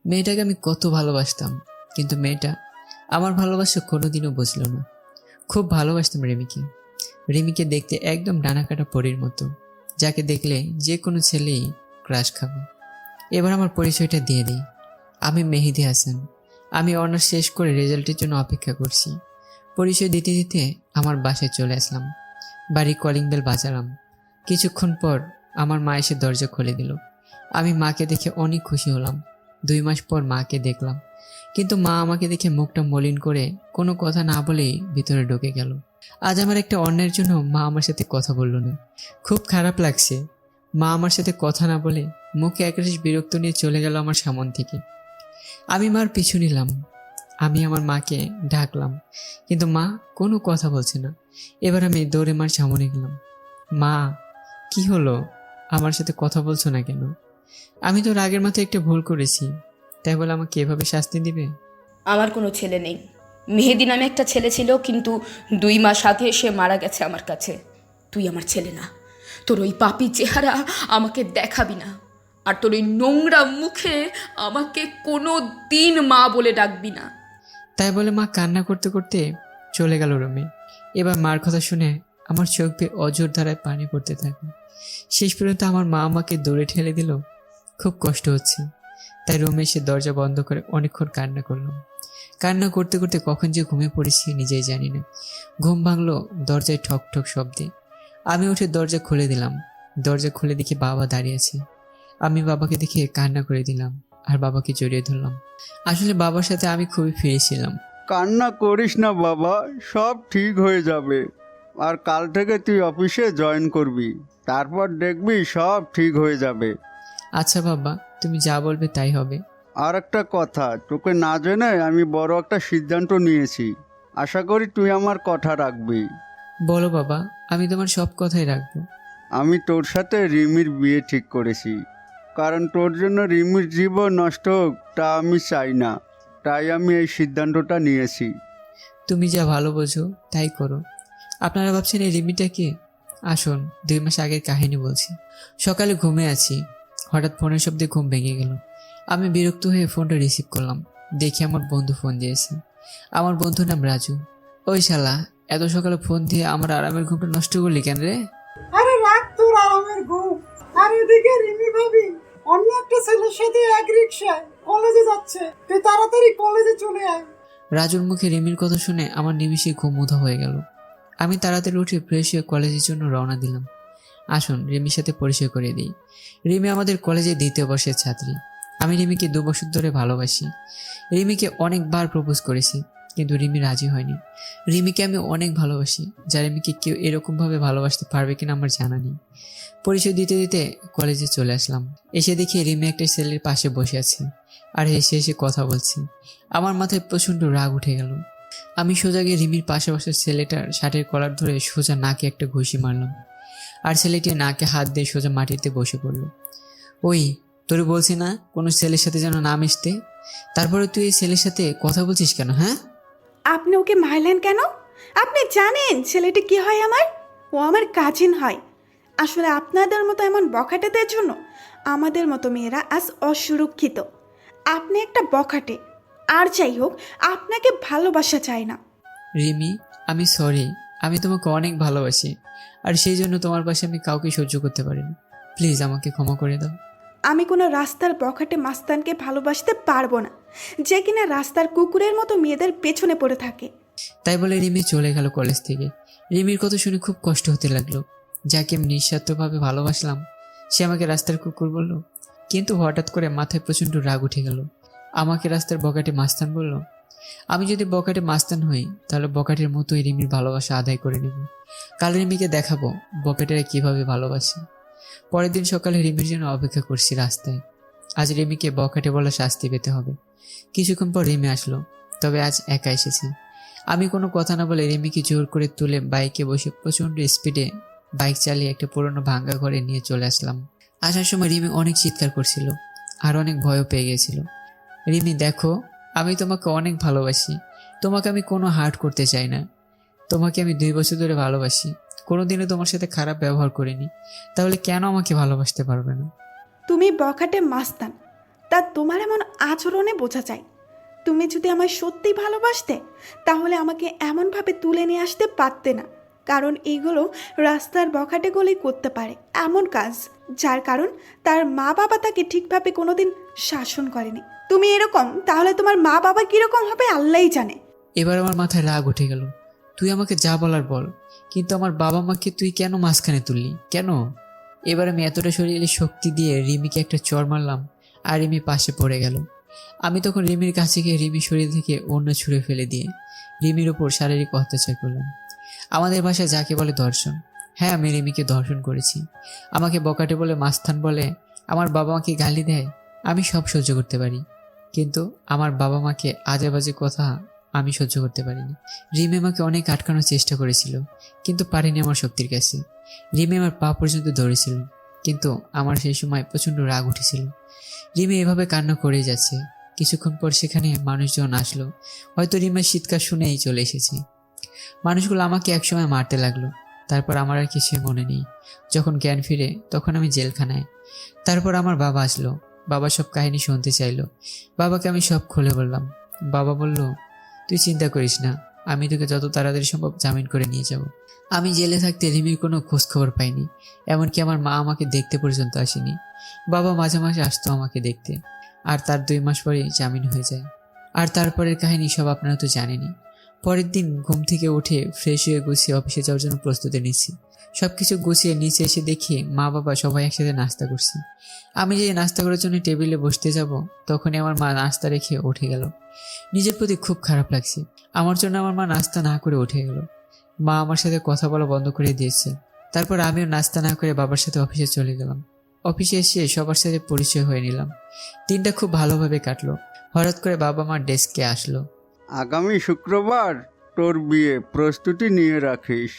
মেয়েটাকে আমি কত ভালোবাসতাম, কিন্তু মেয়েটা আমার ভালোবাসা কোনোদিনও বুঝলো না। খুব ভালোবাসতাম রিমিকে। রিমিকে দেখতে একদম ডানাকাটা পরীর মতো, যাকে দেখলে যে কোনো ছেলেই ক্রাশ খাবে। এবার আমার পরিচয়টা দিয়ে দিই। আমি মেহেদী হাসান। আমি অনার্স শেষ করে রেজাল্টের জন্য অপেক্ষা করছি। পরিচয় দিতে দিতে আমার বাসায় চলে আসলাম। বাড়ি কলিং বেল বাজালাম। কিছুক্ষণ পর আমার মা এসে দরজা খুলে দিল। আমি মাকে দেখে অনেক খুশি হলাম। 2 মাস পর মাকে দেখলাম, কিন্তু মা আমাকে দেখে মুখটা মলিন করে কোনো কথা না বলেই ভিতরে ঢুকে গেল। আজ আমার একটা অন্যের জন্য মা আমার সাথে কথা বলল না। খুব খারাপ লাগছে। মা আমার সাথে কথা না বলে মুখে একরাশ বিরক্ত নিয়ে চলে গেল আমার সামন থেকে। আমি মার পিছু নিলাম। আমি আমার মাকে ডাকলাম, কিন্তু মা কোনো কথা বলছে না। এবার আমি দৌড়ে মার সামনে গেলাম। মা, কি হলো? আমার সাথে কথা বলছো না কেন? আমি তো রাগের মাথায় একটা ভুল করেছি, তাই বলে আমাকে এভাবে শাস্তি দিবে? আমার কোনো ছেলে নেই। মেহেদি নামে একটা ছেলে ছিল, কিন্তু 2 মাস আগে সে মারা গেছে আমার কাছে। তুই আমার ছেলে না। তোর ওই পাপী চেহারা আমাকে দেখাবি না। আর তোর ওই নোংরা মুখে আমাকে কোনো দিন মা বলে ডাকবি না। তাই বলে মা কান্না করতে করতে চলে গেল রুমে। এবার মার কথা শুনে আমার চোখ বেয়ে অঝোর ধারায় পানি পড়তে থাকে। শেষ পর্যন্ত আমার মা আমাকে দৌড়ে ঠেলে দিল। খুব কষ্ট হচ্ছে, তাই রুমে এসে দরজা বন্ধ করে অনেকক্ষণ কান্না করলাম। কান্না করতে করতে কখন যে ঘুমিয়ে পড়েছি নিজেই জানি না। ঘুম ভাঙলো দরজায় ঠক ঠক শব্দে। আমি উঠে দরজা খুলে দিলাম। দরজা খুলে দেখি বাবা দাঁড়িয়ে আছে। আমি বাবাকে দেখে কান্না করে দিলাম আর বাবাকে জড়িয়ে ধরলাম। আসলে বাবার সাথে আমি খুবই ফিরেছিলাম। কান্না করিস না বাবা, সব ঠিক হয়ে যাবে। আর কাল থেকে তুই অফিসে জয়েন করবি, তারপর দেখবি সব ঠিক হয়ে যাবে। আচ্ছা বাবা, তুমি যা বলবে তাই হবে। আর একটা কথা, তোকে না জেনে আমি বড় একটা সিদ্ধান্ত নিয়েছি। আশা করি তুই আমার কথা রাখবি। বলো বাবা, আমি তোমার সব কথাই রাখবো। আমি তোর সাথে রিমির বিয়ে ঠিক করেছি, কারণ তোর জন্য রিমির জীবন নষ্ট হোক তা আমি চাই না। তাই আমি এই সিদ্ধান্তটা নিয়েছি। তুমি যা ভালো বোঝো তাই করো। আপনারা ভাবছেন এই রিমিটা কে? আসুন, 2 মাস আগের কাহিনী বলছি। সকালে ঘুমে আছি, হঠাৎ ফোনের শব্দে ঘুম ভেঙে গেল। আমি বিরক্ত হয়ে ফোনটা রিসিভ করলাম। দেখি আমার বন্ধু ফোন দিয়েছে। আমার বন্ধুর নাম রাজু। ওই শালা, এত সকালে ফোন দিয়ে আমার আরামের ঘুমটা নষ্ট করলি কেন রে? আরে রাখ তোর আরামের ঘুম। আর এদিকে রিমি ভাবি অন্য একটা ছেলের সাথে এক রিক্সায় কলেজে যাচ্ছে। তুই তাড়াতাড়ি কলেজে চলে আয়। রাজুর মুখে রিমির কথা শুনে আমার নিমিষে ঘুম উধা হয়ে গেল। আমি তাড়াতাড়ি উঠে ফ্রেশ হয়ে কলেজের জন্য রওনা দিলাম। আসুন রিমির সাথে পরিচয় করিয়ে দিই। রিমি আমাদের কলেজে 2য় বর্ষের ছাত্রী। আমি রিমিকে 2 বছর ধরে ভালোবাসি। রিমিকে অনেকবার প্রপোজ করেছি, কিন্তু রিমি রাজি হয়নি। রিমিকে আমি অনেক ভালোবাসি, যা রিমিকে কেউ এরকমভাবে ভালোবাসতে পারবে কিনা আমার জানা নেই। পরিচয় দিতে দিতে কলেজে চলে আসলাম। এসে দেখি রিমি একটা ছেলের পাশে বসে আছে আর হেসে হেসে কথা বলছি। আমার মাথায় প্রচণ্ড রাগ উঠে গেল। আমি সোজা গিয়ে রিমির পাশে বসে ছেলেটার শার্টের কলার ধরে সোজা নাকে একটা ঘুষি মারলাম, আর ছেলেটি নাকে হাত দিয়ে সোজা মাটিতে বসে পড়ল। ওই, তোরে বলছি না কোনো ছেলের সাথে যেন না মিশতে? তারপরে তুই এই ছেলের সাথে কথা বলছিস কেন, হ্যাঁ? আপনি ওকে মারলেন কেন? আপনি জানেন ছেলেটি কি হয় আমার? ও আমার কাজিন হয়। আসলে আপনাদের মতো এমন বখাটেদের জন্য আমাদের মতো মেয়েরা আজ অসুরক্ষিত। আপনি একটা বখাটে। আর যাই হোক, আপনাকে ভালোবাসা চাই না। রিমি, আমি সরি। আমি তোমাকে অনেক ভালোবাসি, আর সেই জন্য তোমার পাশে আমি কাউকে সহ্য করতে পারি না। প্লিজ আমাকে ক্ষমা করে দাও। আমি কোনো রাস্তার বখাটে মাস্তানকে ভালোবাসতে পারবো না, যে কিনা রাস্তার কুকুরের মতো মেয়েদের পেছনে পড়ে থাকে। তাই বলে রিমি চলে গেল কলেজ থেকে। রিমির কথা শুনে খুব কষ্ট হতে লাগলো। যাকে আমি নিঃস্বার্থভাবে ভালোবাসলাম, সে আমাকে রাস্তার কুকুর বলল। কিন্তু হঠাৎ করে মাথায় প্রচণ্ড রাগ উঠে গেল। আমাকে রাস্তার বকাটে মাস্তান বলল। আমি যদি বকাটে মাস্তান হই, তাহলে বকাটের মতোই রিমির ভালোবাসা আদায় করে নেব। কাল রিমিকে দেখাবো বকাটেরা কিভাবে ভালোবাসে। পরের দিন সকালে রিমির জন্য অপেক্ষা করছি রাস্তায়। আজ রিমিকে বকাটে বলা শাস্তি পেতে হবে। কিছুক্ষণ পর রিমি আসলো, তবে আজ একা এসেছে। আমি কোনো কথা না বলে রিমিকে জোর করে তুলে বাইকে বসে প্রচণ্ড স্পিডে বাইক চালিয়ে একটা পুরোনো ভাঙ্গা ঘরে নিয়ে চলে আসলাম। আসার সময় রিমি অনেক চিৎকার করছিল আর অনেক ভয়ও পেয়ে গেছিল। রিমি দেখো, আমি তোমাকে অনেক ভালোবাসি। তোমাকে আমি কোনো হার্ট করতে চাই না। তোমাকে আমি 2 বছর ধরে ভালোবাসি, কোনোদিনও তোমার সাথে খারাপ ব্যবহার করিনি। তাহলে কেন আমাকে ভালোবাসতে পারবে না? তুমি বখাটে মাস্তান, তা তোমার এমন আচরণে বোঝা যায়। তুমি যদি আমায় সত্যি ভালোবাসতে তাহলে আমাকে এমনভাবে তুলে নিয়ে আসতে পারতে না, কারণ এইগুলো রাস্তার বখাটে গলেই করতে পারে এমন কাজ, যার কারণ তার মা বাবা তাকে ঠিকভাবে কোনোদিন শাসন করেনি। তুমি এরকম, তাহলে তোমার মা বাবা কিরকম হবে আল্লাহই জানে। এবার আমার মাথায় রাগ উঠে গেল। তুই আমাকে যা বলার বল, কিন্তু আমার বাবা মাকে তুই কেন মাঝখানে তুললি, কেন? এবার আমি এতটা শরীরে শক্তি দিয়ে রিমিকে একটা চড় মারলাম, আর রিমি পাশে পড়ে গেল। আমি তখন রিমির কাছে গিয়ে রিমির শরীর থেকে ওড়না ছুঁড়ে ফেলে দিয়ে রিমির ওপর শারীরিক অত্যাচার করলাম। আমাদের ভাষায় যাকে বলে ধর্ষণ। হ্যাঁ, আমি রিমিকে ধর্ষণ করেছি। আমাকে বকাটে বলে, মাস্তান বলে, আমার বাবা মাকে গালি দেয়, আমি সব সহ্য করতে পারি, কিন্তু আমার বাবা মাকে আজে বাজে কথা আমি সহ্য করতে পারিনি। রিমি আমাকে অনেক আটকানোর চেষ্টা করেছিল, কিন্তু পারিনি আমার শক্তির কাছে। রিমি আমার পা পর্যন্ত ধরেছিল, কিন্তু আমার সেই সময় প্রচণ্ড রাগ উঠেছিল। রিমি এভাবে কান্না করেই যাচ্ছে। কিছুক্ষণ পর সেখানে মানুষজন আসলো, হয়তো রিমার চিৎকার শুনেই চলে এসেছে। মানুষগুলো আমাকে একসময় মারতে লাগলো, তারপর আমার আর কিছু মনে নেই। যখন জ্ঞান ফিরে তখন আমি জেলখানায়। তারপর আমার বাবা আসলো, বাবা সব কাহিনী শুনতে চাইলো। বাবাকে আমি সব খুলে বললাম। বাবা বলল, তুই চিন্তা করিস না, আমি তোকে যত তাড়াতাড়ি সম্ভব জামিন করে নিয়ে যাব। আমি জেলে থাকতে রিমির কোনো খোঁজ খবর পাইনি, এমনকি আমার মা আমাকে দেখতে পর্যন্ত আসেনি। বাবা মাঝে মাঝে আসতো আমাকে দেখতে, আর তার 2 মাস পরেই জামিন হয়ে যায়। আর তারপরের কাহিনী সব আপনারা তো জানেনই। পরের দিন ঘুম থেকে উঠে ফ্রেশ হয়ে গুছিয়ে অফিসে যাওয়ার জন্য প্রস্তুতি নিচ্ছি। সব কিছু গুছিয়ে নিচে এসে দেখি মা বাবা সবাই একসাথে নাস্তা করছে। আমি যে নাস্তা করার জন্য টেবিলে বসতে যাব, তখনই আমার মা নাস্তা রেখে উঠে গেল। নিজের প্রতি খুব খারাপ লাগছে। আমার জন্য আমার মা নাস্তা না করে উঠে গেল। মা আমার সাথে কথা বলা বন্ধ করে দিয়েছে। তারপর আমিও নাস্তা না করে বাবার সাথে অফিসে চলে গেলাম। অফিসে এসে সবার সাথে পরিচয় হয়ে নিলাম। দিনটা খুব ভালোভাবে কাটলো। হঠাৎ করে বাবা মার ডেস্কে আসলো। আগামী শুক্রবার তোর বিয়ে, প্রস্তুতি নিয়ে রাখিস।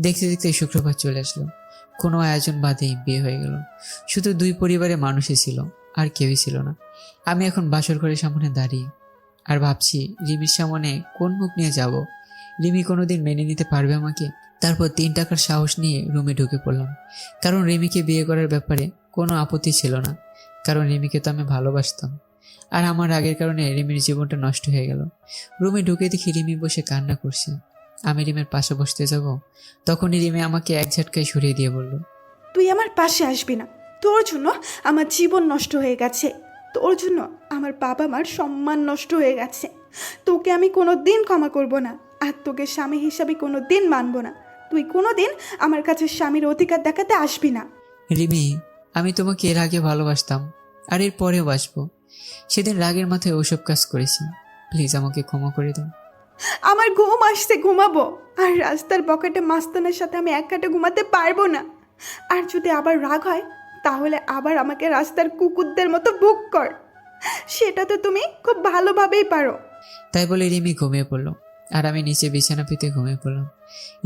দেখতে দেখতে শুক্রবার চলে আসলো। কোনো আয়োজন বাদেই বিয়ে হয়ে গেল। শুধু 2 পরিবারের মানুষই ছিল, আর কেউই ছিল না। আমি এখন বাসর ঘরের সামনে দাঁড়িয়ে আর ভাবছি রিমির সামনে কোন মুখ নিয়ে যাব। রিমি কোনোদিন মেনে নিতে পারবে আমাকে? তারপর 3 টাকার সাহস নিয়ে রুমে ঢুকে পড়লাম, কারণ রিমিকে বিয়ে করার ব্যাপারে কোনো আপত্তি ছিল না, কারণ রিমিকে তো আমি ভালোবাসতাম। আর আমার রাগের কারণে রিমির জীবনটা নষ্ট হয়ে গেল। রুমে ঢুকে দেখি রিমি বসে কান্না করছে। আমি রিমের পাশে বসতে যাব, তখনই রিমি আমাকে এক ঝটকায় সরিয়ে দিয়ে বলল, তুই আমার পাশে আসবি না। তোর জন্য আমার জীবন নষ্ট হয়ে গেছে, তোর জন্য আমার বাবা মার সম্মান নষ্ট হয়ে গেছে। তোকে আমি কোনো দিন ক্ষমা করব না, আর তোকে স্বামী হিসাবে কোনো দিন মানব না। তুই কোনো দিন আমার কাছে স্বামীর অধিকার দেখাতে আসবি না। রিমি, আমি তোমাকে এর আগে ভালোবাসতাম, আর এর পরেও বাসবো। সেদিন রাগের মাথায় ওসব কাজ করেছি, প্লিজ আমাকে ক্ষমা করে দাও। আমার ঘুম আসছে, ঘুমাবো। আর রাস্তার পকেটে মাস্তানের সাথে আমি এক কাটে ঘুমাতে পারবো না। আর যদি আবার রাগ হয় তাহলে আবার আমাকে রাস্তার কুকুরদের মতো বুক কর, সেটা তো তুমি খুব ভালোভাবেই পারো। তাই বলে রিমি ঘুমিয়ে পড়লো, আর আমি নিচে বিছানা পেতে ঘুমিয়ে পড়লাম।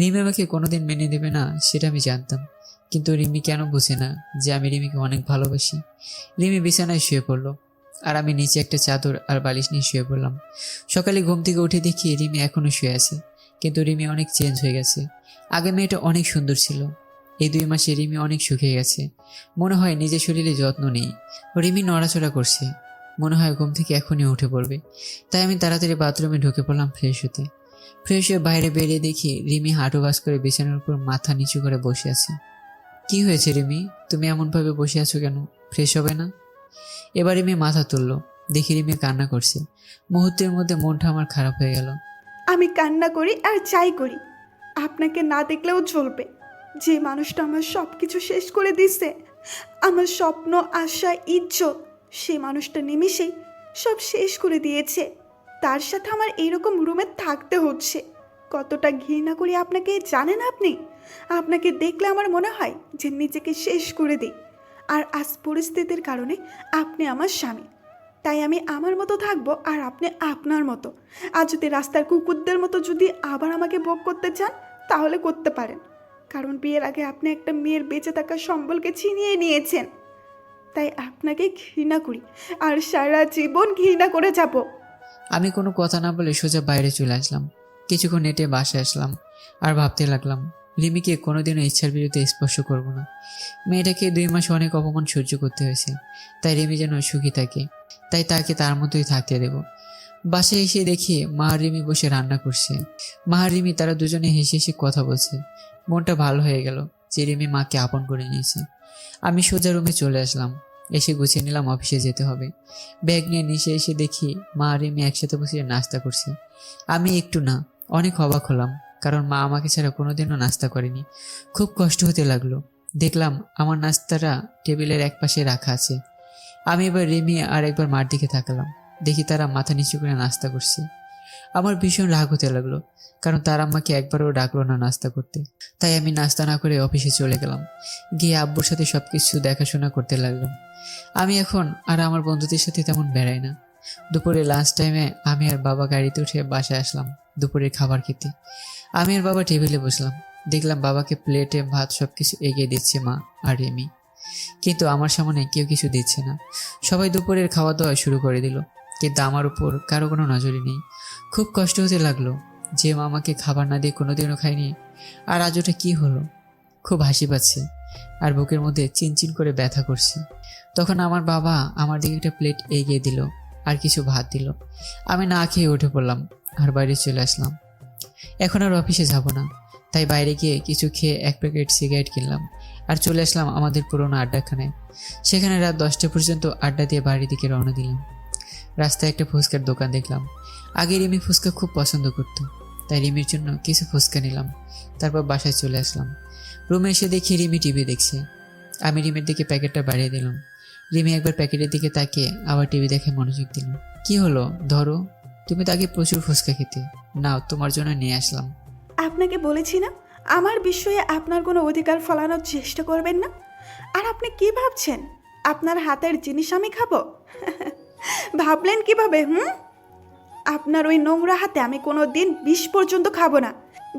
রিমি আমাকে কোনোদিন মেনে দেবে না সেটা আমি জানতাম, কিন্তু রিমি কেন বুঝে না যে আমি রিমিকে অনেক ভালোবাসি। রিমি বিছানায় শুয়ে পড়লো, আর আমি নিচে একটা চাদর আর বালিশ নিয়ে শুয়ে পড়লাম। সকালে ঘুম থেকে উঠে দেখি রিমি এখনো শুয়ে আছে, কিন্তু রিমি অনেক চেঞ্জ হয়ে গেছে। আগে মেয়েটা অনেক সুন্দর ছিল, এই 2 মাসে রিমি অনেক শুকিয়ে গেছে। মনে হয় নিজের শরীরে যত্ন নেই। রিমি নড়াচড়া করছে, মনে হয় ঘুম থেকে এখনই উঠে পড়বে। তাই আমি তাড়াতাড়ি বাথরুমে ঢুকে পড়লাম ফ্রেশ হতে। ফ্রেশ হয়ে বাইরে বেরিয়ে দেখি রিমি হাঁটু বাস করে বিছানার উপর মাথা নিচু করে বসে আছে। কি হয়েছে রিমি, তুমি এমনভাবে বসে আছো কেন? ফ্রেশ হবে না? এবার রিমি মাথা তুললো, দেখি রিমি কান্না করছে। মুহূর্তের মধ্যে মনটা আমার খারাপ হয়ে গেল। আমি কান্না করি আর যাই করি, আপনাকে না দেখলেও চলবে। যে মানুষটা আমার সব কিছু শেষ করে দিচ্ছে, আমার স্বপ্ন, আশা, ইজ্জত, সে মানুষটা নিমিষেই সব শেষ করে দিয়েছে। তার সাথে আমার এইরকম রুমে থাকতে হচ্ছে। কতটা ঘৃণা করি আপনাকে জানেন আপনি? আপনাকে দেখলে আমার মনে হয় যে নিজেকে শেষ করে দিই। আর আজ পরিস্থিতির কারণে আপনি আমার স্বামী, তাই আমি আমার মতো থাকবো আর আপনি আপনার মতো। আর যদি রাস্তার কুকুরদের মতো যদি আবার আমাকে ভোগ করতে চান তাহলে করতে পারেন, কারণ বিয়ের আগে আপনি একটা মেয়ের বেঁচে থাকার সম্বলকে ছিনিয়ে নিয়েছেন। তাই আপনাকে ঘৃণা করি আর সারা জীবন ঘৃণা করে যাব। আমি কোনো কথা না বলে সোজা বাইরে চলে আসলাম। কিছুক্ষণ হেঁটে বাসায় আসলাম আর ভাবতে লাগলাম রিমিকে কোনোদিনও ইচ্ছার বিরুদ্ধে স্পর্শ করব না। মেয়েটাকে 2 মাস অনেক অপমান সহ্য করতে হয়েছে, তাই রিমি যেন সুখী থাকে, তাই তাকে তার মতোই থাকতে দেব। বাসায় এসে দেখি মা আর রিমি বসে রান্না করছে। মা আর রিমি তারা দুজনে হেসে হেসে কথা বলছে। মনটা ভালো হয়ে গেল যে রিমি মাকে আপন করে নিয়েছে। আমি সোজা রুমে চলে আসলাম, এসে গুছিয়ে নিলাম অফিসে যেতে হবে। ব্যাগ নিয়ে নিচে এসে দেখি মা আর রিমি একসাথে বসে নাস্তা করছে। আমি একটু না অনেক অবাক হলাম, কারণ মা আমাকে ছাড়া কোনোদিনও নাস্তা করেনি। খুব কষ্ট হতে লাগলো। দেখলাম আমার নাস্তাটা টেবিলের এক পাশে রাখা আছে। আমি এবার রিমি আর একবার মার দিকে তাকালাম, দেখি তারা মাথা নিচু করে নাস্তা করছে। আমার ভীষণ রাগ হতে লাগলো, কারণ তারা আমাকে একবারও ডাকলো না নাস্তা করতে। তাই আমি নাস্তা না করে অফিসে চলে গেলাম। গিয়ে আব্বুর সাথে সবকিছু দেখাশোনা করতে লাগলাম। আমি এখন আর আমার বন্ধুদের সাথে তেমন বেড়াই না। দুপুরে লাঞ্চ টাইমে আমি আর বাবা গাড়িতে উঠে বাসায় আসলাম দুপুরের খাবার খেতে। আমি আর বাবা টেবিলে বসলাম। দেখলাম বাবাকে প্লেটে ভাত সবকিছু এগিয়ে দিচ্ছে মা আর রিমি, কিন্তু আমার সামনে কেউ কিছু দিচ্ছে না। সবাই দুপুরের খাওয়া দাওয়া শুরু করে দিল, কিন্তু আমার উপর কারো কোনো নজরই নেই। খুব কষ্ট হতে লাগলো যে মা আমাকে খাবার না দিয়ে কোনোদিনও খায়নি, আর আজ ওটা কী হলো। খুব হাসি পাচ্ছে আর বুকের মধ্যে চিনচিন করে ব্যথা করছে। তখন আমার বাবা আমার দিকে একটা প্লেট এগিয়ে দিল আর কিছু ভাত দিল। আমি না খেয়ে উঠে পড়লাম আর বাইরে চলে আসলাম। এখন আর অফিসে যাব না, তাই বাইরে গিয়ে কিছু খেয়ে 1 প্যাকেট সিগারেট কিনলাম আর চলে আসলাম আমাদের পুরোনো আড্ডাখানায়। সেখানে রাত 10টা পর্যন্ত আড্ডা দিয়ে বাড়ির দিকে রওনা দিলাম। রাস্তায় একটা ফুচকার দোকান দেখলাম। আগে রিমি ফুচকা খুব পছন্দ করতো, তাই রিমির জন্য কিছু ফুচকা নিলাম। তারপর বাসায় চলে আসলাম। রুমে এসে দেখি রিমি টিভি দেখছে। আমি রিমির দিকে প্যাকেটটা বাড়িয়ে দিলাম। রিমি একবার প্যাকেটের দিকে তাকিয়ে আবার টিভি দেখে মনোযোগ দিল। কি হলো, ধরো, তুমি তাকে প্রচুর ফুচকা খেতে, নাও তোমার জন্য নিয়ে আসলাম। আপনাকে বলেছি না আমার বিষয়ে আপনার কোনো অধিকার ফলানোর চেষ্টা করবেন না। আর আপনি কি ভাবছেন আপনার হাতের জিনিস আমি খাবো? ভাবলেন কিভাবে? আপনার ওই নোংরা হাতে আমি কোনো দিন 20 পর্যন্ত খাবো না।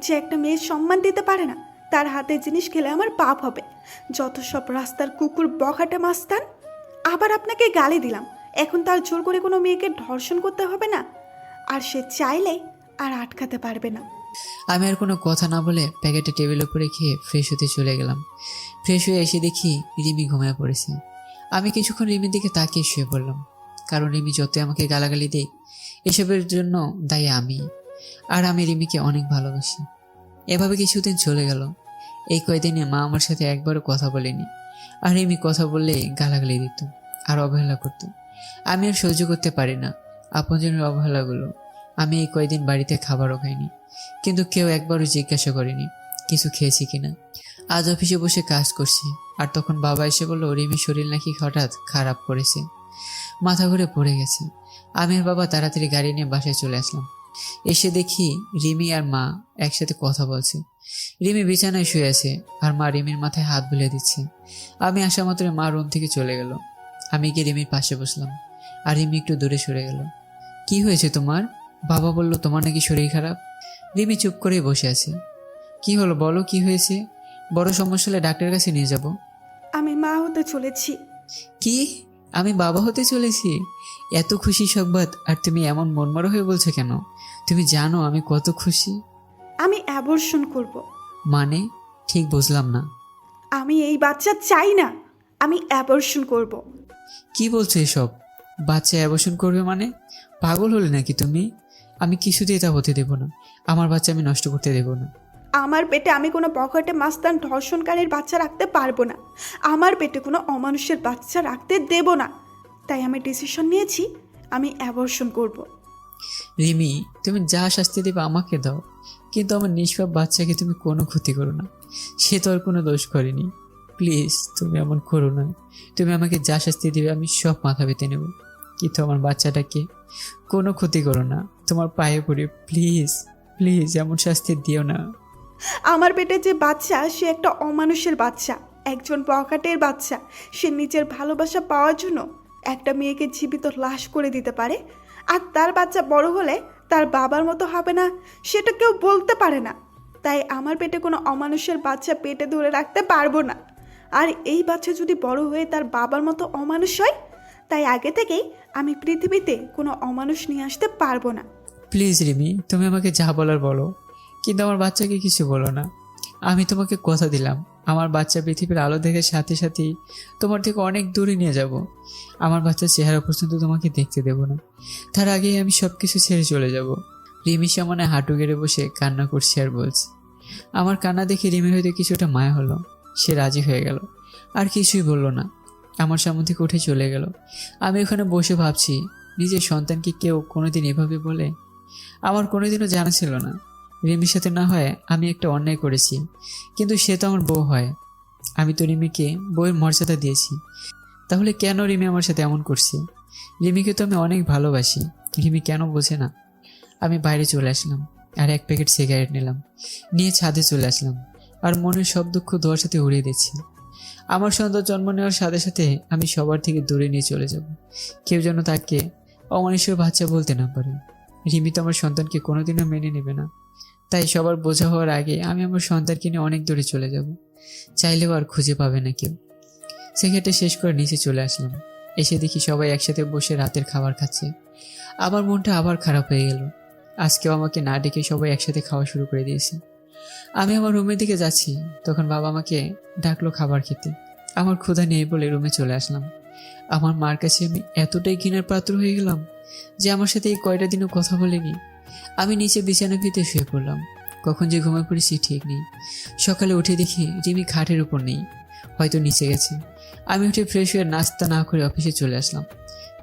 যে একটা মেয়ের সম্মান দিতে পারে না তার হাতের জিনিস খেলে আমার পাপ হবে। যত সব রাস্তার কুকুর বখাটে মাস্তান। আবার আপনাকে গালি দিলাম, এখন তার জোর করে কোনো মেয়েকে ধর্ষণ করতে হবে না, আর সে চাইলে আর আটকাতে পারবে না। আমি আর কোনো কথা না বলে প্যাকেটে টেবিল উপরে খেয়ে ফ্রেশ হতে চলে গেলাম। ফ্রেশ হয়ে এসে দেখি রিমি ঘুমিয়ে পড়েছে। আমি কিছুক্ষণ রিমির দিকে তাকিয়ে শুয়ে পড়লাম, কারণ রিমি যতই আমাকে গালাগালি দেয় এসবের জন্য দায়ী আমি। আর আমি রিমিকে অনেক ভালোবাসি। এভাবে কিছুদিন চলে গেল। এই কয়দিনে মা আমার সাথে একবারও কথা বলেনি, আর রিমি কথা বললে গালাগালি দিত আর অবহেলা করত। আমি আর সহ্য করতে পারি না আপনজনের অবহেলাগুলো। আমি এই কয়দিন বাড়িতে খাবারও খাইনি, কিন্তু কেউ একবারও জিজ্ঞাসা করেনি কিছু খেয়েছি কিনা। আজ অফিসে বসে কাজ করছি, আর তখন বাবা এসে বলল রিমির শরীর নাকি হঠাৎ খারাপ করেছে, মাথা ঘুরে পড়ে গেছে। আমি আর বাবা তাড়াতাড়ি গাড়ি নিয়ে বাসায় চলে আসলাম। এসে দেখি রিমি আর মা একসাথে কথা বলছে। রিমি বিছানায় শুয়ে আছে আর মা রিমির মাথায় হাত বুলিয়ে দিচ্ছে। আমি আসা মাত্র মা রুম থেকে চলে গেল। আমি গিয়ে রিমির পাশে বসলাম, আর রিমি একটু দূরে সরে গেল। কি হয়েছে তোমার? বাবা বলল তোমার নাকি শরীর খারাপ। রিমি চুপ করেই বসে আছে। কি হলো বলো, কি হয়েছে? বড় সমস্যা হলে ডাক্তারের কাছে নিয়ে যাব। আমি মা হতে চলেছি। কি? আমি বাবা হতে চলেছি? এত খুশি সংবাদ, আর তুমি এমন মনমরা হয়ে বলছো কেন? তুমি জানো আমি কত খুশি। আমি অ্যাবর্শন করব। মানে ঠিক বুঝলাম না। আমি এই বাচ্চা চাই না, আমি অ্যাবর্শন করব। কি বলছো এসব? বাচ্চা অ্যাবর্শন করবে মানে? পাগল হলে নাকি তুমি? আমি কিছুতেই তা হতে দেব না। আমার বাচ্চা আমি নষ্ট করতে দেব না। আমার পেটে আমি কোনো বখাটে মাস্তান ধর্ষণকারীর বাচ্চা রাখতে পারবো না। আমার পেটে কোনো অমানুষের বাচ্চা রাখতে দেব না। তাই আমি ডিসিশন নিয়েছি, আমি অ্যাবর্শন করব। রিমি, তুমি যা শাস্তি দেবে আমাকে দাও, কিন্তু আমার নিষ্পাপ বাচ্চাকে তুমি কোনো ক্ষতি করো না। সে তো আর কোনো দোষ করেনি। প্লিজ তুমি এমন করো না। তুমি আমাকে যা শাস্তি দেবে আমি সব মাথা পেতে নেব, কিন্তু আমার বাচ্চাটাকে কোনো ক্ষতি করো না। তোমার পায়ে পড়ে প্লিজ প্লিজ এমন শাস্তি দিও না। আমার পেটে যে বাচ্চা সে একটা অমানুষের বাচ্চা, একজন বখাটের বাচ্চা। সে নিজের ভালোবাসা পাওয়ার জন্য একটা মেয়েকে জীবিত লাশ করে দিতে পারে, আর তার বাচ্চা বড় হলে তার বাবার মতো হবে না সেটা কেউ বলতে পারে না। তাই আমার পেটে কোনো অমানুষের বাচ্চা পেটে ধরে রাখতে পারবো না। আর এই বাচ্চা যদি বড় হয়ে তার বাবার মতো অমানুষ হয়, তাই আগে থেকেই আমি পৃথিবীতে কোনো অমানুষ নিয়ে আসতে পারবো না। প্লিজ রিমি, তুমি আমাকে যা বলার বলো, কিন্তু আমার বাচ্চাকে কিছু বলো না। আমি তোমাকে কথা দিলাম, আমার বাচ্চা পৃথিবীর আলো দেখার সাথে সাথেই তোমার থেকে অনেক দূরে নিয়ে যাব। আমার বাচ্চার চেহারা পর্যন্ত তোমাকে দেখতে দেব না, তার আগেই আমি সব কিছু ছেড়ে চলে যাব। রিমি সামনে হাঁটু গেড়ে বসে কান্না করছে আর বলছে। আমার কান্না দেখে রিমির হয়তো কিছুটা মায়া হলো, সে রাজি হয়ে গেল, আর কিছুই বললো না, আমার সামনে থেকে উঠে চলে গেল। আমি ওখানে বসে ভাবছি, নিজের সন্তানকে কেউ কোনোদিন এভাবে বলে? আমার কোনোদিনও জানা ছিল না। রিমির সাথে না হয় আমি একটা অন্যায় করেছি, কিন্তু সে তো আমার বউ হয়। আমি তো রিমিকে বউয়ের মর্যাদা দিয়েছি, তাহলে কেন রিমি আমার সাথে এমন করছে? রিমিকে তো আমি অনেক ভালোবাসি, রিমি কেন বোঝে না? আমি বাইরে চলে আসলাম আর এক প্যাকেট সিগারেট নিলাম, নিয়ে ছাদে চলে আসলাম আর মনের সব দুঃখ দোয়ার সাথে উড়িয়ে দিচ্ছি। আমার সন্তান জন্ম নেওয়ার সাথে সাথে আমি সবার থেকে দূরে নিয়ে চলে যাব, কেউ যেন তাকে অমানুষের বাচ্চা বলতে না পারে। রিমি তো আমার সন্তানকে কোনোদিনও মেনে নেবে না, তাই সবার বোঝা হওয়ার আগে আমি আমার সন্তানকে নিয়ে অনেক দূরে চলে যাব, চাইলেও আর খুঁজে পাবে না কেউ। সিগারেটটা শেষ করে নিচে চলে আসলাম, এসে দেখি সবাই একসাথে বসে রাতের খাবার খাচ্ছে। আমার মনটা আবার খারাপ হয়ে গেল, আজকেও আমাকে না ডেকে সবাই একসাথে খাওয়া শুরু করে দিয়েছে। আমি আমার রুমের দিকে যাচ্ছি, তখন বাবা আমাকে ডাকলো খাবার খেতে। আমার ক্ষুধা নেই বলে রুমে চলে আসলাম। আমার মার কাছে আমি এতটাই ঘৃণার পাত্র হয়ে গেলাম যে আমার সাথে এই কয়টা দিনও কথা বলেনি। আমি নিচে বিছানা ভিতরে শুয়ে পড়লাম, কখন যে ঘুমিয়ে পড়েছি ঠিক নেই। সকালে উঠে দেখি রিমি খাটের উপর নেই, হয়তো নিচে গেছে। আমি উঠে ফ্রেশ হয়ে নাস্তা না করে অফিসে চলে আসলাম।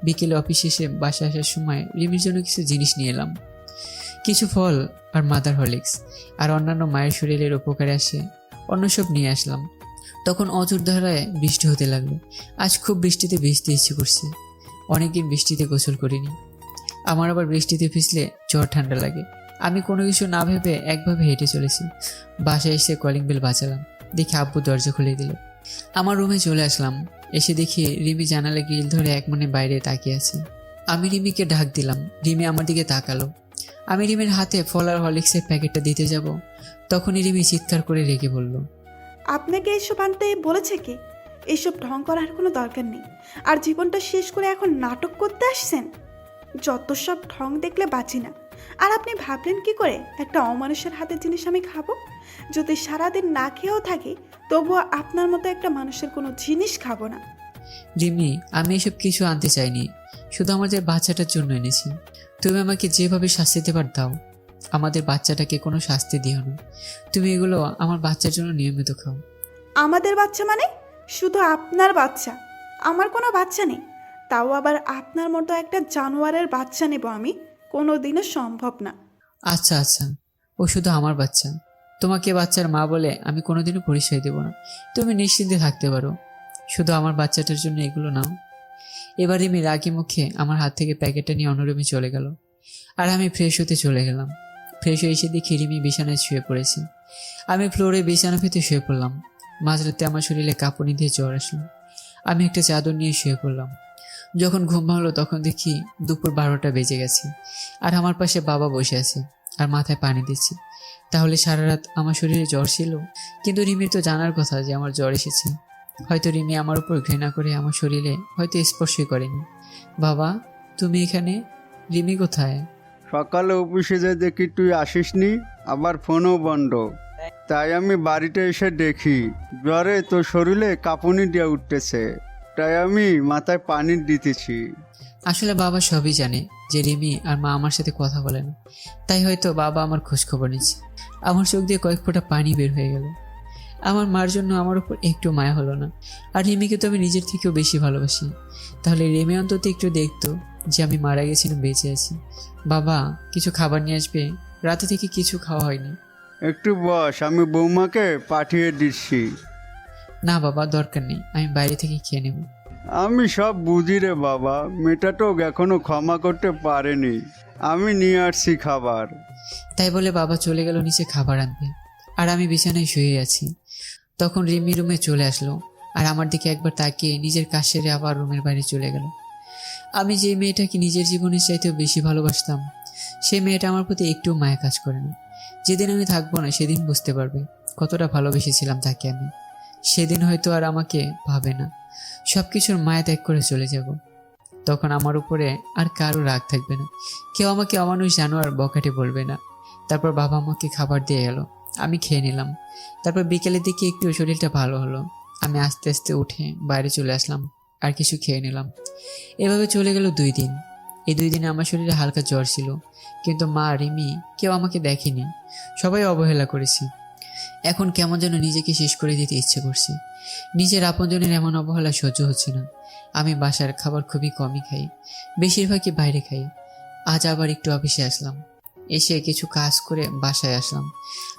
বিকেলে অফিস শেষে বাসায় আসার সময় রিমির জন্য কিছু জিনিস নিয়ে এলাম, কিছু ফল আর মাদার হরলিক্স আর অন্যান্য মায়ের শরীরের উপকারে আসে অন্য সব নিয়ে আসলাম। তখন অজর ধারায় বৃষ্টি হতে লাগলো। আজ খুব বৃষ্টিতে ভিজতে ইচ্ছে করছে, অনেকদিন বৃষ্টিতে গোসল করিনি। আমার আবার বৃষ্টিতে ভিজলে জ্বর ঠান্ডা লাগে। আমি কোনো কিছু না ভেবে একভাবে হেঁটে চলেছি। বাসায় এসে কলিং বেল বাজালাম, দেখি আব্বু দরজা খুলে দিল। আমার রুমে চলে আসলাম, এসে দেখি রিমি জানালা গ্রিল ধরে এক মনে বাইরে তাকিয়ে আছে। আমি রিমিকে ডাক দিলাম, রিমি আমার দিকে তাকালো। আমি রিমির হাতে ফল আর হরলিক্সের প্যাকেটটা দিতে যাব, তখনই রিমি চিৎকার করে রেগে বলল, আপনাকে এসব আনতে বলেছে কি? এসব ঢং করার কোনো দরকার নেই। আর জীবনটা শেষ করে এখন নাটক করতে আসছেন? যত সব ঢং দেখলে বাঁচি না। আর আপনি ভাবলেন কি করে একটা অমানুষের হাতের জিনিস আমি খাবো? যদি সারাদিন না খেয়েও থাকি, তবুও আপনার মতো একটা মানুষের কোনো জিনিস খাবো না। রিমি, আমি এসব কিছু আনতে চাইনি, শুধু আমাদের বাচ্চাটার জন্য এনেছি। তুমি আমাকে যেভাবে শাস্তি দেবার দাও, আমাদের বাচ্চাটাকে কোনো শাস্তি দিও না। তুমি এগুলো আমার বাচ্চার জন্য নিয়মিত খাও। আমাদের বাচ্চা মানে? শুধু আপনার বাচ্চা, আমার কোনো বাচ্চা নেই। তাও আবার আপনার মতো একটা জানোয়ারের বাচ্চা নেব আমি? কোনো দিনও সম্ভব না। আচ্ছা আচ্ছা, ও শুধু আমার বাচ্চা, তোমাকে বাচ্চার মা বলে আমি কোনোদিনও পরিচয় দেব না। তুমি নিশ্চিন্তে থাকতে পারো, শুধু আমার বাচ্চাটার জন্য এগুলো নাও। এবার রিমি রাগি মুখে আমার হাত থেকে প্যাকেটটা নিয়ে অন্য রুমে চলে গেল, আর আমি ফ্রেশ হতে চলে গেলাম। ফ্রেশ হয়ে এসে দেখি রিমি বিছানায় শুয়ে পড়েছে। আমি ফ্লোরে বিছানা পেতে শুয়ে পড়লাম। মাঝরাতে আমার শরীরে কাঁপুনি দিয়ে জ্বর আসলো। আমি একটা চাদর নিয়ে শুয়ে পড়লাম। যখন ঘুম ভাঙলো তখন দেখি দুপুর 12টা বেজে গেছে, আর আমার পাশে বাবা বসে আছে আর মাথায় পানি দিচ্ছে। তাহলে সারা রাত আমার শরীরে জ্বর ছিল? কিন্তু রিমির তো জানার কথা যে আমার জ্বর এসেছে। হয়তো রিমি আমার উপর ঘৃণা করে আমার শরীরে হয়তো স্পর্শই করেনি। বাবা, তুমি এখানে? রিমি কোথায়? সকালে অফিসে যে দেখি তুই আসিসনি, আবার ফোনও বন্ধ। তাই আমি বাড়িতে এসে দেখি জ্বরে তোর শরীরে কাঁপুনি দিয়ে উঠতেছে, তাই আমি মাথায় পানি দিতেছি। আসলে বাবা সবই জানে যে রিমি আর মা আমার সাথে কথা বলে না, তাই হয়তো বাবা আমার খোঁজখবর নিচ্ছে। আমার চোখ দিয়ে কয়েক ফোঁটা পানি বের হয়ে গেল। আমার মার জন্য আমার উপর একটু মায়া হলো না। আর রিমিকে তো আমি নিজের থেকেও বেশি ভালোবাসি। তাহলে রিমি অন্তত একটু দেখতো যে আমি মারা গেছি না বেঁচে আছি। বাবা, কিছু খাবার নিয়ে আসবে, রাতে থেকে কিছু খাওয়া হয়নি। একটু বস, আমি বৌমাকে পাঠিয়ে দিচ্ছি। না বাবা, দরকার নেই, আমি বাইরে থেকে খেয়ে নেব। আমি সব বুঝি রে বাবা, মেয়েটা তো এখনো ক্ষমা করতে পারেনি। আমি নিয়ে আসছি খাবার। তাই বলে বাবা চলে গেল নিচে খাবার আনতে, আর আমি বিছানায় শুয়ে আছি। তখন রিমি রুমে চলে আসলো, আর আমার দিকে একবার তাকিয়ে নিজের কাজ সেরে আবার রুমের বাইরে চলে গেল। আমি যে মেয়েটাকে নিজের জীবনের চাইতেও বেশি ভালোবাসতাম, সেই মেয়েটা আমার প্রতি একটু মায়া কাজ করে না। যেদিন আমি থাকবো না সেদিন বুঝতে পারবে কতটা ভালোবেসেছিলাম তাকে আমি। সেদিন হয়তো আর আমাকে ভাবে না, সব কিছুর মায়া ত্যাগ করে চলে যাব। তখন আমার উপরে আর কারো রাগ থাকবে না, কেউ আমাকে অমানুষ জানোয়ার বকাটে বলবে না। তারপর বাবা আমাকে খাবার দিয়ে গেল, আমি খেয়ে নিলাম। তারপর বিকেলের দিকে একটু শরীরটা ভালো হলো। আমি আস্তে আস্তে উঠে বাইরে চলে আসলাম আর কিছু খেয়ে নিলাম। এভাবে চলে গেল 2 দিন। এই 2 দিনে আমার শরীরে হালকা জ্বর ছিল, কিন্তু মা, রিমি কেউ আমাকে দেখেনি, সবাই অবহেলা করেছে। এখন কেমন যেন নিজেকে শেষ করে দিতে ইচ্ছে করছে। নিজের আপনজনের এমন অবহেলা সহ্য হচ্ছে না। আমি বাসার খাবার খুবই কমই খাই, বেশিরভাগই বাইরে খাই। আজ আবার একটু অফিসে আসলাম, এসে কিছু কাজ করে বাসায় আসলাম।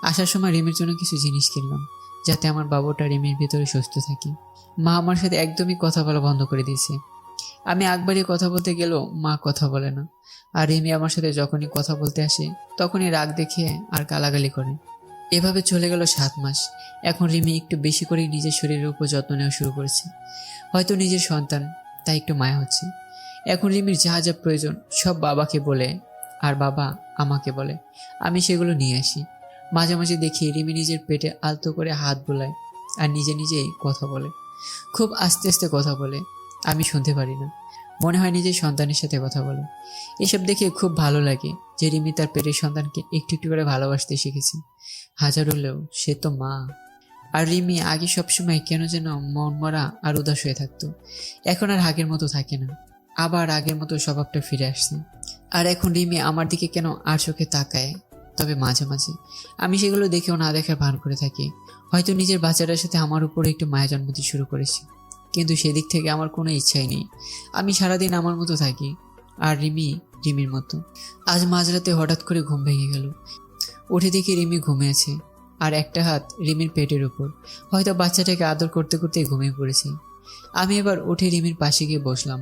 আসার সময় রিমির জন্য কিছু জিনিস কিনলাম, যাতে আমার বাবুটা রিমির ভিতরে সুস্থ থাকে। মা আমার সাথে একদমই কথা বলা বন্ধ করে দিয়েছে। আমি একবারই কথা বলতে গেলেও মা কথা বলে না। আর রিমি আমার সাথে যখনই কথা বলতে আসে তখনই রাগ দেখিয়ে আর গালাগালি করে। এভাবে চলে গেল 7 মাস। এখন রিমি একটু বেশি করে নিজের শরীরের উপর যত্ন নেওয়া শুরু করেছে। হয়তো নিজের সন্তান, তাই একটু মায়া হচ্ছে। এখন রিমির যা যা প্রয়োজন সব বাবাকে বলে, আর বাবা আমাকে বলে। আমি সেগুলো নিয়ে আসি। মাঝে মাঝে দেখি রিমি নিজের পেটে আলতো করে হাত বোলায় আর নিজে নিজেই কথা বলে। খুব আস্তে আস্তে কথা বলে, আমি শুনতে পারি না। মনে হয় নিজের সন্তানের সাথে কথা বলে। এসব দেখে খুব ভালো লাগে যে রিমি তার পেটের সন্তানকে একটু একটু করে ভালোবাসতে শিখেছে। হাজার হলেও সে তো মা। আর রিমি আগে সবসময় কেন যেন মন মরা আর উদাস হয়ে থাকতো। এখন আর আগের মতো থাকে না, আবার আগের মতো স্বভাবটা ফিরে আসছে। আর এখন রিমি আমার দিকে কেন আর চোখে তাকায়, তবে মাঝে মাঝে আমি সেগুলো দেখেও না দেখার ভান করে থাকি। হয়তো নিজের বাচ্চাটার সাথে আমার উপরে একটু মায়া জন্মতে শুরু করেছি, কিন্তু সেদিক থেকে আমার কোনো ইচ্ছাই নেই। আমি সারাদিন আমার মতো থাকি, আর রিমি রিমির মতো। আজ মাঝরাতে হঠাৎ করে ঘুম ভেঙে গেল। উঠে দেখি রিমি ঘুমিয়েছে, আর একটা হাত রিমির পেটের উপর। হয়তো বাচ্চাটাকে আদর করতে করতে ঘুমিয়ে পড়েছে। আমি এবার উঠে রিমির পাশে গিয়ে বসলাম,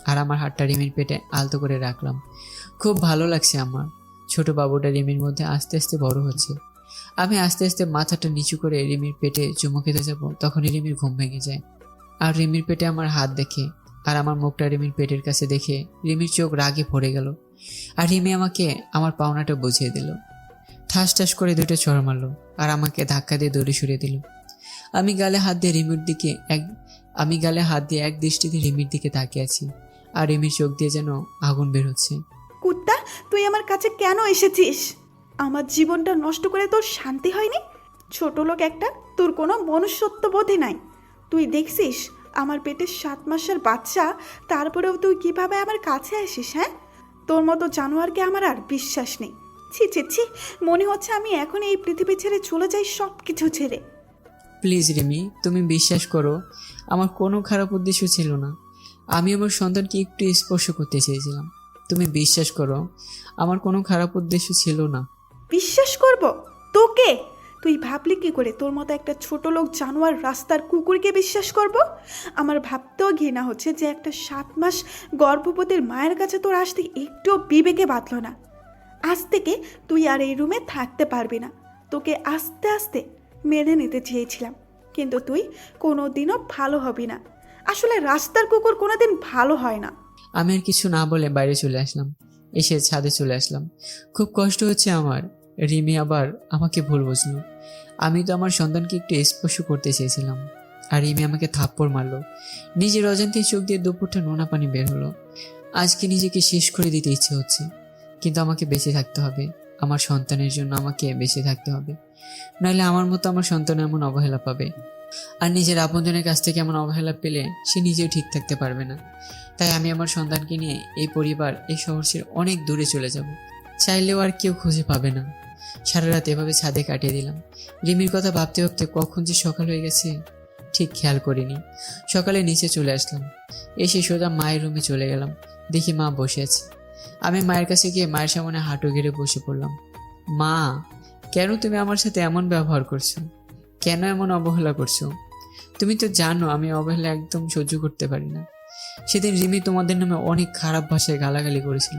আর আমার হাতটা রিমির পেটে আলতো করে রাখলাম। খুব ভালো লাগছে আমার। ছোট বাবুটা রিমির মধ্যে আস্তে আস্তে বড় হচ্ছে। আমি আস্তে আস্তে মাথাটা নিচু করে রিমির পেটে চুমু খেতে যাবো, তখনই রিমির ঘুম ভেঙে যায়। আর রিমির পেটে আমার হাত দেখে আর আমার মুখটা রিমির পেটের কাছে দেখে রিমির চোখ রাগে ভরে গেল। আর রিমি আমাকে আমার পাওনাটা বুঝিয়ে দিল। ঠাস ঠাস করে 2টা চড় মারলো আর আমাকে ধাক্কা দিয়ে দৌড়ে সরিয়ে দিল। আমি গালে হাত দিয়ে এক দৃষ্টিতে রিমির দিকে তাকিয়ে আছি, আর রিমির চোখ দিয়ে যেন আগুন বের হচ্ছে। কুত্তা, তুই আমার কাছে কেন এসেছিস? আমার জীবনটা নষ্ট করে তোর শান্তি হয়নি? ছোট লোক একটা, তোর কোনো মনুষ্যত্ব বোধই নাই। তুই দেখছিস আমার পেটে 7 মাসের বাচ্চা, তারপরেও তুই কিভাবে আমার কাছে আসিস? হ্যাঁ, তোর মতো জানোয়ারকে আমার আর বিশ্বাস নেই। ছি ছি ছি, মনে হচ্ছে আমি এখন এই পৃথিবী ছেড়ে চলে যাই, সব কিছু ছেড়ে। প্লিজ রিমি, তুমি বিশ্বাস করো, আমার কোনো খারাপ উদ্দেশ্য ছিল না। আমি আমার সন্তানকে একটু স্পর্শ করতে চেয়েছিলাম। তুমি বিশ্বাস করো, আমার কোনো খারাপ উদ্দেশ্য ছিল না। বিশ্বাস করব তোকে? তুই ভাবলি কি করে তোর মতো একটা ছোট লোক জানোয়ার রাস্তার কুকুরকে বিশ্বাস করব? আমার ভাবতেও ঘৃণা হচ্ছে যে একটা 7 মাস গর্ভবতীর মায়ের কাছে তোর আসতে একটুও বিবেকে বাঁধল না। আজ থেকে তুই আর এই রুমে থাকতে পারবি না। তোকে আস্তে আস্তে মেনে নিতে চেয়েছিলাম, কিন্তু তুই কোনোদিনও ভালো হবি না। আসলে রাস্তার কুকুর কোনোদিন ভালো হয় না। আমি আর কিছু না বলে বাইরে চলে আসলাম। এসে ছাদে চলে আসলাম। খুব কষ্ট হচ্ছে আমার। রিমি আবার আমাকে ভুল বুঝলো। আমি তো আমার সন্তানকে একটু স্পর্শ করতে চেয়েছিলাম, আর রিমি আমাকে থাপ্পড় মারলো। নিজের অজান্তেই চোখ দিয়ে দুপুরটা নোনা পানি বের হলো। আজকে নিজেকে শেষ করে দিতে ইচ্ছে হচ্ছে, কিন্তু আমাকে বেঁচে থাকতে হবে। আমার সন্তানের জন্য আমাকে বেঁচে থাকতে হবে, নইলে আমার মতো আমার সন্তান এমন অবহেলা পাবে। আর নিজের আপনজনের কাছ থেকে এমন অবহেলা পেলে সে নিজেও ঠিক থাকতে পারবে না। তাই আমি আমার সন্তানকে নিয়ে এই পরিবার, এই শহর ছেড়ে অনেক দূরে চলে যাব। চাইলেও আর কেউ খুঁজে পাবে না। সারা রাত এভাবে ছাদে কাটিয়ে দিলাম। রিমির কথা ভাবতে ভাবতে কখন যে সকাল হয়ে গেছে ঠিক খেয়াল করিনি। সকালে নিচে চলে আসলাম, এসে সোজা মায়ের রুমে চলে গেলাম। দেখি মা বসে আছে। আমি মায়ের কাছে গিয়ে মায়ের সামনে হাঁটু গেড়ে বসে পড়লাম। মা, কেন তুমি আমার সাথে এমন ব্যবহার করছো? কেন এমন অবহেলা করছো? তুমি তো জানো আমি অবহেলা একদম সহ্য করতে পারি না। সেদিন রিমি তোমাদের নামে অনেক খারাপ ভাষায় গালাগালি করেছিল,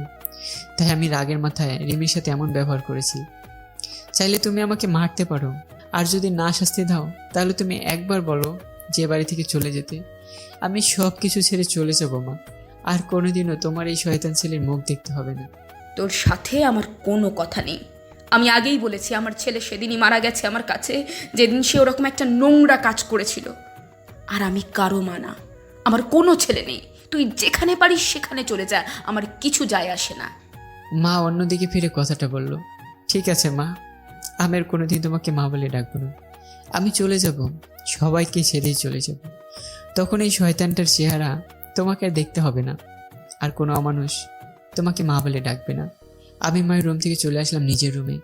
তাই আমি রাগের মাথায় রিমির সাথে এমন ব্যবহার করেছি। চাইলে তুমি আমাকে মারতে পারো, আর যদি না শাস্তি দাও তাহলে তুমি একবার বলো যে বাড়ি থেকে চলে যেতে। আমি সব কিছু ছেড়ে চলে যাবো মা। আর কোনোদিনও তোমার এই শয়তান ছেলের মুখ দেখতে হবে না। তোর সাথে আমার কোনো কথা নেই। আমি আগেই বলেছি আমার ছেলে সেদিনই মারা গেছে আমার কাছে, যেদিন সে ওরকম একটা নোংরা কাজ করেছিল। আর আমি কারো মা না, আমার কোনো ছেলে নেই। তুই যেখানে পারিস সেখানে চলে যা, আমার কিছু যায় আসে না। মা অন্যদিকে ফিরে কথাটা বলল, ঠিক আছে মা, আমি আর কোনোদিন তোমাকে মা বলে ডাকবো না। আমি চলে যাব, সবাইকে ছেড়েই চলে যাব। তখন এই শয়তানটার চেহারা তোমাকে আর দেখতে হবে না, আর কোনো অমানুষ তোমাকে মা বলে ডাকবে না। আমি মায়ের রুম থেকে চলে আসলাম নিজের রুমে।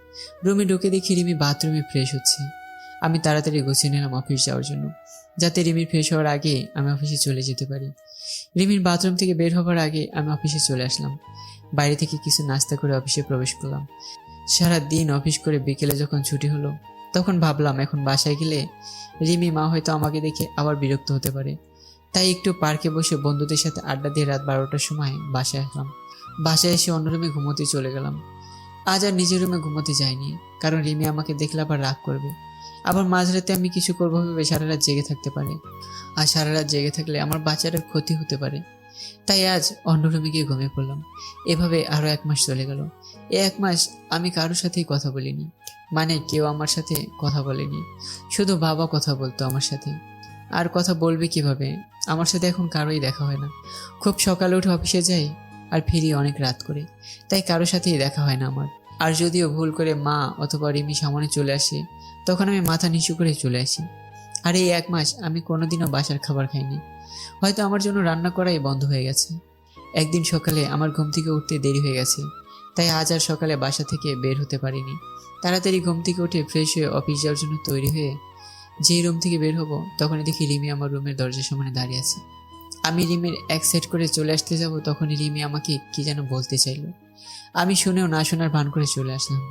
রুমে ঢুকে দেখি রিমি বাথরুমে ফ্রেশ হচ্ছে। আমি তাড়াতাড়ি গুছিয়ে নিলাম অফিস যাওয়ার জন্য, যাতে রিমির ফ্রেশ হওয়ার আগে আমি অফিসে চলে যেতে পারি। রিমির বাথরুম থেকে বের হওয়ার আগে আমি অফিসে চলে আসলাম। বাইরে থেকে কিছু নাস্তা করে অফিসে প্রবেশ করলাম। সারা দিন অফিস করে বিকেলে যখন ছুটি হলো, তখন ভাবলাম এখন বাসায় গেলে রিমি মা হয়তো আমাকে দেখে আবার বিরক্ত হতে পারে। তাই একটু পার্কে বসে বন্ধুদের সাথে আড্ডা দিয়ে রাত 12টার সময় বাসায় আসলাম। বাসায় এসে অন্য রুমে ঘুমোতে চলে গেলাম। আজ আর নিজের রুমে ঘুমোতে যাইনি, কারণ রিমি আমাকে দেখলে আবার রাগ করবে। আবার মাঝরাতে আমি কিছু করবো ভেবে সারা রাত জেগে থাকতে পারে, আর সারা রাত জেগে থাকলে আমার বাচ্চাটার ক্ষতি হতে পারে। তাই আজ অন্য রুমে গিয়ে ঘুমিয়ে পড়লাম। এভাবে আরও 1 মাস চলে গেল। এই 1 মাস আমি কারোর সাথেই কথা বলিনি, মানে কেউ আমার সাথে কথা বলেনি। শুধু বাবা কথা বলতো আমার সাথে। আর কথা বলবে কিভাবে, আমার সাথে এখন কারোই দেখা হয় না। খুব সকালে উঠে অফিসে যাই আর ফিরি অনেক রাত করে, তাই কারোর সাথেই দেখা হয় না আমার। আর যদিও ভুল করে মা অথবা রিমি সামনে চলে আসে, তখন আমি মাথা নিচু করে চলে আসি। আর এই 1 মাস আমি কোনোদিনও বাসার খাবার খাইনি। হয়তো আমার জন্য রান্না করাই বন্ধ হয়ে গেছে। একদিন সকালে আমার ঘুম থেকে উঠতে দেরি হয়ে গেছে, তাই আজ আর সকালে বাসা থেকে বের হতে পারিনি। তাড়াতাড়ি ঘুম থেকে উঠে ফ্রেশ হয়ে অফিস যাওয়ার জন্য তৈরি হয়ে যেই রুম থেকে বের হব, তখনই দেখি রিমি আমার রুমের দরজার সামনে দাঁড়িয়ে আছে। আমি রিমির এক সেট করে চলে আসতে যাব, তখনই রিমি আমাকে কি যেন বলতে চাইলো। আমি শুনেও না শোনার ভান করে চলে আসলাম।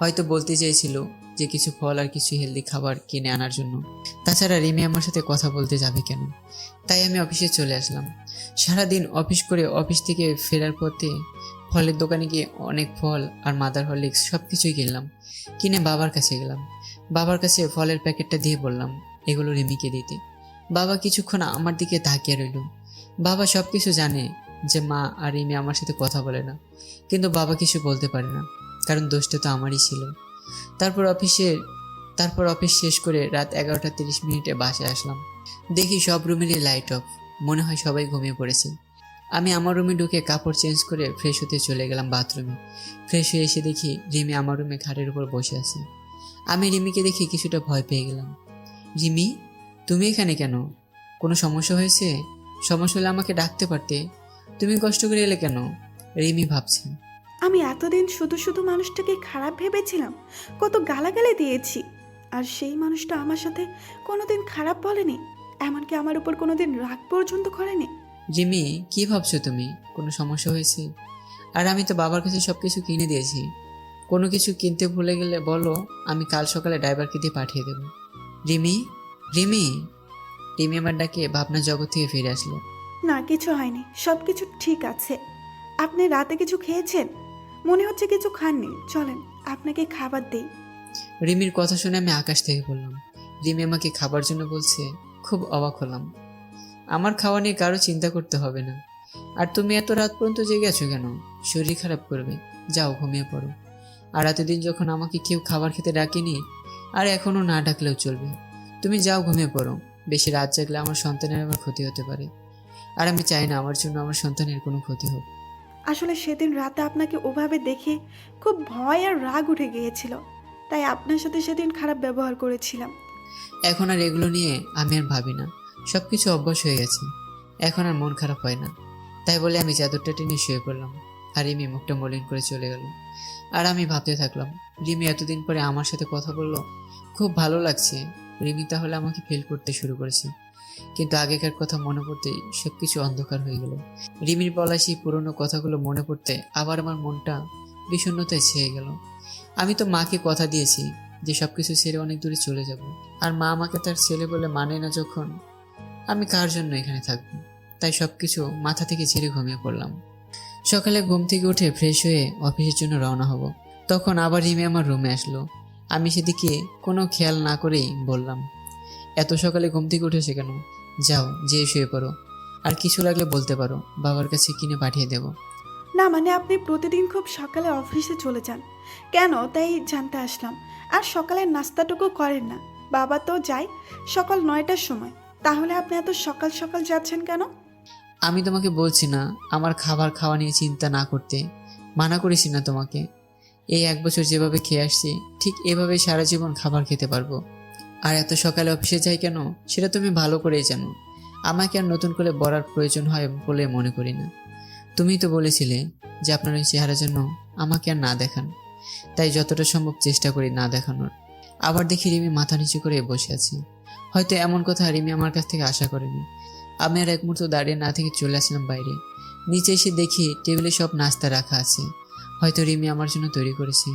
হয়তো বলতে চাইছিল যে কিছু ফল আর কিছু হেলদি খাবার কিনে আনার জন্য। তাছাড়া রিমি আমার সাথে কথা বলতে যাবে কেন? তাই আমি অফিসে চলে আসলাম। সারাদিন অফিস করে অফিস থেকে ফেরার পথে ফলের দোকানে গিয়ে অনেক ফল আর মাদার হরলিক্স সব কিছুই কিনলাম। কিনে বাবার কাছে গেলাম। বাবার কাছে ফলের প্যাকেটটা দিয়ে বললাম এগুলো রিমিকে দিতে। বাবা কিছুক্ষণ আমার দিকে তাকিয়ে রইল। বাবা সব কিছু জানে যে মা আর রিমি আমার সাথে কথা বলে না, কিন্তু বাবা কিছু বলতে পারে না, কারণ দোষটা তো আমারই ছিল। তারপর অফিস শেষ করে রাত 11:30 বাসায় আসলাম। দেখি সব রুমেরই লাইট অফ, মনে হয় সবাই ঘুমিয়ে পড়েছে। আমি আমার রুমে ঢুকে কাপড় চেঞ্জ করে ফ্রেশ হতে চলে গেলাম বাথরুমে। ফ্রেশ হয়ে এসে দেখি রিমি আমার রুমে খাটের উপর বসে আছে। আমি রিমিকে দেখে কিছুটা ভয় পেয়ে গেলাম। রিমি, তুমি এখানে কেন? কোনো সমস্যা হয়েছে? সমস্যা হলে আমাকে ডাকতে পারতে। তুমি কষ্ট করে এলে কেন? রিমি ভাবছে। আমি এতদিন শুধু শুধু মানুষটাকে খারাপ ভেবেছিলাম, কত গালাগালি দিয়েছি, আর সেই মানুষটা আমার সাথে কোনোদিন খারাপ বলেনি, এমনকি আমার উপর কোনোদিন রাগ পর্যন্ত করেনি। রিমি, কি ভাবছো তুমি? কোনো সমস্যা হয়েছে? আর আমি তো বাবার কাছে সব কিছু কিনে দিয়েছি। কোনো কিছু কিনতে ভুলে গেলে বলো, আমি কাল সকালে ড্রাইভারকে দিয়ে পাঠিয়ে দেবো। রিমি, রিমি। রিমি আমার ডাকে ভাবনা জগৎ থেকে ফিরে আসলো। না, কিছু হয়নি, সব কিছু ঠিক আছে। আপনি রাতে কিছু খেয়েছেন? মনে হচ্ছে কিছু খাননি, চলেন আপনাকে খাবার দিই। রিমির কথা শুনে আমি আকাশ থেকে বললাম। রিমি আমাকে খাবার জন্য বলছে, খুব অবাক হলাম। আমার খাওয়া নিয়ে কারো চিন্তা করতে হবে না। আর তুমি এত রাত পর্যন্ত জেগে আছো কেন? শরীর খারাপ করবে, যাও ঘুমিয়ে পড়ো। আর এতদিন যখন আমাকে কেউ খাবার খেতে ডাকেনি, আর এখনও না ডাকলেও চলবে। তুমি যাও ঘুমিয়ে পড়ো। বেশি রাত জাগলে আমার সন্তানের আবার ক্ষতি হতে পারে, আর আমি চাই না আমার জন্য আমার সন্তানের কোনো ক্ষতি হোক। আসলে সেদিন রাতে আপনাকে ওভাবে দেখে খুব ভয় আর রাগ উঠে গিয়েছিল, তাই আপনার সাথে সেদিন খারাপ ব্যবহার করেছিলাম। এখন আর এগুলো নিয়ে আমি আর ভাবি না, সব কিছু অভ্যাস হয়ে গেছে। এখন আর মন খারাপ হয় না। তাই বলে আমি চাদরটা টেনে শুয়ে পড়লাম, আর রিমি মুখটা মলিন করে চলে গেল। আর আমি ভাবতে থাকলাম, রিমি এতদিন পরে আমার সাথে কথা বললো, খুব ভালো লাগছে। রিমি তাহলে আমাকে ফিল করতে শুরু করেছে। কিন্তু আগেকার কথা মনে পড়তেই সবকিছু অন্ধকার হয়ে গেল। রিমির বলা সেই পুরনো কথাগুলো মনে পড়তে আবার আমার মনটা বিষণ্ণতায় ছেয়ে গেল। আমি তো মাকে কথা দিয়েছি যে সবকিছু ছেড়ে অনেক দূরে চলে যাব, আর মা আমাকে তার ছেলে বলে মানে না যখন, আমি কার জন্য এখানে থাকবো? তাই সবকিছু মাথা থেকে ঝেড়ে ঘুমিয়ে পড়লাম। সকালে ঘুম থেকে উঠে ফ্রেশ হয়ে অফিসের জন্য রওনা হব, তখন আবার রিমি আমার রুমে আসলো। আমি সেদিকে কোনো খেয়াল না করেই বললাম, এত সকালে ঘুম থেকে উঠেছে কেন? যাও, যেয়ে শুয়ে পড়ো। আর কিছু লাগলে বলতে পারো, বাবার কাছে কিনে পাঠিয়ে দেব। না মানে আপনি প্রতিদিন খুব সকালে অফিসে চলে যান কেন, তাই জানতে আসলাম। আর সকালের নাস্তাটুকু করেন না? বাবা তো যায় সকাল 9টার সময়, তাহলে আপনি এত সকাল সকাল যাচ্ছেন কেন? আমি তোমাকে বলছি না আমার খাবার খাওয়া নিয়ে চিন্তা না করতে? মানা করেছি না তোমাকে? এই 1 বছর যেভাবে খেয়ে আসছি ঠিক এভাবে সারা জীবন খাবার খেতে পারবো। আর এত সকালে অফিসে যাই কেন সেটা তুমি ভালো করেই জানো। আমাকে আর নতুন করে বলার প্রয়োজন হয় বলে মনে করি না। তুমিই তো বলেছিলে যে আপনার ওই চেহারার জন্য আমাকে আর না দেখান, তাই যতটা সম্ভব চেষ্টা করি না দেখানোর। আবার দেখি রিমি মাথা নিচু করে বসে আছে। হয়তো এমন কথা রিমি আমার কাছ থেকে আশা করেনি। আমি আর এক মুহূর্ত দাঁড়িয়ে না থেকে চলে আসলাম বাইরে। নিচে এসে দেখি টেবিলে সব নাস্তা রাখা আছে, হয়তো রিমি আমার জন্য তৈরি করেছে।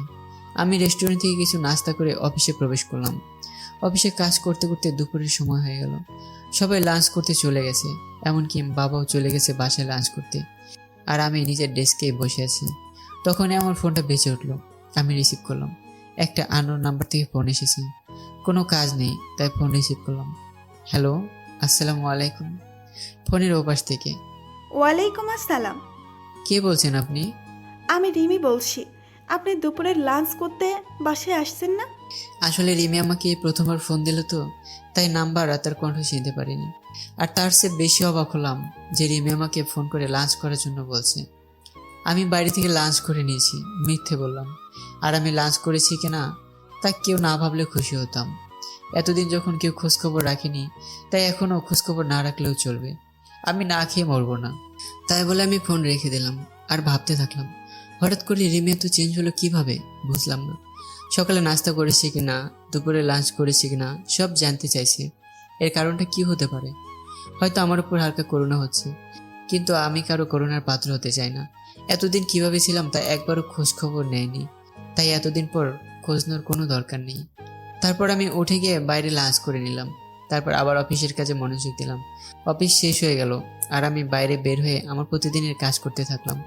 আমি রেস্টুরেন্ট থেকে কিছু নাস্তা করে অফিসে প্রবেশ করলাম। অফিসে কাজ করতে করতে দুপুরের সময় হয়ে গেল। সবাই লাঞ্চ করতে চলে গেছে, এমনকি বাবাও চলে গেছে বাসায় লাঞ্চ করতে। আর আমি নিজের ডেস্কে বসে আছি। তখনই আমার ফোনটা বেজে উঠলো। আমি রিসিভ করলাম। একটা আননোন নাম্বার থেকে ফোন এসেছে। কোনো কাজ নেই তাই ফোন রিসিভ করলাম। হ্যালো, আসসালামু আলাইকুম। ফোনের ওপাশ থেকে ওয়ালাইকুম আসসালাম। কে বলছেন আপনি? আমি রিমি বলছি। আপনি দুপুরের লাঞ্চ করতে বাসায় আসছেন না? আসলে রিমি আমাকে এই প্রথমবার ফোন দিল তো, তাই নাম্বার আর তার কণ্ঠ চিনতে পারিনি। আর তার চেয়ে বেশি অবাক হলাম যে রিমি আমাকে ফোন করে লাঞ্চ করার জন্য বলছে। আমি বাইরে থেকে লাঞ্চ করে নিয়েছি, মিথ্যে বললাম। আর আমি লাঞ্চ করেছি কিনা তা কেউ না ভাবলে খুশি হতাম। এতদিন যখন কেউ খোঁজখবর রাখেনি, তাই এখনও খোঁজখবর না রাখলেও চলবে। আমি না খেয়ে মরবো না। তাই বলে আমি ফোন রেখে দিলাম আর ভাবতে থাকলাম, হঠাৎ করে রিমি এত চেঞ্জ হলো কিভাবে, বুঝলাম না। সকালে নাস্তা করেছি কিনা, দুপুরে লাঞ্চ করেছি কিনা সব জানতে চাইছে। এর কারণটা কি হতে পারে? হয়তো আমার উপর হালকা করুণা হচ্ছে, কিন্তু আমি কারো করুণার পাত্র হতে চাই না। এতদিন কিভাবে ছিলাম তা একবারও খোঁজ খবর নেয়নি, তাই এতদিন পর খোঁজ নেওয়ার কোনো দরকার নেই। তারপর আমি উঠে গিয়ে বাইরে লাঞ্চ করে নিলাম। তারপর আবার অফিসের কাজে মনোযোগ দিলাম। অফিস শেষ হয়ে গেল আর আমি বাইরে বের হয়ে আমার প্রতিদিনের কাজ করতে থাকলাম।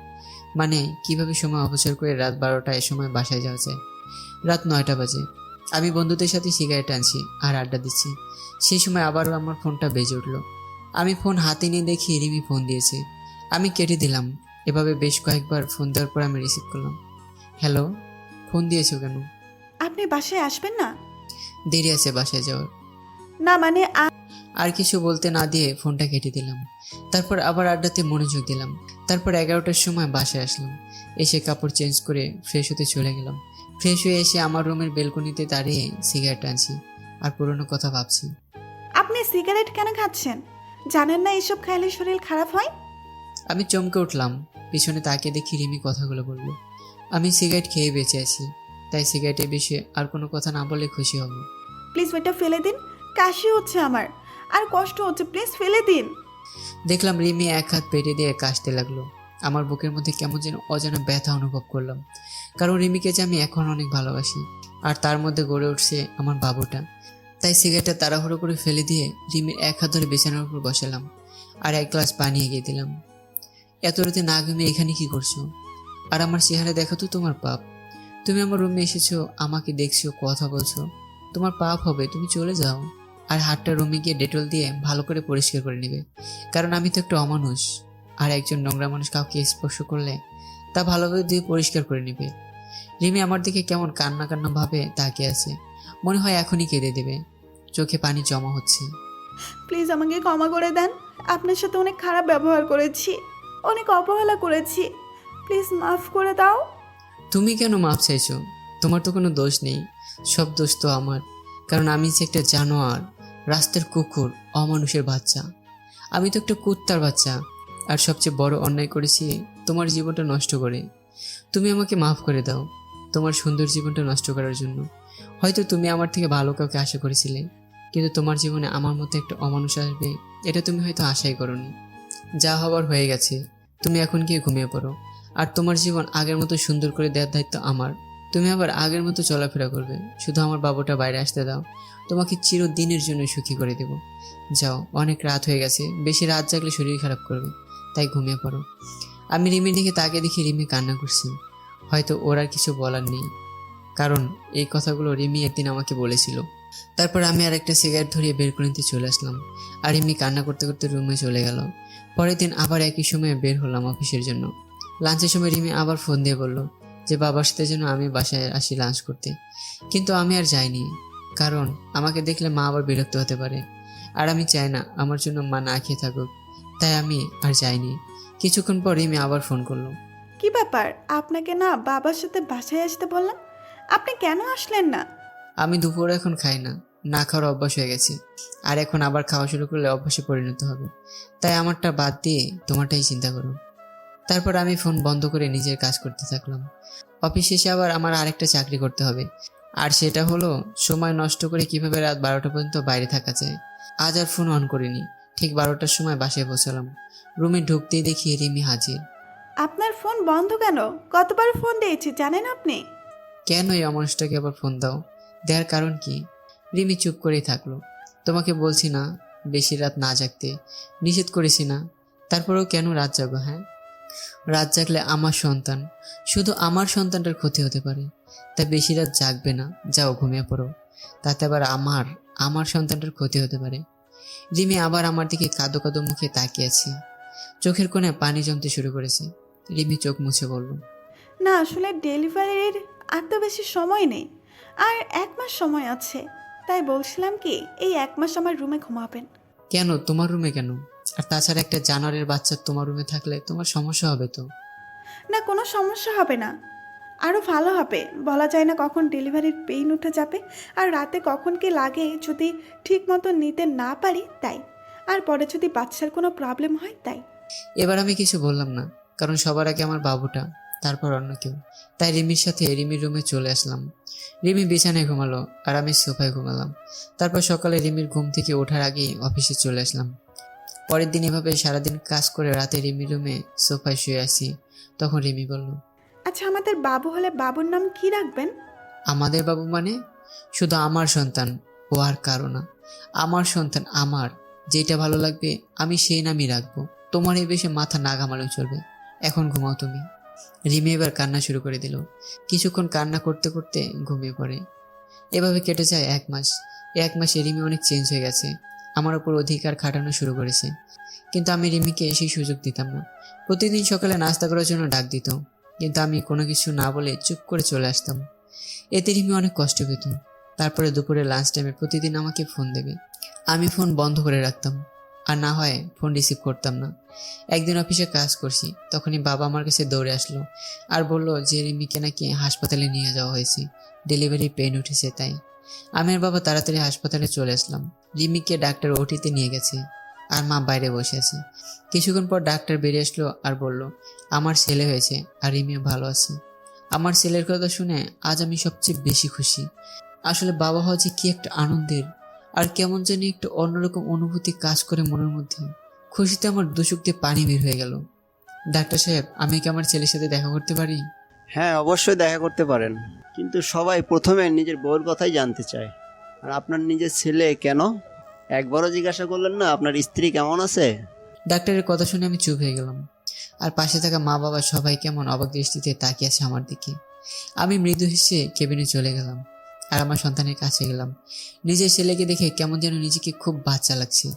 মানে কিভাবে সময় অপচয় করে রাত 12টায় সময় বাসায় যাওয়া যায়। রাত 9টা বাজে। আমি বন্ধুদের সাথে সিগারেট আনছি আর আড্ডা দিচ্ছি। সেই সময় আবারও আমার ফোনটা বেজে উঠলো। আমি ফোন হাতে নিয়ে দেখি রিমি ফোন দিয়েছে। আমি কেটে দিলাম। এভাবে বেশ কয়েকবার ফোন দেওয়ার পর আমি রিসিভ করলাম। হ্যালো, ফোন দিয়েছো কেন? আপনি বাসায় আসবেন না? দেরি আছে বাসায় যাওয়ার। না মানে আর কিছু বলতে না দিয়ে ফোনটা কেটে দিলাম। তারপর আবার আড্ডাতে মনোযোগ দিলাম। তারপর 11টার সময় বাসায় আসলাম। এসে কাপড় চেঞ্জ করে ফ্রেশ হতে চলে গেলাম। ফ্রেশ হয়ে এসে আমার রুমের বেলকনিতে দাঁড়িয়ে সিগারেট আনছি আর পুরনো কথা ভাবছি। আপনি সিগারেট কেন খাচ্ছেন? জানেন না এসব খাইলে শরীর খারাপ হয়? আমি চমকে উঠলাম। পিছনে তাকিয়ে দেখি রিমি কথাগুলো বলল। আমি সিগারেট খেয়ে বেঁচে আছি, তাই সিগারেটের বিষয়ে আর কোনো কথা না বলে খুশি হব। প্লিজ ওইটা ফেলে দিন। কাশি হচ্ছে আমার আর কষ্ট হচ্ছে, প্লিজ ফেলে দিন। দেখলাম রিমি এক হাত পেটে দিয়ে কাশতে লাগলো। আমার বুকের মধ্যে কেমন যেন অজানা ব্যথা অনুভব করলাম, কারণ রিমিকে যে আমি এখন অনেক ভালোবাসি আর তার মধ্যে গড়ে উঠছে আমার বাবুটা। তাই সিগারেটটা তাড়াহুড়ো করে ফেলে দিয়ে রিমির এক হাত ধরে বিছানার উপর বসালাম আর 1 গ্লাস পানি এগিয়ে দিলাম। এত রাতে না ঘুমিয়ে এখানে কি করছো? আর আমার চেহারা দেখো তো তোমার পাপ। তুমি আমার রুমে এসেছো, আমাকে দেখছো, কথা বলছো, তোমার পাপ হবে, তুমি চলে যাও। আর হাতটা রুমে গিয়ে ডেটল দিয়ে ভালো করে পরিষ্কার করে নেবে, কারণ আমি তো একটা অমানুষ। আর একজন নোংরা মানুষ কাউকে স্পর্শ করলে তা ভালোভাবে দিয়ে পরিষ্কার করে নেবে। রিমি আমার দিকে কেমন কান্না কান্না ভাবে তাকিয়ে আছে, মনে হয় এখনই কেঁদে দেবে। চোখে পানি জমা হচ্ছে। প্লিজ আমাকে ক্ষমা করে দেন। আপনার সাথে অনেক খারাপ ব্যবহার করেছি, অনেক অবহেলা করেছি, প্লিজ মাফ করে দাও। তুমি কেন মাপ চাইছো? তোমার তো কোনো দোষ নেই, সব দোষ তো আমার, কারণ আমি যে একটা জানোয়ার, রাস্তার কুকুর, অমানুষের বাচ্চা। আমি তো একটা কুত্তার বাচ্চা, আর সবচেয়ে বড় অন্যায় করেছি তোমার জীবনটা নষ্ট করে। তুমি আমাকে মাফ করে দাও তোমার সুন্দর জীবনটা নষ্ট করার জন্য। হয়তো তুমি আমার থেকে ভালো কাউকে আশা করেছিলে, কিন্তু তোমার জীবনে আমার মতো একটা অমানুষ আসবে এটা তুমি হয়তো আশাই করোনি। যা হবার হয়ে গেছে, তুমি এখন গিয়ে ঘুমিয়ে পড়ো। আর তোমার জীবন আগের মতো সুন্দর করে দেওয়ার দায়িত্ব আমার। তুমি আবার আগের মতো চলাফেরা করবে, শুধু আমার বাবুটা বাইরে আসতে দাও, তোমাকে চিরদিনের জন্য সুখী করে দেব। যাও, অনেক রাত হয়ে গেছে, বেশি রাত জাগলে শরীর খারাপ করবে, তাই ঘুমিয়ে পড়ো। আমি রিমির দিকে তাকে দেখি রিমি কান্না করছি। হয়তো ওর আর কিছু বলার নেই, কারণ এই কথাগুলো রিমি একদিন আমাকে বলেছিল। তারপর আমি আর একটা সিগারেট ধরিয়ে বের করে নিতে চলে আসলাম, আর রিমি কান্না করতে করতে রুমে চলে গেল। পরের দিন আবার একই সময়ে বের হলাম অফিসের জন্য। লাঞ্চের সময় রিমি আবার ফোন দিয়ে বলল যে বাবার সাথে যেন আমি বাসায় আসি লাঞ্চ করতে, কিন্তু আমি আর যাইনি, কারণ আমাকে দেখলে মা আবার বিরক্ত হতে পারে, আর আমি চাই না আমার জন্য মা না খেয়ে থাকুক, তাই আমি আর যাইনি। কিছুক্ষণ পর রিমি আবার ফোন করলো। কি ব্যাপার, আপনাকে না বাবার সাথে বাসায় আসতে বললাম, আপনি কেন আসলেন না? আমি দুপুরে এখন খাই না, না খাওয়ার অভ্যাস হয়ে গেছে। আর এখন আবার খাওয়া শুরু করলে অভ্যাসে পরিণত হবে। তাই আমারটা বাদ দিয়ে তোমারটাই চিন্তা করো। তারপর আমি ফোন বন্ধ করে নিজের কাজ করতে থাকলাম। অফিস শেষে আবার আমার আরেকটা চাকরি করতে হবে, আর সেটা হলো সময় নষ্ট করে কিভাবে রাত 12টা পর্যন্ত বাইরে থাকা যায়। আজ আর ফোন অন করিনি। ঠিক 12টার সময় বাসায় পৌঁছালাম। রুমে ঢুকতেই দেখি রিমি হাজির। আপনার ফোন বন্ধ কেন? কতবার ফোন দিয়েছি জানেন আপনি? কেন এই অমানুষটাকে আবার ফোন দাও? দেওয়ার কারণ কি? রিমি চুপ করেই থাকলো। তোমাকে বলছি না বেশি রাত না জাগতে, নিষেধ করেছি না, তারপরেও কেন রাত জাগো? হ্যাঁ, রাত জাগলে আমার সন্তান, শুধু আমার সন্তানটার ক্ষতি হতে পারে। তাই বেশি রাত জাগবে না, যাও ঘুমিয়ে পড়ো। তাতে আবার আমার সন্তানটার ক্ষতি হতে পারে। রিমি আবার আমার দিকে কাঁদো কাঁদো মুখে তাকিয়েছে। চোখের কোণে পানি জমতে শুরু করেছে। রিমি চোখ মুছে বলল, না আসলে ডেলিভারির আর তো বেশি সময় নেই, আর 1 মাস সময় আছে। তাই বলছিলাম কি, এই 1 মাস আমার রুমে ঘুমাবেন। কেন তোমার রুমে কেন? আর তাছাড়া একটা জানোয়ারের বাচ্চা তোমার রুমে থাকলে তোমার সমস্যা হবে তো। না, কোনো সমস্যা হবে না, আরও ভালো হবে। বলা যায় না কখন ডেলিভারির পেইন উঠে যাবে, আর রাতে কখন কি লাগে যদি ঠিক মতো নিতে না পারি তাই, আর পরে যদি বাচ্চার কোনো প্রবলেম হয় তাই। এবার আমি কিছু বললাম না, কারণ সবার আগে আমার বাবুটা, তারপর অন্য কেউ। তাই রিমির সাথে রিমির রুমে চলে আসলাম। রিমি বিছানায় ঘুমালো আর আমি সোফায় ঘুমালাম। তারপর সকালে রিমির ঘুম থেকে ওঠার আগেই অফিসে চলে আসলাম। পরের দিন এভাবে সারাদিন কাজ করে রাতে রিমির রুমে সোফায় শুয়ে আসি। তখন রিমি বলল, আচ্ছা, আমাদের বাবু হলে বাবুর নাম কি রাখবেন? আমাদের বাবু মানে? শুধু আমার সন্তান, ও আর কারো না। আমার সন্তান আমার, যেটা ভালো লাগবে আমি সেই নামই রাখবো। তোমার এই বেশি মাথা না ঘামালেও চলবে। এখন ঘুমাও তুমি। রিমি এবার কান্না শুরু করে দিল। কিছুক্ষণ কান্না করতে করতে ঘুমিয়ে পড়ে। এভাবে কেটে যায় 1 মাস। এই 1 মাসে রিমি অনেক চেঞ্জ হয়ে গেছে। আমার উপর অধিকার খাটানো শুরু করেছে। কিন্তু আমি রিমিকে সেই সুযোগ দিতাম না। প্রতিদিন সকালে নাস্তা করার জন্য ডাক দিত, কিন্তু আমি কোনো কিছু না বলে চুপ করে চলে আসতাম। এতে রিমি অনেক কষ্ট পেত। তারপরে দুপুরে লাঞ্চ টাইমে প্রতিদিন আমাকে ফোন দেবে। আমি ফোন বন্ধ করে রাখতাম, আর না হয় ফোন রিসিভ করতাম না। একদিন অফিসে কাজ করছি, তখনই বাবা আমার কাছে দৌড়ে আসলো আর বলল যে রিমিকে নাকি হাসপাতালে নিয়ে যাওয়া হয়েছে, ডেলিভারি পেন উঠেছে। তাই আমি আর বাবা তাড়াতাড়ি হাসপাতালে চলে আসলাম। রিমিকে ডাক্তার ওটিতে নিয়ে গেছে, আর মা বাইরে বসে আছে। কিছুক্ষণ পর ডাক্তার বেরিয়ে আসলো আর বলল আমার ছেলে হয়েছে আর রিমিও ভালো আছে। আমার ছেলের কথা শুনে আজ আমি সবচেয়ে বেশি খুশি। আসলে বাবা হওয়া যে কি একটা আনন্দের, আর কেমন জানি একটু অন্যরকম অনুভূতি কাজ করে মনের মধ্যে। খুশিতে আমার দুচোখ দিয়ে পানি বের হয়ে গেল। ডাক্তার সাহেব, আমি কি আমার ছেলের সাথে দেখা করতে পারি? হ্যাঁ, অবশ্যই দেখা করতে পারেন, কিন্তু সবাই প্রথমে নিজের বউয়ের কথাই জানতে চায়। আর আপনার নিজের ছেলে কেন একবারও জিজ্ঞাসা করলেন না আপনার স্ত্রী কেমন আছে? ডাক্তারের কথা শুনে আমি চুপ হয়ে গেলাম। আর পাশে থাকা মা বাবা সবাই কেমন অবাক দৃষ্টিতে তাকিয়ে আছে আমার দিকে। আমি মৃদু হেসে কেবিনে চলে গেলাম আর আমার সন্তানের কাছে গেলাম। নিজের ছেলেকে দেখে কেমন যেন নিজেকে খুব বাচ্চা লাগছে।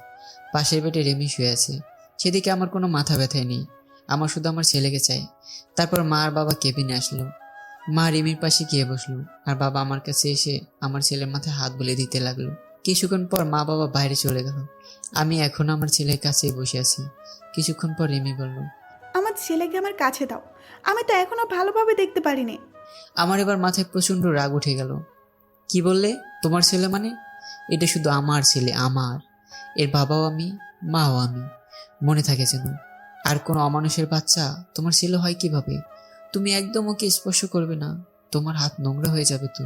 পাশের বেডে রেমি শুয়ে আছে, সেদিকে আমার কোনো মাথা ব্যথাই নেই। আমার শুধু আমার ছেলেকে চাই। তারপর মা আর বাবা কেবিনে আসলো। মা রিমির পাশে গিয়ে বসলো, আর বাবা আমার কাছে এসে আমার ছেলের মাথায় হাত বুলিয়ে দিতে লাগলো। কিছুক্ষণ পর মা বাবা বাইরে চলে গেল। আমি এখন আমার ছেলের কাছে বসে আছি। কিছুক্ষণ পর রিমি বলল, আমার ছেলেকে আমার কাছে দাও, আমি তো এখনো ভালোভাবে দেখতে পারিনি। আমার এবার মাথায় প্রচন্ড রাগ উঠে গেল। কি বললে? তোমার ছেলে মানে? এটা শুধু আমার ছেলে, আমার। এর বাবাও আমি, মাও আমি। মনে থাকে যেন। আর কোনো অমানুষের বাচ্চা তোমার ছেলে হয় কিভাবে? তুমি একদম ওকে স্পর্শ করবে না, তোমার হাত নোংরা হয়ে যাবে তো।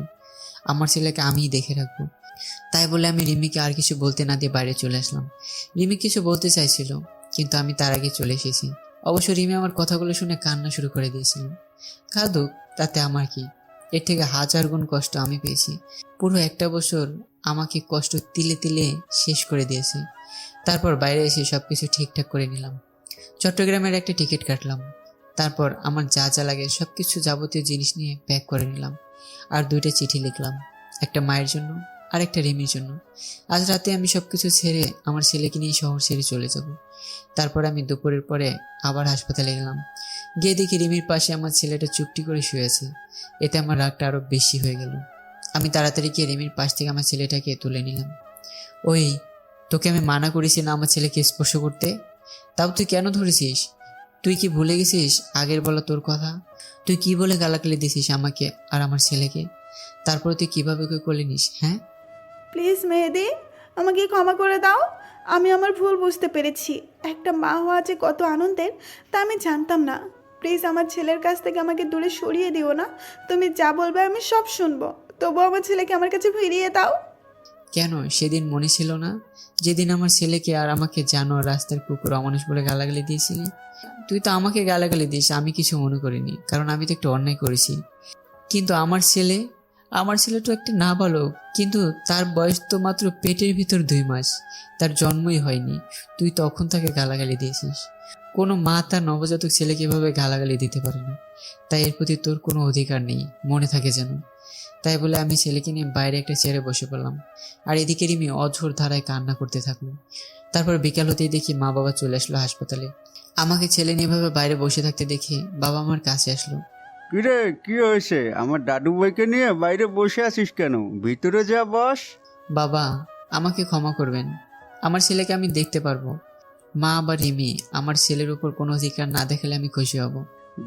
আমার ছেলেকে আমিই দেখে রাখবো। তাই বলে আমি রিমিকে আর কিছু বলতে না দিয়ে বাইরে চলে আসলাম। রিমি কিছু বলতে চাইছিল, কিন্তু আমি তার আগে চলে এসেছি। অবশ্য রিমি আমার কথাগুলো শুনে কান্না শুরু করে দিয়েছিল। কাঁদুক, তাতে আমার কি? এর থেকে 1000 গুণ কষ্ট আমি পেয়েছি। পুরো একটা বছর আমাকে কষ্ট তিলে তিলে শেষ করে দিয়েছে। তারপর বাইরে এসে সবকিছু ঠিকঠাক করে নিলাম। চট্টগ্রামের একটা টিকিট কাটলাম। তারপর আমার যা যা লাগে সবকিছু যাবতীয় জিনিস নিয়ে প্যাক করে নিলাম। আর 2টা চিঠি লিখলাম, একটা মায়ের জন্য আর একটা রিমির জন্য। আজ রাতে আমি সবকিছু ছেড়ে আমার ছেলেকে নিয়ে শহর ছেড়ে চলে যাব। তারপর আমি দুপুরের পরে আবার হাসপাতালে গেলাম। গিয়ে দেখি রিমির পাশে আমার ছেলেটা চুপটি করে শুয়ে আছে। এতে আমার রাগটা আরো বেশি হয়ে গেল। আমি তাড়াতাড়ি গিয়ে রিমির পাশ থেকে আমার ছেলেটাকে তুলে নিলাম। ওই, তোকে আমি মানা করেছি না আমার ছেলেকে স্পর্শ করতে, তাও তুই কেন ধরেছিস? তুই কি ভুলে গেছিস আগের বলা তোর কথা? তুই কি বলে গালাগালি দিছিস আমাকে আর আমার ছেলেকে? তারপরে তুই কিভাবে কি করলি নিস? হ্যাঁ, প্লিজ মেহেদি, আমাকে ক্ষমা করে দাও। আমি আমার ভুল বুঝতে পেরেছি। একটা মা হওয়া যে কত আনন্দের তা আমি জানতাম না। প্লিজ আমার ছেলের কাছ থেকে আমাকে দূরে সরিয়ে দিও না। তুমি যা বলবে আমি সব শুনবো, তবুও আমার ছেলেকে আমার কাছে ফিরিয়ে দাও। কেন সেদিন মনে ছিল না যেদিন আমার ছেলেকে আর আমাকে জানো রাস্তার কুকুর অমানুষ বলে গালাগালি দিয়েছিলি? তুই তো আমাকে গালাগালি দিস, আমি কিছু মনে করিনি, কারণ আমি তো একটু অন্যায় করেছি। কিন্তু আমার ছেলে তো একটা নাবালক, কিন্তু তার বয়স তো মাত্র পেটের ভিতর 2 মাস, তার জন্মই হয়নি। তুই তখন তাকে গালাগালি দিয়েছিস। কোনো মা তার নবজাতক ছেলেকে এভাবে গালাগালি দিতে পারে না, তাই এর প্রতি তোর কোনো অধিকার নেই, মনে থাকে যেন। তাই বলে আমি ছেলেকে নিয়ে বাইরে একটা চেয়ারে বসে পড়লাম, আর এদিকে রিমি অঝোর ধারায় কান্না করতে থাকলো। তারপর বিকাল হতেই দেখি মা বাবা চলে আসলো হাসপাতালে। আমাকে ছেলে নিয়ে এভাবে বাইরে বসে থাকতে দেখে বাবা আমার কাছে আসলো। কিরে, কি হয়েছে? আমার দাদু ভাইকে নিয়ে বাইরে বসে আছিস কেন? ভিতরে যা বস। বাবা, আমাকে ক্ষমা করবেন, আমার ছেলেকে আমি দেখতে পারবো। মা বা রিমি আমার ছেলের উপর কোনো অধিকার না দেখালে আমি খুশি হব।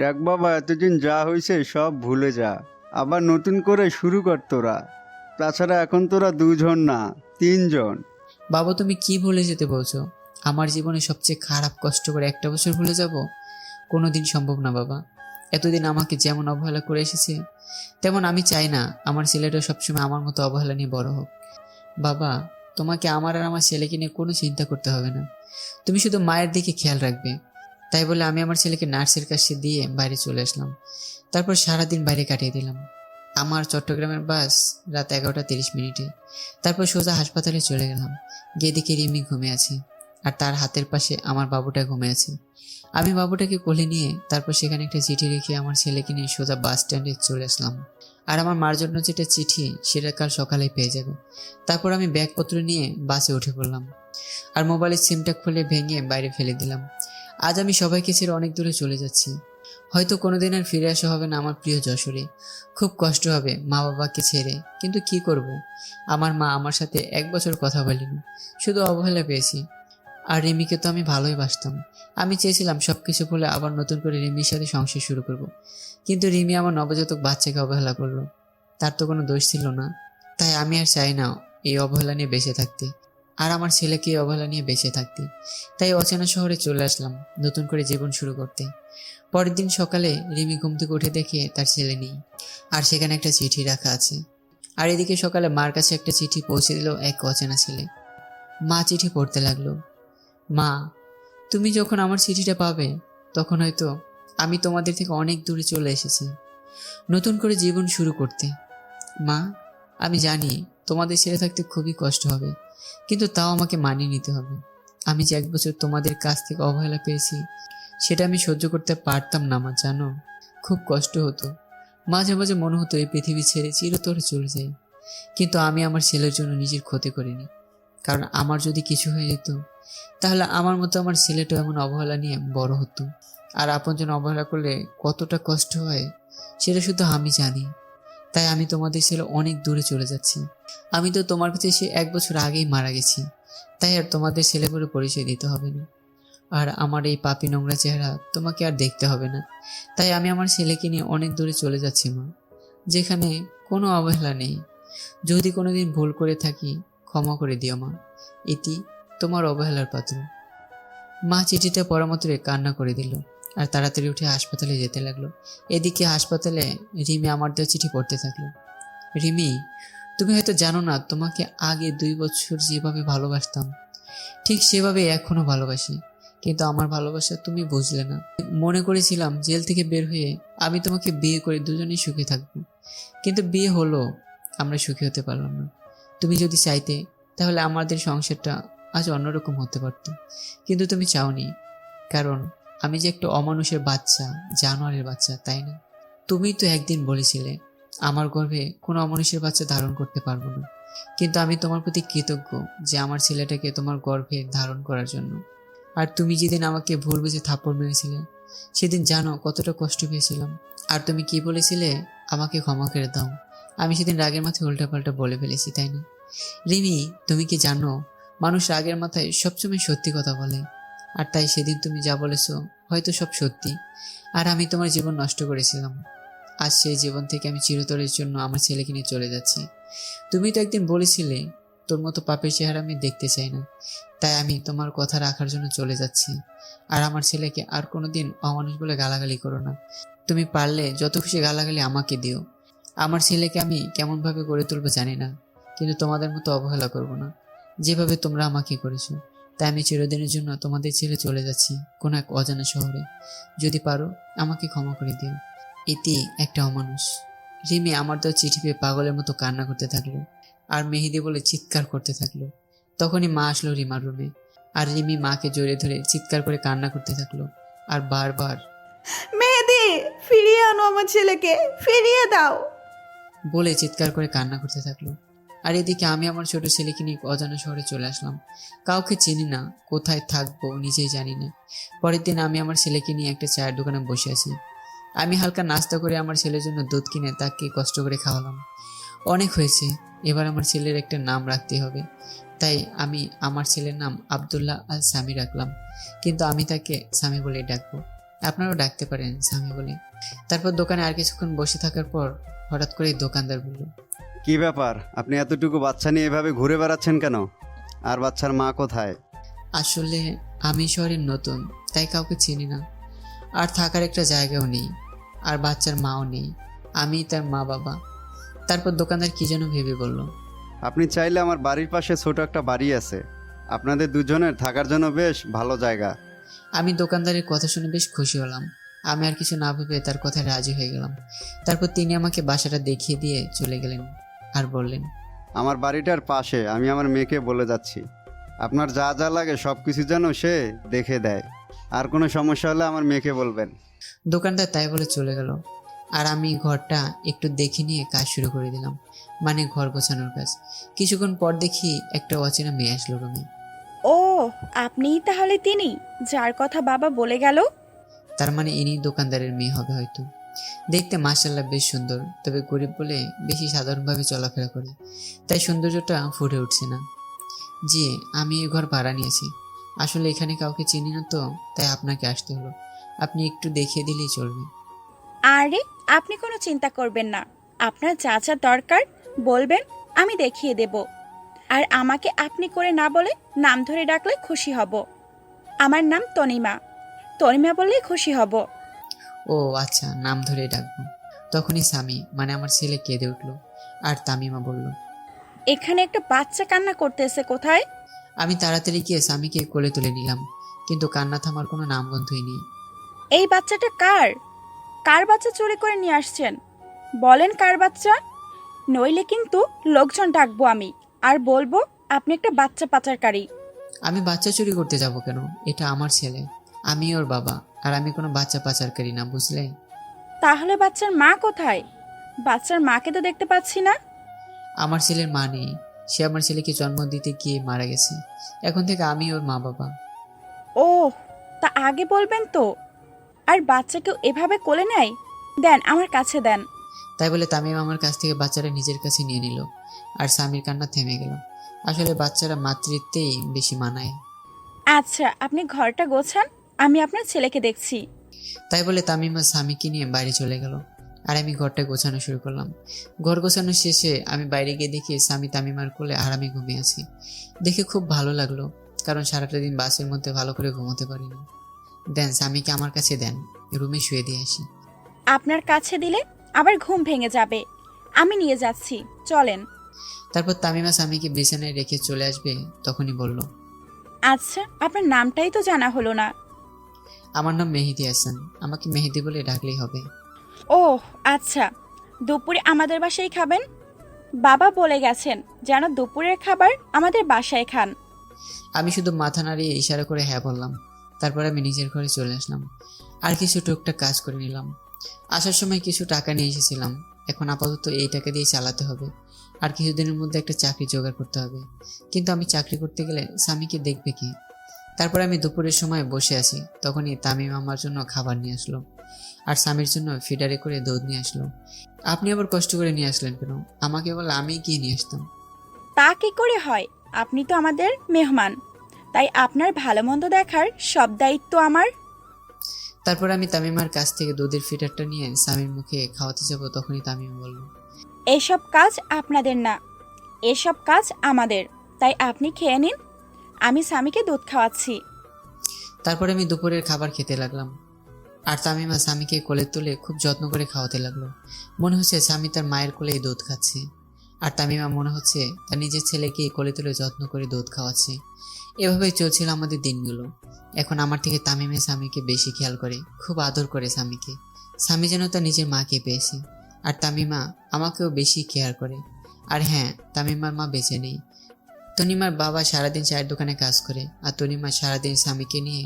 দেখ বাবা, এতদিন যা হয়েছে সব ভুলে যা, আবার নতুন করে শুরু কর তোরা। তাছাড়া এখন তোরা 2 জন না, 3 জন। বাবা, তুমি কি ভুলে যেতে বলছো? আমার জীবনে সবচেয়ে খারাপ কষ্ট করে একটা বছর ভুলে যাব? কোনোদিন সম্ভব না বাবা। এতদিন আমাকে যেমন অবহেলা করে এসেছে, তেমন আমি চাই না আমার ছেলেটা সবসময় আমার মতো অবহেলা নিয়ে বড় হোক। বাবা, তোমাকে আমার আর আমার ছেলেকে নিয়ে কোনো চিন্তা করতে হবে না, তুমি শুধু মায়ের দিকে খেয়াল রাখবে। তাই বলে আমি আমার ছেলেকে নার্সের কাছে দিয়ে বাইরে চলে আসলাম। তারপর সারাদিন বাইরে কাটিয়ে দিলাম। আমার চট্টগ্রামের বাস রাত 11:30। তারপর সোজা হাসপাতালে চলে গেলাম। গিয়ে দেখি রিমি ঘুমিয়ে আছে, আর তার হাতের পাশে আমার বাবুটা ঘুমিয়ে আছে। আমি বাবুটাকে কোলে নিয়ে তারপর সেখানে একটা চিঠি রেখে আমার ছেলেকে নিয়ে সোজা বাস স্ট্যান্ডে চলে আসলাম। আর আমার মার জন্য যেটা চিঠি সেটা কাল সকালে পেয়ে যাবে। তারপর আমি ব্যাগপত্র নিয়ে বাসে উঠে পড়লাম, আর মোবাইলের সিমটা খুলে ভেঙে বাইরে ফেলে দিলাম। আজ আমি সবাইকে ছেড়ে অনেক দূরে চলে যাচ্ছি। হয়তো কোনোদিন আর ফিরে আসা হবে না আমার প্রিয় যশোরে। খুব কষ্ট হবে মা বাবাকে ছেড়ে, কিন্তু কি করব, আমার মা আমার সাথে 1 বছর কথা বলেনি, শুধু অবহেলা পেয়েছি। আর রিমিকে তো আমি ভালোই বাসতাম। আমি চেয়েছিলাম সবকিছু ভুলে আবার নতুন করে রিমির সাথে সংসার শুরু করব, কিন্তু রিমি আমার নবজাতক বাচ্চাকে অবহেলা করলো। তার তো কোনো দোষ ছিল না। তাই আমি আর চাই না এই অবহেলা নিয়ে বেঁচে থাকতে, আর আমার ছেলেকে এই অবহেলা নিয়ে বেঁচে থাকতে। তাই অচেনা শহরে চলে আসলাম নতুন করে জীবন শুরু করতে। পরের দিন সকালে রিমি ঘুম থেকে উঠে দেখে তার ছেলে নেই, আর সেখানে একটা চিঠি রাখা আছে। আর এদিকে সকালে মার কাছে একটা চিঠি পৌঁছে দিল এক অচেনা ছেলে। মা চিঠি পড়তে লাগলো। মা, তুমি যখন আমার চিঠিটা পাবে তখন হয়তো আমি তোমাদের থেকে অনেক দূরে চলে এসেছি নতুন করে জীবন শুরু করতে। মা, আমি জানি তোমাদের ছেড়ে থাকতে খুবই কষ্ট হবে, কিন্তু তাও আমাকে মানিয়ে নিতে হবে। আমি যে 1 বছর তোমাদের কাছ থেকে অবহেলা পেয়েছি সেটা আমি সহ্য করতে পারতাম না মা, জানো খুব কষ্ট হতো। মাঝে মাঝে মনে হতো এই পৃথিবী ছেড়ে চিরতরে চলে যাই, কিন্তু আমি আমার ছেলের জন্য নিজের ক্ষতি করিনি, কারণ আমার যদি কিছু হয়ে যেত তাহলে আমার মতো আমার ছেলেটা এমন অবহেলা নিয়ে বড় হতো। আর আপনজন অবহেলা করলে কতটা কষ্ট হয় সেটা শুধু আমি জানি। তাই আমি তোমাদের ছেলে অনেক দূরে চলে যাচ্ছি। আমি তো তোমার কাছে সে 1 বছর আগেই মারা গেছি, তাই আর তোমাদের ছেলে বলে পরিচয় দিতে হবে না। আর আমার এই পাপী নোংরা চেহারা তোমাকে আর দেখতে হবে না। তাই আমি আমার ছেলেকে নিয়ে অনেক দূরে চলে যাচ্ছি মা, যেখানে কোনো অবহেলা নেই। যদি কোনোদিন ভুল করে থাকি ক্ষমা করে দিও মা। ইতি, তোমার অবহেলার পাত্র। মা চিঠিটা পড়া মাত্রই কান্না করে দিল, আর তাড়াতাড়ি উঠে হাসপাতালে যেতে লাগলো। এদিকে হাসপাতালে রিমি আমার দেওয়া চিঠি পড়তে থাকলো। রিমি, তুমি হয়তো জানো না, তোমাকে আগে 2 বছর যেভাবে ভালোবাসতাম ঠিক সেভাবে এখনো ভালোবাসি, কিন্তু আমার ভালোবাসা তুমি বুঝলে না। মনে করেছিলাম জেল থেকে বের হয়ে আমি তোমাকে বিয়ে করে দুজনেই সুখী থাকবো, কিন্তু বিয়ে হলো, আমরা সুখী হতে পারলাম না। তুমি যদি চাইতে তাহলে আমাদের সংসারটা আজ অন্যরকম হতে পারত, কিন্তু তুমি চাওনি, কারণ আমি যে একটা অমানুষের বাচ্চা, জানোয়ারের বাচ্চা, তাই না? তুমি তো একদিন বলেছিলে আমার গর্ভে কোনো অমানুষের বাচ্চা ধারণ করতে পারবো না, কিন্তু আমি তোমার প্রতি কৃতজ্ঞ যে আমার ছেলেটাকে তোমার গর্ভে ধারণ করার জন্য। আর তুমি যেদিন আমাকে ভুল বুঝে থাপ্পড় মেরেছিলে সেদিন জানো কতটা কষ্ট পেয়েছিলাম। আর তুমি কি বলেছিলে? আমাকে ক্ষমা করে দাও। আমি সেদিন রাগের মাথায় উল্টাপাল্টা বলে ফেলেছি, তাই না? রিমি, তুমি কি জানো মানুষ রাগের মাথায় সবসময় সত্যি কথা বলে, আর তাই সেদিন তুমি যা বলেছো হয়তো সব সত্যি, আর আমি তোমার জীবন নষ্ট করেছিলাম। আজ সেই জীবন থেকে আমি চিরতরের জন্য আমার ছেলেকে নিয়ে চলে যাচ্ছি। তুমি তো একদিন বলেছিলে তোর মতো পাপের চেহারা আমি দেখতে চাই না, তাই আমি তোমার কথা রাখার জন্য চলে যাচ্ছি। আর আমার ছেলেকে আর কোনোদিন অমানুষ বলে গালাগালি করো না। তুমি পারলে যত খুশি গালাগালি আমাকে দিও। আমার ছেলেকে আমি কেমনভাবে গড়ে তুলবো জানি না, কিন্তু তোমাদের মতো অবহেলা করব না, যেভাবে তোমরা আমাকে করেছো। তাই আমি চিরদিনের জন্য তোমাদের ছেড়ে চলে যাচ্ছি কোনো এক অজানা শহরে। যদি পারো আমাকে ক্ষমা করে দিও। ইতি একটা অমানুষ। রিমি আমার তো চিঠি পেয়ে পাগলের মতো কান্না করতে থাকলো, আর মেহেদি বলে চিৎকার করতে থাকলো। তখনই মা আসলো রিমার রুমে, আর রিমি মাকে জড়িয়ে ধরে চিৎকার করে কান্না করতে থাকলো, আর বারবার মেহেদি, ফিরিয়ে আনো আমার ছেলেকে, ফিরিয়ে দাও। বলে চিৎকার করে কান্না করতে থাকলো। আর এদিকে আমি আমার ছোট ছেলেকে নিয়ে অজানা শহরে চলে আসলাম। কাউকে চিনি না, কোথায় থাকবো নিজেই জানি না। পরের দিন আমি আমার ছেলেকে নিয়ে একটা চায়ের দোকানে বসে আছি। আমি হালকা নাস্তা করে আমার ছেলের জন্য দুধ কিনে তাকে কষ্ট করে খাওয়ালাম। অনেক হয়েছে, এবার আমার ছেলের একটা নাম রাখতে হবে। তাই আমি আমার ছেলের নাম আব্দুল্লাহ আল সামি রাখলাম, কিন্তু আমি তাকে সামি বলে ডাকবো। আপনারাও ডাকতে পারেন সামি বলে। তারপর দোকানে আর কিছুক্ষণ বসে থাকার পর হঠাৎ করে দোকানদার বলল, কি ব্যাপার, আপনি এতটুকু বাচ্চা নিয়ে এভাবে ঘুরে বেড়াচ্ছেন কেন? আর বাচ্চার মা কোথায়? আসলে আমি শহরের নতুন, তাই কাউকে চিনি না, আর থাকার একটা জায়গাও নেই, আর বাচ্চার মাও নেই। আমি তার মা বাবা। তারপর দোকানদার কি যেন ভেবে বলল, আপনি চাইলে আমার বাড়ির পাশে ছোট একটা বাড়ি আছে, আপনাদের দুজনের থাকার জন্য বেশ ভালো জায়গা। আমি দোকানদারের কথা শুনে বেশ খুশি হলাম। আমি আর কিছু না ভেবে তার কথায় রাজি হয়ে গেলাম। তারপর তিনি আমাকে বাসাটা দেখিয়ে দিয়ে চলে গেলেন, আর বললেন, আমার বাড়িটার পাশে, আমি আমার মেয়েকে বলে যাচ্ছি আপনার যা যা লাগে সব কিছু যেন সে দেখে দেয়। আর কোনো সমস্যা হলে আমার মেয়েকে বলবেন। দোকানদার তাই বলে চলে গেল। আর আমি ঘরটা একটু দেখে নিয়ে কাজ শুরু করে দিলাম, মানে ঘর গোছানোর কাজ। কিছুক্ষণ পর দেখি একটা অচেনা মেয়ে আসলো রুমে। ও, আপনিই তাহলে তিনি যার কথা বাবা বলে গেল? তার মানে ইনি দোকানদারের মেয়ে হবে হয়তো। দেখতে মাশাআল্লাহ বেশ সুন্দর, তবে গরিব বলে বেশি সাধারণভাবে চলাফেরা করে, তাই সৌন্দর্যটা ফুটে উঠছে না। জি, আমি এই ঘর ভাড়া নিয়েছি। আসলে এখানে কাউকে চিনি না তো, তাই আপনাকে আসতে হলো। আপনি একটু দেখিয়ে দিলেই চলবে। আরে, আপনি কোনো চিন্তা করবেন না। আপনার যা যা দরকার বলবেন, আমি দেখিয়ে দেব। আর আমাকে আপনি করে না বলে নাম ধরে ডাকলে খুশি হব। আমার নাম তনিমা। তনিমা বললেই খুশি হব। ও আচ্ছা, নাম ধরে ডাকবো। তখনই স্বামী মানে আমার ছেলে কেঁদে উঠলো, আর তামিমা বলল, এখানে একটা বাচ্চা কান্না করতেছে কোথায়? আমি তাড়াতাড়ি গিয়ে স্বামীকে কোলে তুলে নিলাম, কিন্তু কান্না থামার কোনো নামগন্ধই নেই। এই বাচ্চাটা কার? কার বাচ্চা চুরি করে নিয়ে আসছেন? বলেন কার বাচ্চা, নইলে কিন্তু লোকজন ডাকবো আমি, আর বলবো আপনি একটা বাচ্চা পাচারকারী। আমি বাচ্চা চুরি করতে যাব কেন? এটা আমার ছেলে, আমি ওর বাবা, আর আমি কোনো বাচ্চা পাচারকারী না, বুঝলে? তাহলে বাচ্চার মা কোথায়? বাচ্চার মাকে তো দেখতে পাচ্ছি না। আমার ছেলের মা নেই, সে আমার ছেলেকে জন্ম দিতে গিয়ে মারা গেছে। এখন থেকে আমি ওর মা বাবা। ও, তা আগে বলবেন তো। আর বাচ্চাকেও এভাবে কোলে নেয়? দেন, আমার কাছে দেন। তাই বলে তামিম আমার কাছ থেকে বাচ্চারা নিজের কাছে নিয়ে নিল, আর স্বামীর কান্না থেমে গেল। আসলে বাচ্চারা মাতৃত্বেই বেশি মানায়। আচ্ছা, আপনি ঘরটা গোছান, আমি আপনার ছেলেকে দেখছি। তাই বলে তামিমা স্বামীকে নিয়ে বাইরে চলে গেল, আর আমি ঘরটা গোছানো শুরু করলাম। ঘর গোছানো শেষে আমি বাইরে গিয়ে দেখি স্বামী তামিমার কোলে আরামে ঘুমিয়ে আছি। দেখে খুব ভালো লাগলো, কারণ সারাটা দিন বাসের মধ্যে ভালো করে ঘুমোতে পারিনি। দেন স্বামীকে আমার কাছে দেন, রুমে শুয়ে দিয়ে আসি। আপনার কাছে দিলে আবার ঘুম ভেঙে যাবে। আমি নিয়ে যাচ্ছি, চলেন। তারপর তামিমা স্বামীকে বিছানায় রেখে চলে আসবে, তখনই বলল, আচ্ছা, আপনার নামটাই তো জানা হলো না। আমার নাম মেহেদি হাসান, আমাকে মেহেদি বলে ডাকলেই হবে। ও আচ্ছা, দুপুরে আমাদের বাসায় খাবেন? বাবা বলে গেছেন যেন দুপুরের খাবার আমাদের বাসায় খান। আমি শুধু মাথা নাড়িয়ে ইশারা করে হ্যাঁ বললাম। তারপর আমি নিজের ঘরে চলে আসলাম, আর কিছু টুকটাক কাজ করে নিলাম। আসার সময় কিছু টাকা নিয়ে এসেছিলাম, এখন আপাতত এই টাকা দিয়ে চালাতে হবে। আর কিছুদিনের মধ্যে একটা চাকরি জোগাড় করতে হবে, কিন্তু আমি চাকরি করতে গেলে স্বামীকে দেখবে কি? তারপর আমি দুপুরের সময় বসে আছি, তখনই তামিম আমার জন্য খাবার নিয়ে আসলো, আর স্বামীর জন্য ফিডারে করে দুধ নিয়ে আসলো। আপনি আবার কষ্ট করে নিয়ে আসলেন কেন? আমাকে বলে আমি গিয়ে নিয়ে আসতাম। তা কি করে হয়? আপনি তো আমাদের মেহমান, তাই আপনার ভালো মন্দ দেখার সব দায়িত্ব আমার। তারপর আমি তামিমার কাছ থেকে দুধের ফিটারটা নিয়ে স্বামীর মুখে খাওয়াতে যাব, তখনই তামিমা বলল, এসব কাজ আপনাদের না, এসব কাজ আমাদের, তাই আপনি খেয়ে নিন, আমি স্বামীকে দুধ খাওয়াচ্ছি। তারপরে আমি দুপুরের খাবার খেতে লাগলাম, আর তামিমা স্বামীকে কোলে তুলে খুব যত্ন করে খাওয়াতে লাগলো। মনে হচ্ছে স্বামী তার মায়ের কোলেই দুধ খাচ্ছে, আর তামিমা মনে হচ্ছে তার নিজের ছেলেকে কোলে তুলে যত্ন করে দুধ খাওয়াচ্ছে। এভাবেই চলছিল আমাদের দিনগুলো। এখন আমার থেকে তামিমা স্বামীকে বেশি খেয়াল করে, খুব আদর করে স্বামীকে। স্বামী যেন তার নিজের মাকে পেয়েছে, আর তামিমা আমাকেও বেশি কেয়ার করে। আর হ্যাঁ, তামিমার মা বেঁচে নেই। তনিমার বাবা সারাদিন চায়ের দোকানে কাজ করে, আর তনিমা সারাদিন স্বামীকে নিয়ে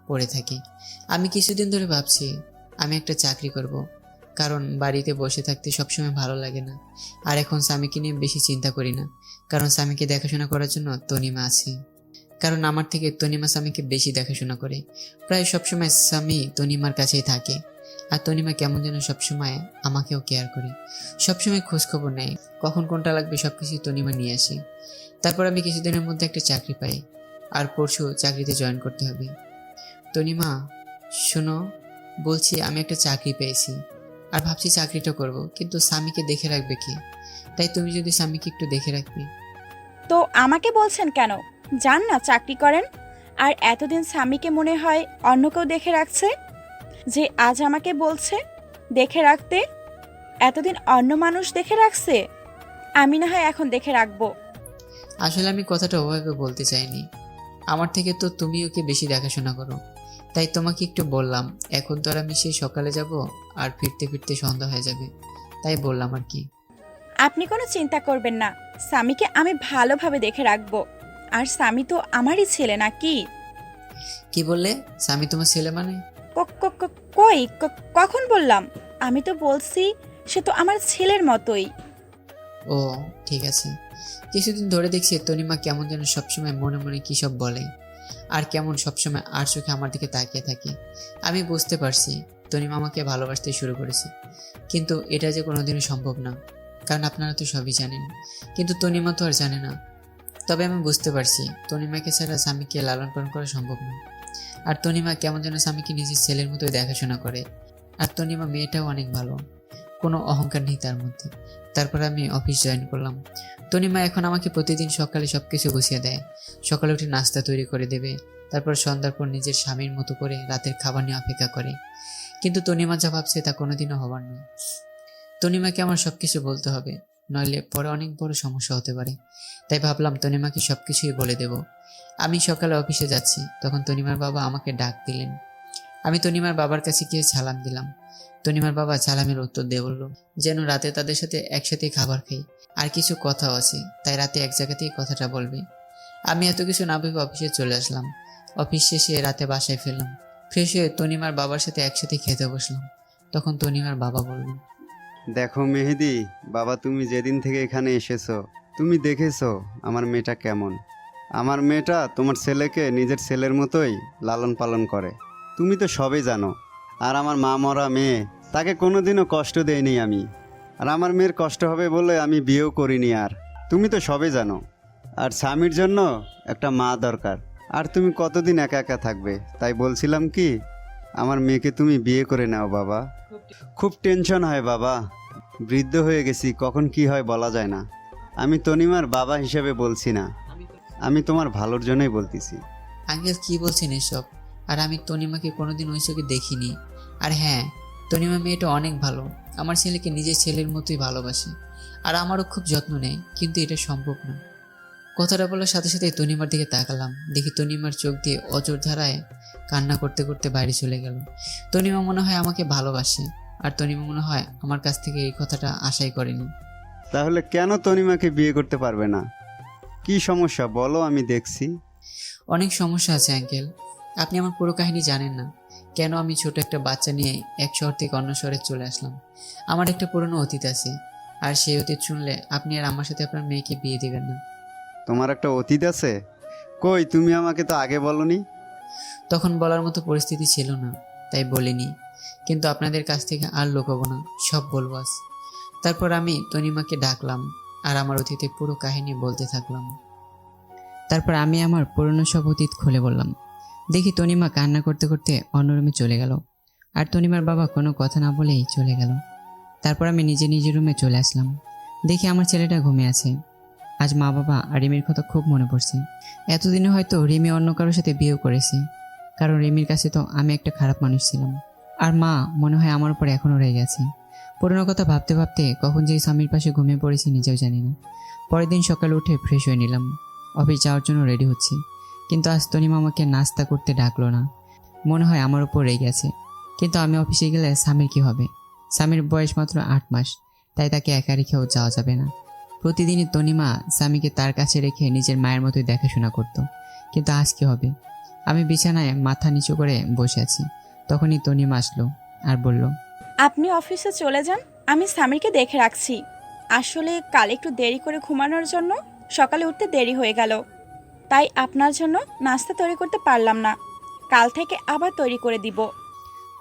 পড়ে থাকে। আমি কিছুদিন ধরে ভাবছি আমি একটা চাকরি করব, কারণ বাড়িতে বসে থাকতে সবসময় ভালো লাগে না। আর এখন স্বামীকে নিয়ে বেশি চিন্তা করি না, কারণ স্বামীকে দেখাশোনা করার জন্য তনিমা আছে। কারণ আমার থেকে তনিমা স্বামীকে বেশি দেখাশোনা করে। প্রায় সবসময় স্বামী তনিমার কাছেই থাকে, আর তনিমা কেমন যেন সবসময় আমাকেও কেয়ার করে, সবসময় খোঁজখবর নেয়, কখন কোনটা লাগবে সবকিছু তনিমা নিয়ে আসে। তারপর আমি কিছুদিনের মধ্যে একটা চাকরি পাই, আর পরশু চাকরিতে জয়েন করতে হবে। তনিমা শোনো, বলছি আমি একটা চাকরি পেয়েছি, আর ভাবছি চাকরিটা করব, কিন্তু স্বামীকে দেখে রাখবে কি? তাই তুমি যদি স্বামীকে একটু দেখে রাখবে। তো আমাকে বলছেন কেন? যান না চাকরি করেন। আর এতদিন স্বামীকে মনে হয় অন্য কেউ দেখে রাখছে, যে আজ আমাকে বলছে দেখে রাখতে। এতদিন অন্য মানুষ দেখে রাখছে, আমি না হয় এখন দেখে রাখবো। আসলে আমি কথাটা ওভাবে বলতে চাইনি। আমার থেকে তো তুমি ওকে বেশি দেখাশোনা করো, তাই তোমাকে একটু বললাম। এখন তো আর আমি সেই সকালে যাব, আর ফিরতে ফিরতে সন্ধ্যা হয়ে যাবে, তাই বললাম আর কি। আপনি কোনো চিন্তা করবেন না, স্বামীকে আমি ভালোভাবে দেখে রাখবো। আর স্বামী তো আমারই ছেলে নাকি? কি বললে? স্বামী তোমার ছেলে মানে? কই কখন বললাম? আমি তো বলছি সে তো আমার ছেলের মতোই। ও ঠিক আছে। কিছুদিন ধরে দেখছি তনিমা কেমন যেন সবসময় মনে মনে কী সব বলে, আর কেমন সবসময় আর চোখে আমার দিকে তাকিয়ে থাকে। আমি বুঝতে পারছি তনিমা আমাকে ভালোবাসতে শুরু করেছে, কিন্তু এটা যে কোনোদিনও সম্ভব না, কারণ আপনারা তো সবই জানেন, কিন্তু তনিমা তো আর জানে না। তবে আমি বুঝতে পারছি তনিমাকে ছাড়া স্বামীকে লালন পালন করা সম্ভব না। আর তনিমা কেমন যেন স্বামীকে নিজের ছেলের মতোই দেখাশোনা করে। আর তনিমা মেয়েটাও অনেক ভালো, কোনো অহংকার নেই তার মধ্যে। তারপর আমি অফিস জয়েন করলাম। তনিমা এখন আমাকে প্রতিদিন সকালে সব কিছু গুছিয়ে দেয়। সকালে উঠে নাস্তা তৈরি করে দেবে, তারপর সন্ধ্যার পর নিজের স্বামীর মতো করে রাতের খাবার নিয়ে অপেক্ষা করে। কিন্তু তনিমা যা ভাবছে তা কোনোদিনও হবার নয়। তনিমাকে আমার সব কিছু বলতে হবে, নইলে পরে অনেক বড় সমস্যা হতে পারে। তাই ভাবলাম তনিমাকে সব কিছুই বলে দেব। আমি সকালে অফিসে যাচ্ছি, তখন তনিমার বাবা আমাকে ডাক দিলেন। আমি তনিমার বাবার কাছে গিয়ে সালাম দিলাম। তনিমার বাবা সালামের উত্তর দিয়ে বলল যেন রাতে তাদের সাথে একসাথে খাবার খাই, আর কিছু কথাও আছে, তাই রাতে এক জায়গাতেই কথাটা বলবে। আমি এত কিছু না ভেবে অফিসে চলে আসলাম। অফিস শেষে রাতে বাসায় ফিরলাম। ফ্রেশ হয়ে তনিমার বাবার সাথে একসাথে খেতে বসলাম। তখন তনিমার বাবা বলল, দেখো মেহেদি, বাবা তুমি যেদিন থেকে এখানে এসেছো তুমি দেখেছো আমার মেয়েটা কেমন। আমার মেয়েটা তোমার ছেলেকে নিজের ছেলের মতোই লালন পালন করে, তুমি তো সবই জানো। আর আমার মা মরা মেয়ে, তাকে কোনোদিনও কষ্ট দেয়নি আমি। আর আমার মেয়ের কষ্ট হবে বলে আমি বিয়েও করিনি। আর তুমি তো সবই জানো। আর স্বামীর জন্য একটা মা দরকার, আর তুমি কতদিন একা একা থাকবে, তাই বলছিলাম কি আমার মেয়েকে তুমি বিয়ে করে নাও বাবা। খুব টেনশন হয় বাবা, বৃদ্ধ হয়ে গেছি, কখন কি হয় বলা যায় না। আমি তনিমার বাবা হিসেবে বলছি না, আমি তোমার ভালোর জন্যই বলতেছি। আঙ্কেল কি বলছেন এসব? আর আমি তনিমাকে কোনোদিন ওই চোখে দেখিনি। আর হ্যাঁ, তনিমা মেয়েটা অনেক ভালো, আমার ছেলেকে নিজের ছেলের মতোই ভালোবাসে, আর আমারও খুব যত্ন নেয়, কিন্তু এটা সম্ভব না। কথাটা বলার সাথে সাথে তনিমার দিকে তাকালাম, দেখি তনিমার চোখ দিয়ে অজর ধারায় কান্না করতে করতে বাইরে চলে গেল। তনিমা মনে হয় আমাকে ভালোবাসে, আর তনিমা মনে হয় আমার কাছ থেকে এই কথাটা আশাই করেনি। তাহলে কেন তনিমাকে বিয়ে করতে পারবে না? কি সমস্যা বলো, আমি দেখছি। অনেক সমস্যা আছে আঙ্কেল, আপনি আমার পুরো কাহিনী জানেন না। কেন আমি ছোট একটা বাচ্চা নিয়ে এক শহর থেকে অন্য শহরে চলে আসলাম। আমার একটা পুরনো অতীত আছে, আর সেই অতীত শুনলে আপনি আর আমার সাথে আপনার মেয়েকে বিয়ে দিবেন না। তোমার একটা অতীত আছে? কই, তুমি আমাকে তো আগে বলনি। তখন বলার মতো পরিস্থিতি ছিল না, তাই বলিনি। কিন্তু আপনাদের কাছ থেকে আর লুকাবো না, সব বলবো আজ। তারপর আমি তনিমাকে ডাকলাম, আর আমার অতীতে পুরো কাহিনী বলতে থাকলাম। তারপর আমি আমার পুরনো সব অতীত খুলে বললাম। দেখি তনিমা কান্না করতে করতে অন্য রুমে চলে গেল। আর তনিমার বাবা কোনো কথা না বলেই চলে গেল। তারপর আমি নিজে নিজের রুমে চলে আসলাম। দেখি আমার ছেলেটা ঘুমিয়ে আছে। আজ মা বাবা আর রিমির কথা খুব মনে পড়ছে। এতদিনে হয়তো রিমি অন্য কারোর সাথে বিয়ে করেছে, কারণ রিমির কাছে তো আমি একটা খারাপ মানুষ ছিলাম। আর মা মনে হয় আমার উপর এখনও রয়ে গেছে। পুরোনো কথা ভাবতে ভাবতে কখন যে স্বামীর পাশে ঘুমিয়ে পড়েছি নিজেও জানি না। পরের দিন সকালে উঠে ফ্রেশ হয়ে নিলাম, অফিস যাওয়ার জন্য রেডি হচ্ছি। কিন্তু আজ তনিমা আমাকে নাস্তা করতে ডাকলো না। মনে হয় আমার উপর রেগে গেছে। কিন্তু আমি অফিসে গেলে স্বামীর কী হবে? স্বামীর বয়স মাত্র 8 মাস, তাই তাকে একা রেখেও যাওয়া যাবে না। প্রতিদিনই তনিমা স্বামীকে তার কাছে রেখে নিজের মায়ের মতোই দেখাশোনা করত। কিন্তু আজ কী হবে? আমি বিছানায় মাথা নিচু করে বসে আছি। তখনই তনিমা আসলো আর বলল, আপনি অফিসে চলে যান, আমি সামিরকে দেখে রাখছি। আসলে কাল একটু দেরি করে ঘুমানোর জন্য সকালে উঠতে দেরি হয়ে গেল, তাই আপনার জন্য নাস্তা তৈরি করতে পারলাম না। কাল থেকে আবার তৈরি করে দিব।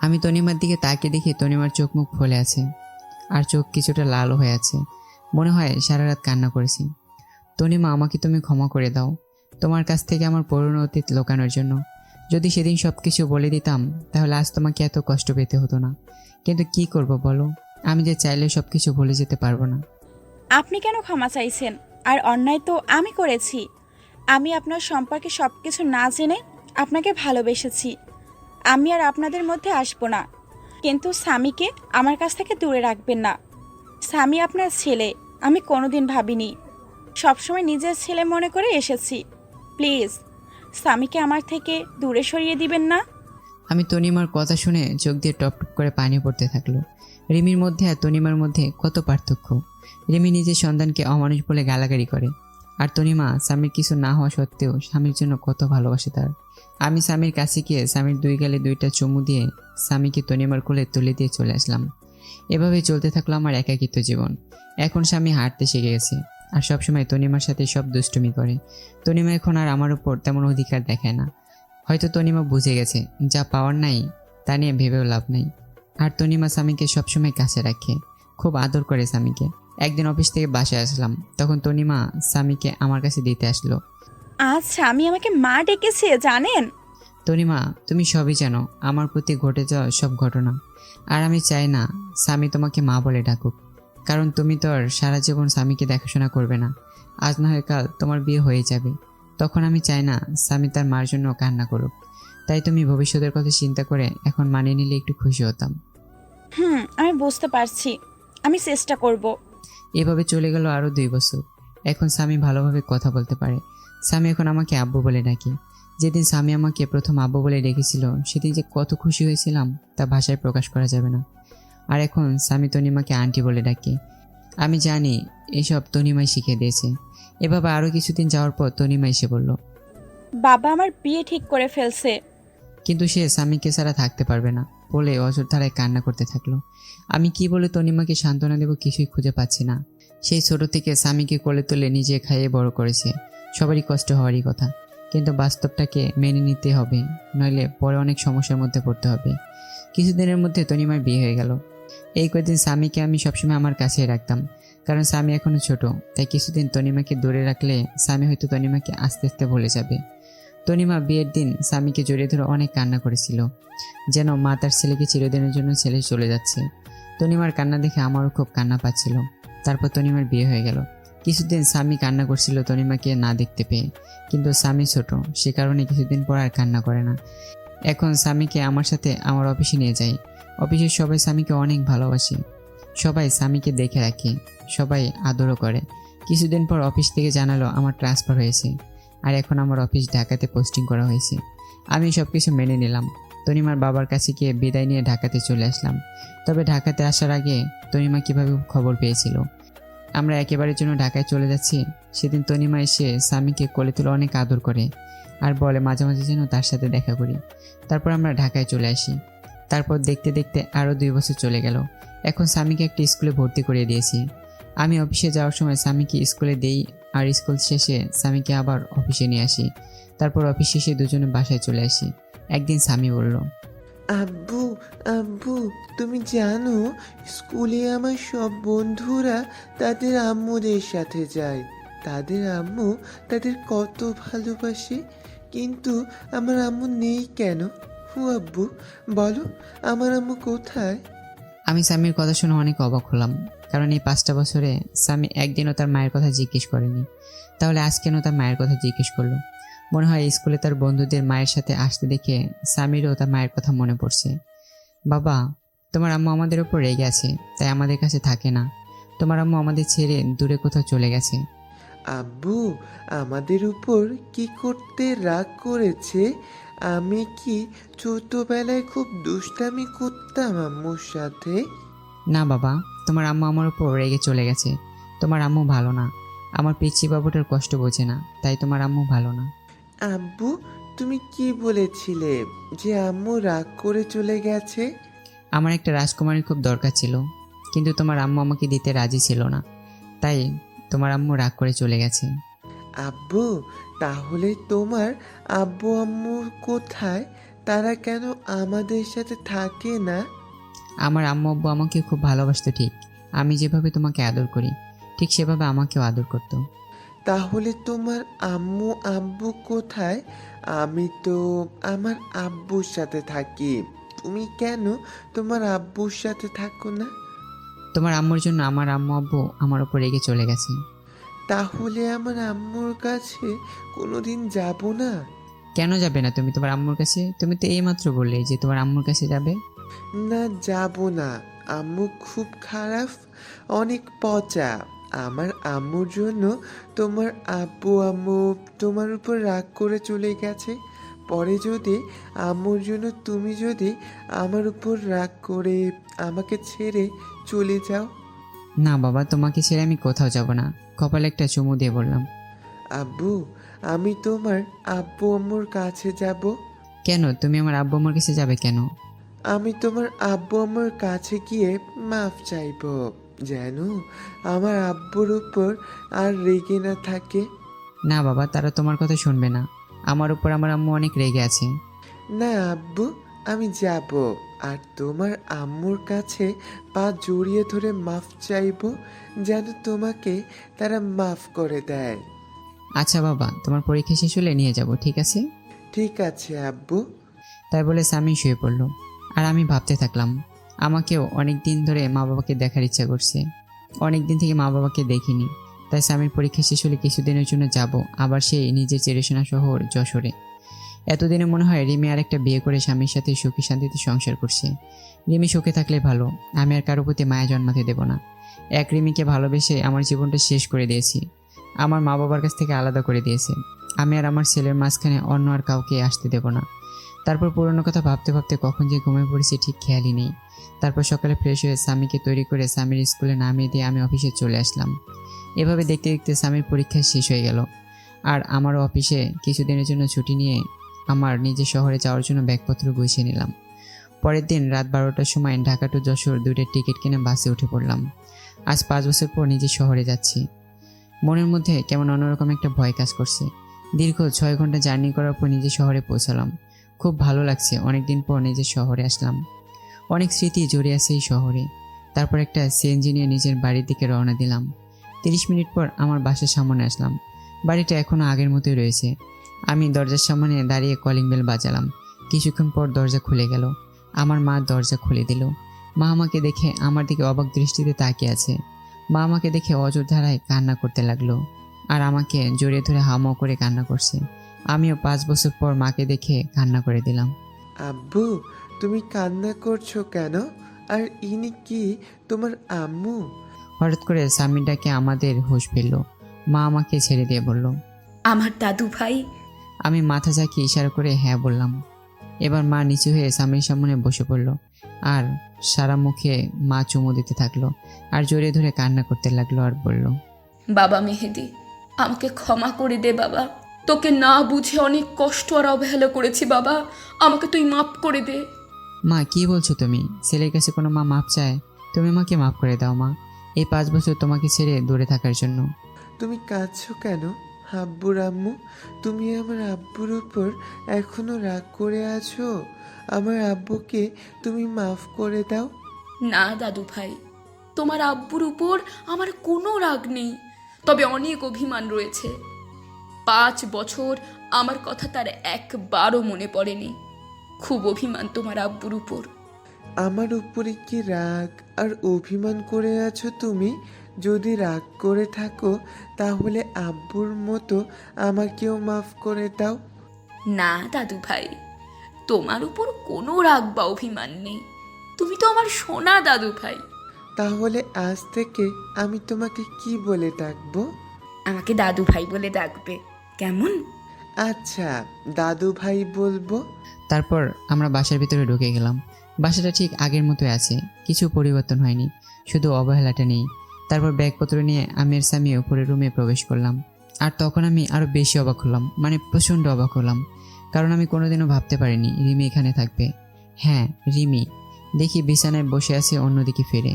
আমি তনিমার দিকে তাকিয়ে দেখি তনিমার চোখ মুখ ফুলে আছে আর চোখ কিছুটা লালও হয়ে আছে। মনে হয় সারা রাত কান্না করেছি। তনিমা, আমাকে তুমি ক্ষমা করে দাও তোমার কাছ থেকে আমার পুরনো অতীত লোকানোর জন্য। যদি সেদিন সব কিছু বলে দিতাম তাহলে আজ তোমাকে এত কষ্ট পেতে হতো না। কিন্তু কি করব বলো, আমি যে চাইলে সব কিছু ভুলে যেতে পারবো না। আপনি কেন ক্ষমা চাইছেন? আর অন্যায় তো আমি করেছি। আমি আপনার সম্পর্কে সব কিছু না জেনে আপনাকে ভালোবেসেছি। আমি আর আপনাদের মধ্যে আসবো না, কিন্তু স্বামীকে আমার কাছ থেকে দূরে রাখবেন না। স্বামী আপনার ছেলে, আমি কোনোদিন ভাবিনি। সবসময় নিজের ছেলে মনে করে এসেছি। প্লিজ স্বামীকে আমার থেকে দূরে সরিয়ে দিবেন না। আমি তনিমার কথা শুনে চোখ দিয়ে টপ টপ করে পানি পড়তে থাকলো। রিমির মধ্যে আর তনিমার মধ্যে কত পার্থক্য। রিমি নিজের সন্তানকে অমানুষ বলে গালাগালি করে, আর তনিমা স্বামীর কিছু না হওয়া সত্ত্বেও স্বামীর জন্য কত ভালোবাসে তার। আমি স্বামীর কাছে গিয়ে স্বামীর 2 গালে 2টা চুমু দিয়ে স্বামীকে তনিমার কোলে তুলে দিয়ে চলে আসলাম। এভাবেই চলতে থাকলো আমার একাকিত্ব জীবন। এখন স্বামী হাঁটতে শিখে গেছে আর সবসময় তনিমার সাথে সব দুষ্টুমি করে। তনিমা এখন আর আমার উপর তেমন অধিকার দেখায় না। হয়তো তনিমা বুঝে গেছে যা পাওয়ার নাই তা নিয়ে ভেবেও লাভ নাই। আর তনিমা স্বামীকে সবসময় কাছে রাখে, খুব আদর করে স্বামীকে। একদিন অফিস থেকে বাসায় আসলাম, তখন তনিমা স্বামীকে আমার কাছে দিতে আসলো। আজ স্বামী আমাকে মা ডেকেছে জানেন? তনিমা, তুমি সবই জানো আমার প্রতি ঘটে যাওয়া সব ঘটনা। আর আমি চাই না স্বামী তোমাকে মা বলে ডাকুক, কারণ তুমি তো আর সারা জীবন স্বামীকে দেখাশোনা করবে না। আজ না হয় কাল তোমার বিয়ে হয়ে যাবে, তখন আমি চাই না স্বামী তার মার জন্য কান্না করুক। তাই তুমি ভবিষ্যতের কথা চিন্তা করে এখন মানিয়ে নিলে একটু খুশি হতাম। আমি বুঝতে পারছি, আমি চেষ্টা করব। এভাবে চলে গেল আরও 2 বছর। এখন স্বামী ভালোভাবে কথা বলতে পারে। স্বামী এখন আমাকে আব্বু বলে ডাকে। যেদিন স্বামী আমাকে প্রথম আব্বু বলে ডেকেছিল সেদিন যে কত খুশি হয়েছিলাম তা ভাষায় প্রকাশ করা যাবে না। আর এখন স্বামী তনিমাকে আন্টি বলে ডাকে। আমি জানি এসব তনিমাই শিখিয়ে দিয়েছে। এভাবে আরও কিছুদিন যাওয়ার পর তনিমা এসে বলল, বাবা আমার বিয়ে ঠিক করে ফেলছে। কিন্তু সে স্বামীকে ছাড়া থাকতে পারবে না বলে অজর ধারায় কান্না করতে থাকলো। আমি কি বলে তনিমাকে সান্ত্বনা দেব কিছুই খুঁজে পাচ্ছি না। সেই ছোট থেকে স্বামীকে কোলে তুলে নিজে খাইয়ে বড় করেছে। সবারই কষ্ট হওয়ারই কথা, কিন্তু বাস্তবটাকে মেনে নিতে হবে, নইলে পরে অনেক সমস্যার মধ্যে পড়তে হবে। কিছুদিনের মধ্যে তনিমার বিয়ে হয়ে গেল। এই কয়েকদিন স্বামীকে আমি সবসময় আমার কাছেই রাখতাম, কারণ স্বামী এখনো ছোট। তাই কিছুদিন তনিমাকে দূরে রাখলে স্বামী হয়তো তনিমাকে আস্তে আস্তে ভুলে যাবে। তনিমা বিয়ের দিন স্বামীকে জড়িয়ে ধরে অনেক কান্না করেছিল, যেন মা তার ছেলেকে চিরদিনের জন্য ছেড়ে চলে যাচ্ছে। তনিমার কান্না দেখে আমারও খুব কান্না পাচ্ছিল। তারপর তনিমার বিয়ে হয়ে গেল। কিছুদিন স্বামী কান্না করছিল তনিমাকে না দেখতে পেয়ে, কিন্তু স্বামী ছোট, সে কারণে কিছুদিন পর আর কান্না করে না। এখন স্বামীকে আমার সাথে আমার অফিসে নিয়ে যাই। অফিসের সবাই স্বামীকে অনেক ভালোবাসে, সবাই স্বামীকে দেখে রাখে, সবাই আদরও করে। কিছুদিন পর অফিস থেকে জানালো আমার ট্রান্সফার হয়েছে, আর এখন আমার অফিস ঢাকাতে পোস্টিং করা হয়েছে। আমি সব কিছু মেনে নিলাম। তনিমার বাবার কাছে গিয়ে বিদায় নিয়ে ঢাকাতে চলে আসলাম। তবে ঢাকাতে আসার আগে তনিমা কিভাবে খবর পেয়েছিল আমরা একেবারের জন্য ঢাকায় চলে যাচ্ছি, সেদিন তনিমা এসে স্বামীকে কোলে তুলে অনেক আদর করে আর বলে মাঝে মাঝে যেন তার সাথে দেখা করি। তারপর আমরা ঢাকায় চলে আসি। তারপর দেখতে দেখতে আরও 2 বছর চলে গেল। এখন স্বামীকে একটা স্কুলে ভর্তি করিয়ে দিয়েছি। আমি অফিসে যাওয়ার সময় স্বামীকে স্কুলে দেই, আর স্কুল শেষে স্বামীকে আবার অফিসে নিয়ে আসি। তারপর অফিস শেষে দুজনে বাসায় চলে আসি। একদিন স্বামী বলল, আব্বু আব্বু তুমি জানো স্কুলে আমার সব বন্ধুরা তাদের আম্মুদের সাথে যায়। তাদের আম্মু তাদের কত ভালোবাসে, কিন্তু আমার আম্মু নেই কেন? ও আব্বু, বলো আমার আম্মু কোথায়? আমি সামির কথা শুনে অনেক অবাক হলাম, কারণ এই 5টা বছরে সামি একদিনও তার মায়ের কথা জিজ্ঞেস করেনি। তাহলে আজ কেন তার মায়ের কথা জিজ্ঞেস করলো? মনে হয় স্কুলে তার বন্ধুদের মায়ের সাথে আসতে দেখে সামিরও তার মায়ের কথা মনে পড়ছে। বাবা, তোমার আম্মু আমাদের উপর রেগে আছে, তাই আমাদের কাছে থাকে না। তোমার আম্মু আমাদের ছেড়ে দূরে কোথাও চলে গেছে। আব্বু আমাদের উপর কি করতে রাগ করেছে? আমি কি ছোটবেলায় খুব দুষ্টামি করতাম আম্মুর সাথে? না বাবা, তোমার আম্মু আমার উপর রেগে চলে গেছে। তোমার আম্মু ভালো না। আমার পিচ্চি বাবুটার কষ্ট বোঝে না, তাই তোমার আম্মু ভালো না। আব্বু, তুমি কি বলেছিলে যে আম্মু রাগ করে চলে গেছে? আমার একটা রাজকুমারীর খুব দরকার ছিল, কিন্তু তোমার আম্মু আমাকে দিতে রাজি ছিল না, তাই তোমার আম্মু রাগ করে চলে গেছে। আব্বু, তাহলে তোমার আব্বু আম্মু কোথায়? তারা কেন আমাদের সাথে থাকে না? আমার আম্মু আব্বু আমাকে খুব ভালোবাসতো, ঠিক আমি যেভাবে তোমাকে আদর করি ঠিক সেভাবে আমাকেও আদর করতো। তাহলে তোমার আম্মু আব্বু কোথায়? আমি তো আমার আব্বুর সাথে থাকি। তুমি কেন তোমার আব্বুর সাথে থাকো না? তোমার আম্মুর জন্য আমার আম্মু আব্বু আমার উপর রেগে চলে গেছে। তাহলে আমার আম্মুর কাছে কোনোদিন যাব না? কেন যাবে না তুমি তোমার আম্মুর কাছে? তুমি তো এইমাত্র বললে যে তোমার আম্মুর কাছে যাবে। না, যাব না। আম্মু খুব খারাপ, অনেক পচা। আমার আম্মুর জন্য তোমার আব্বু আম্মু তোমার উপর রাগ করে চলে গেছে। পরে যদি আম্মুর জন্য তুমি যদি আমার উপর রাগ করে আমাকে ছেড়ে চলে যাও। না বাবা, তোমাকে ছেড়ে আমি কোথাও যাব না। কপালে একটা চুমু দিয়ে বললাম। আব্বু, আমি তোমার আব্বু আম্মুর কাছে যাব। কেন তুমি আমার আব্বু আম্মুর কাছে যাবে কেন? আমি তোমার আব্বু আম্মুর কাছে গিয়ে মাফ চাইবো, যেন আমার আব্বুর উপর আর রেগে না থাকে। না বাবা, তারা তোমার কথা শুনবে না। আমার উপর আমার আম্মু অনেক রেগে আছে। না আব্বু, আমি যাব আর তোমার আম্মুর কাছে পা জড়িয়ে ধরে মাফ চাইবো, যেন তোমাকে তারা মাফ করে দেয়। আচ্ছা বাবা, তোমার পরীক্ষা শেষ হলে নিয়ে যাব, ঠিক আছে? ঠিক আছে আব্বু। তাই বলে সামি শুয়ে পড়ল। আর আমি ভাবতে থাকলাম, আমাকেও অনেক দিন ধরে মা বাবাকে দেখার ইচ্ছা করছে। অনেক দিন থেকে মা বাবাকে দেখিনি। তাই স্বামীর পরীক্ষা শেষ হলে কিছুদিনের জন্য যাব আবার সেই নিজের চেরেশোনা শহর যশোরে। এতদিনে মনে হয় রিমি আরেকটা বিয়ে করে স্বামীর সাথে সুখী শান্তিতে সংসার করছে। রিমি সুখে থাকলে ভালো, আমি আর কারো প্রতি মায়া জন্মাতে দেব না। এক রিমিকে ভালোবেসে আমার জীবনটা শেষ করে দিয়েছি। আমার মা বাবার কাছ থেকে আলাদা করে দিয়েছে। আমি আর আমার ছেলের মাঝখানে অন্য আর কাউকে আসতে দেব না। তারপর পুরনো কথা ভাবতে ভাবতে কখন যে ঘুমিয়ে পড়েছি ঠিক খেয়ালই নেই। তারপর সকালে ফ্রেশ হয়ে স্বামীকে তৈরি করে স্বামীর স্কুলে নামিয়ে দিয়ে আমি অফিসে চলে আসলাম। এভাবে দেখতে দেখতে স্বামীর পরীক্ষা শেষ হয়ে গেল। আর আমারও অফিসে কিছুদিনের জন্য ছুটি নিয়ে আমার নিজের শহরে যাওয়ার জন্য ব্যাগপত্র গুছিয়ে নিলাম। পরের দিন রাত 12টার সময় ঢাকা টু যশোর 2টা টিকিট কিনে বাসে উঠে পড়লাম। আজ 5 বছর পর নিজের শহরে যাচ্ছি। মনের মধ্যে কেমন অন্যরকম একটা ভয় কাজ করছে। দীর্ঘ 6 ঘন্টা জার্নি করার পর নিজের শহরে পৌঁছালাম। খুব ভালো লাগছে, অনেকদিন পর নিজের শহরে আসলাম। অনেক স্মৃতি জড়িয়ে আছে এই শহরে। তারপর একটা সিএনজি নিয়ে নিজের বাড়ির দিকে রওনা দিলাম। 30 মিনিট পর আমার বাসার সামনে আসলাম। বাড়িটা এখনও আগের মতোই রয়েছে। আমি দরজার সামনে দাঁড়িয়ে কলিং বেল বাজালাম। কিছুক্ষণ পর দরজা খুলে গেল। আমার মা দরজা খুলে দিল। মা আমাকে দেখে আমার দিকে অবাক দৃষ্টিতে তাকিয়ে আছে। মা আমাকে দেখে অজর ধারায় কান্না করতে লাগলো আর আমাকে জড়িয়ে ধরে হামাও করে কান্না করছে। আমিও 5 বছর পর মাকে দেখে কান্না করে দিলাম। আব্বু, তুমি কান্না করছো কেন? আর ইনি কি তোমার আম্মু? হঠাৎ করে স্বামীর ডাকে আমাদের হুঁশ ফিরল। মা আমাকে ছেড়ে দিয়ে বলল, আমার দাদু ভাই। আমি মাথা ঝাঁকিয়ে ইশারা করে হ্যাঁ বললাম। এবার মা নিচু হয়ে স্বামীর সামনে বসে পড়ল আর সারা মুখে মা চুমু দিতে থাকলো আর জড়িয়ে ধরে কান্না করতে লাগলো আর বলল, বাবা মেহেদি, আমাকে ক্ষমা করে দে বাবা। তোকে না বুঝে অনেক কষ্ট আর অবহেলা করেছি বাবা, আমাকে তুই মাফ করে দে। মা কি বলছো তুমি? ছেলের কাছে কোনো মা মাপ চায়? তুমি আমাকে মাফ করে দাও মা, এই 5 বছর তোমাকে ছেড়ে দূরে থাকার জন্য। তুমি কাঁদছো কেন আব্বুর আম্মু? তুমি আমার আব্বুর উপর এখনো রাগ করে আছো? আমার আব্বুকে তুমি মাফ করে দাও। না দাদু ভাই, তোমার আব্বুর উপর আমার কোনো রাগ নেই, তবে অনেক অভিমান রয়েছে। 5 বছর আমার কথা তার একবারও মনে পড়েনি। খুব অভিমান তোমার আব্বুর উপর। আমার উপরে কি রাগ আর অভিমান করে আছো তুমি? যদি রাগ করে থাকো তাহলে আব্বুর মতো আমাকেও মাফ করে দাও। না দাদু ভাই, তোমার উপর কোনো রাগ বা অভিমান নেই। তুমি তো আমার সোনা দাদু ভাই। তাহলে আজ থেকে আমি তোমাকে কি বলে ডাকবো? আমাকে দাদু ভাই বলে ডাকবে, কেমন? আচ্ছা, দাদু ভাই বলবো। তারপর আমরা বাসার ভিতরে ঢুকে গেলাম। বাসাটা ঠিক আগের মতোই আছে, কিছু পরিবর্তন হয়নি, শুধু অবহেলাটা নেই। তারপর ব্যাগপত্র নিয়ে আমি আর স্বামী উপরের রুমে প্রবেশ করলাম। আর তখন আমি আরও বেশি অবাক হলাম, মানে প্রচণ্ড অবাক হলাম, কারণ আমি কোনোদিনও ভাবতে পারিনি রিমি এখানে থাকবে। হ্যাঁ, রিমি। দেখি বিছানায় বসে আছে অন্যদিকে ফিরে।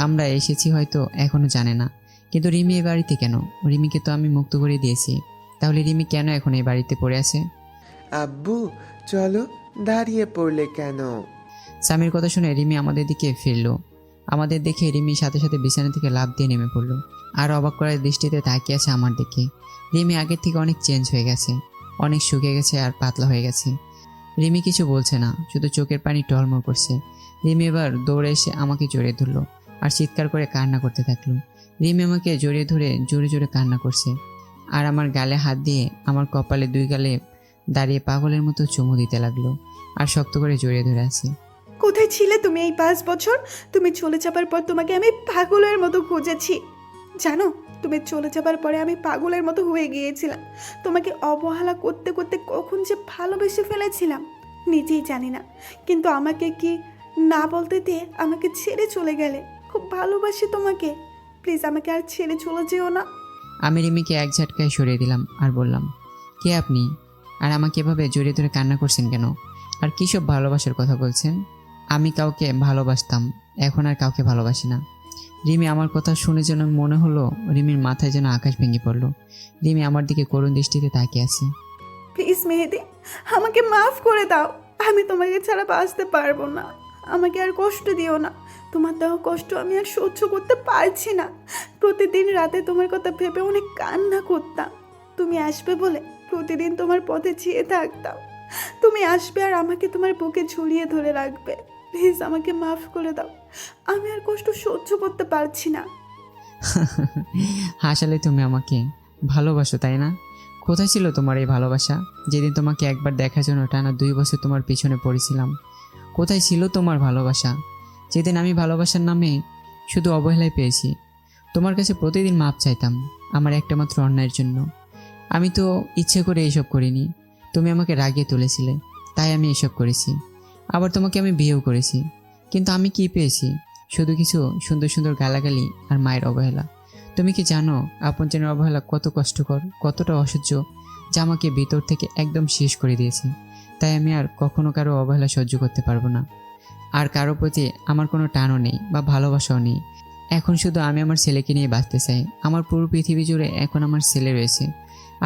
আমরা এসেছি হয়তো এখনও জানে না, কিন্তু রিমি এই বাড়িতে কেন? রিমিকে তো আমি মুক্ত করে দিয়েছি, তাহলে রিমি কেন এখন এই বাড়িতে পড়ে আছে? আব্বু চলো, দাঁড়িয়ে পড়লে কেন? স্বামীর কথা শুনে রিমি আমাদের দিকে ফিরলো। আমাদের দেখে রিমি সাথে সাথে বিছানা থেকে লাফ দিয়ে নেমে পড়লো, আর অবাক করার দৃষ্টিতে তাকিয়ে আছে আমার দিকে। রিমি আগের থেকে অনেক চেঞ্জ হয়ে গেছে, অনেক শুকিয়ে গেছে আর পাতলা হয়ে গেছে। রিমি কিছু বলছে না, শুধু চোখের পানি টলমল করছে। রিমি এবার দৌড়ে এসে আমাকে জড়িয়ে ধরলো আর চিৎকার করে কান্না করতে থাকলো। রিমি আমাকে জড়িয়ে ধরে জোরে জোরে কান্না করছে, আর আমার গালে হাত দিয়ে আমার কপালে দুই গালে দাঁড়িয়ে পাগলের মতো চুমু দিতে লাগলো, আর শক্ত করে জড়িয়ে ধরে আছে। কোথায় ছিলে তুমি এই 5 বছর? তুমি চলে যাবার পর তোমাকে আমি পাগলের মতো খুঁজেছি। জানো, তুমি চলে যাবার পরে আমি পাগলের মতো হয়ে গিয়েছিলাম। তোমাকে অবহেলা করতে করতে কখন যে ভালোবেসে ফেলেছিলাম নিজেই জানি না। কিন্তু আমাকে কি না বলতে দিয়ে আমাকে ছেড়ে চলে গেলে। খুব ভালোবাসি তোমাকে, প্লিজ আমাকে আর ছেড়ে চলে যেও না। আমি রিমিকে এক ঝাটকায় সরিয়ে দিলাম আর বললাম, কে আপনি? আর আমাকে এভাবে জড়িয়ে ধরে কান্না করছেন কেন? আর কী সব ভালোবাসার কথা বলছেন? আমি কাউকে ভালোবাসতাম, এখন আর কাউকে ভালোবাসি না। রিমি আমার কথা শুনে যেন মনে হলো রিমির মাথায় যেন আকাশ ভেঙে পড়লো। রিমি আমার দিকে করুণ দৃষ্টিতে তাকিয়ে আছে। প্লিজ মেহেদি, আমাকে মাফ করে দাও। আমি তোমাকে ছাড়া বাঁচতে পারবো না। আমাকে আর কষ্ট দিও না। তোমার দেওয়া কষ্ট আমি আর সহ্য করতে পারছি না। প্রতিদিন রাতে তোমার কথা ভেবে অনেক কান্না করতাম। তুমি আসবে বলে প্রতিদিন তোমার পথে চেয়ে থাকতাম। তুমি আসবে আর আমাকে তোমার বুকে ঝুলিয়ে ধরে রাখবে। প্লিজ আমাকে মাফ করে দাও। আমি আর কষ্ট সহ্য করতে পারছি না। হাসালে তুমি আমাকে ভালোবাসো, তাই না? কোথায় ছিল তোমার এই ভালোবাসা যেদিন তোমাকে একবার দেখার জন্য টানা 2 বছর তোমার পিছনে পড়েছিলাম? কোথায় ছিল তোমার ভালোবাসা যেদিন আমি ভালোবাসার নামে শুধু অবহেলায় পেয়েছি? তোমার কাছে প্রতিদিন মাপ চাইতাম আমার একটা মাত্র অন্যায়ের জন্য। আমি তো ইচ্ছে করে এইসব করিনি, তুমি আমাকে রাগিয়ে তুলেছিলে, তাই আমি এসব করেছি। আবার তোমাকে আমি বিয়েও করেছি, কিন্তু আমি কি পেয়েছি? শুধু কিছু সুন্দর সুন্দর গালাগালি আর মায়ের অবহেলা। তুমি কি জানো আপনজনের অবহেলা কত কষ্টকর, কতটা অসহ্য, যা আমাকে ভিতর থেকে একদম শেষ করে দিয়েছে। তাই আমি আর কখনো কারো অবহেলা সহ্য করতে পারবো না। আর কারো প্রতি আমার কোনো টানও নেই বা ভালোবাসাও নেই। এখন শুধু আমি আমার ছেলেকে নিয়ে বাঁচতে চাই। আমার পুরো পৃথিবী জুড়ে এখন আমার ছেলে রয়েছে।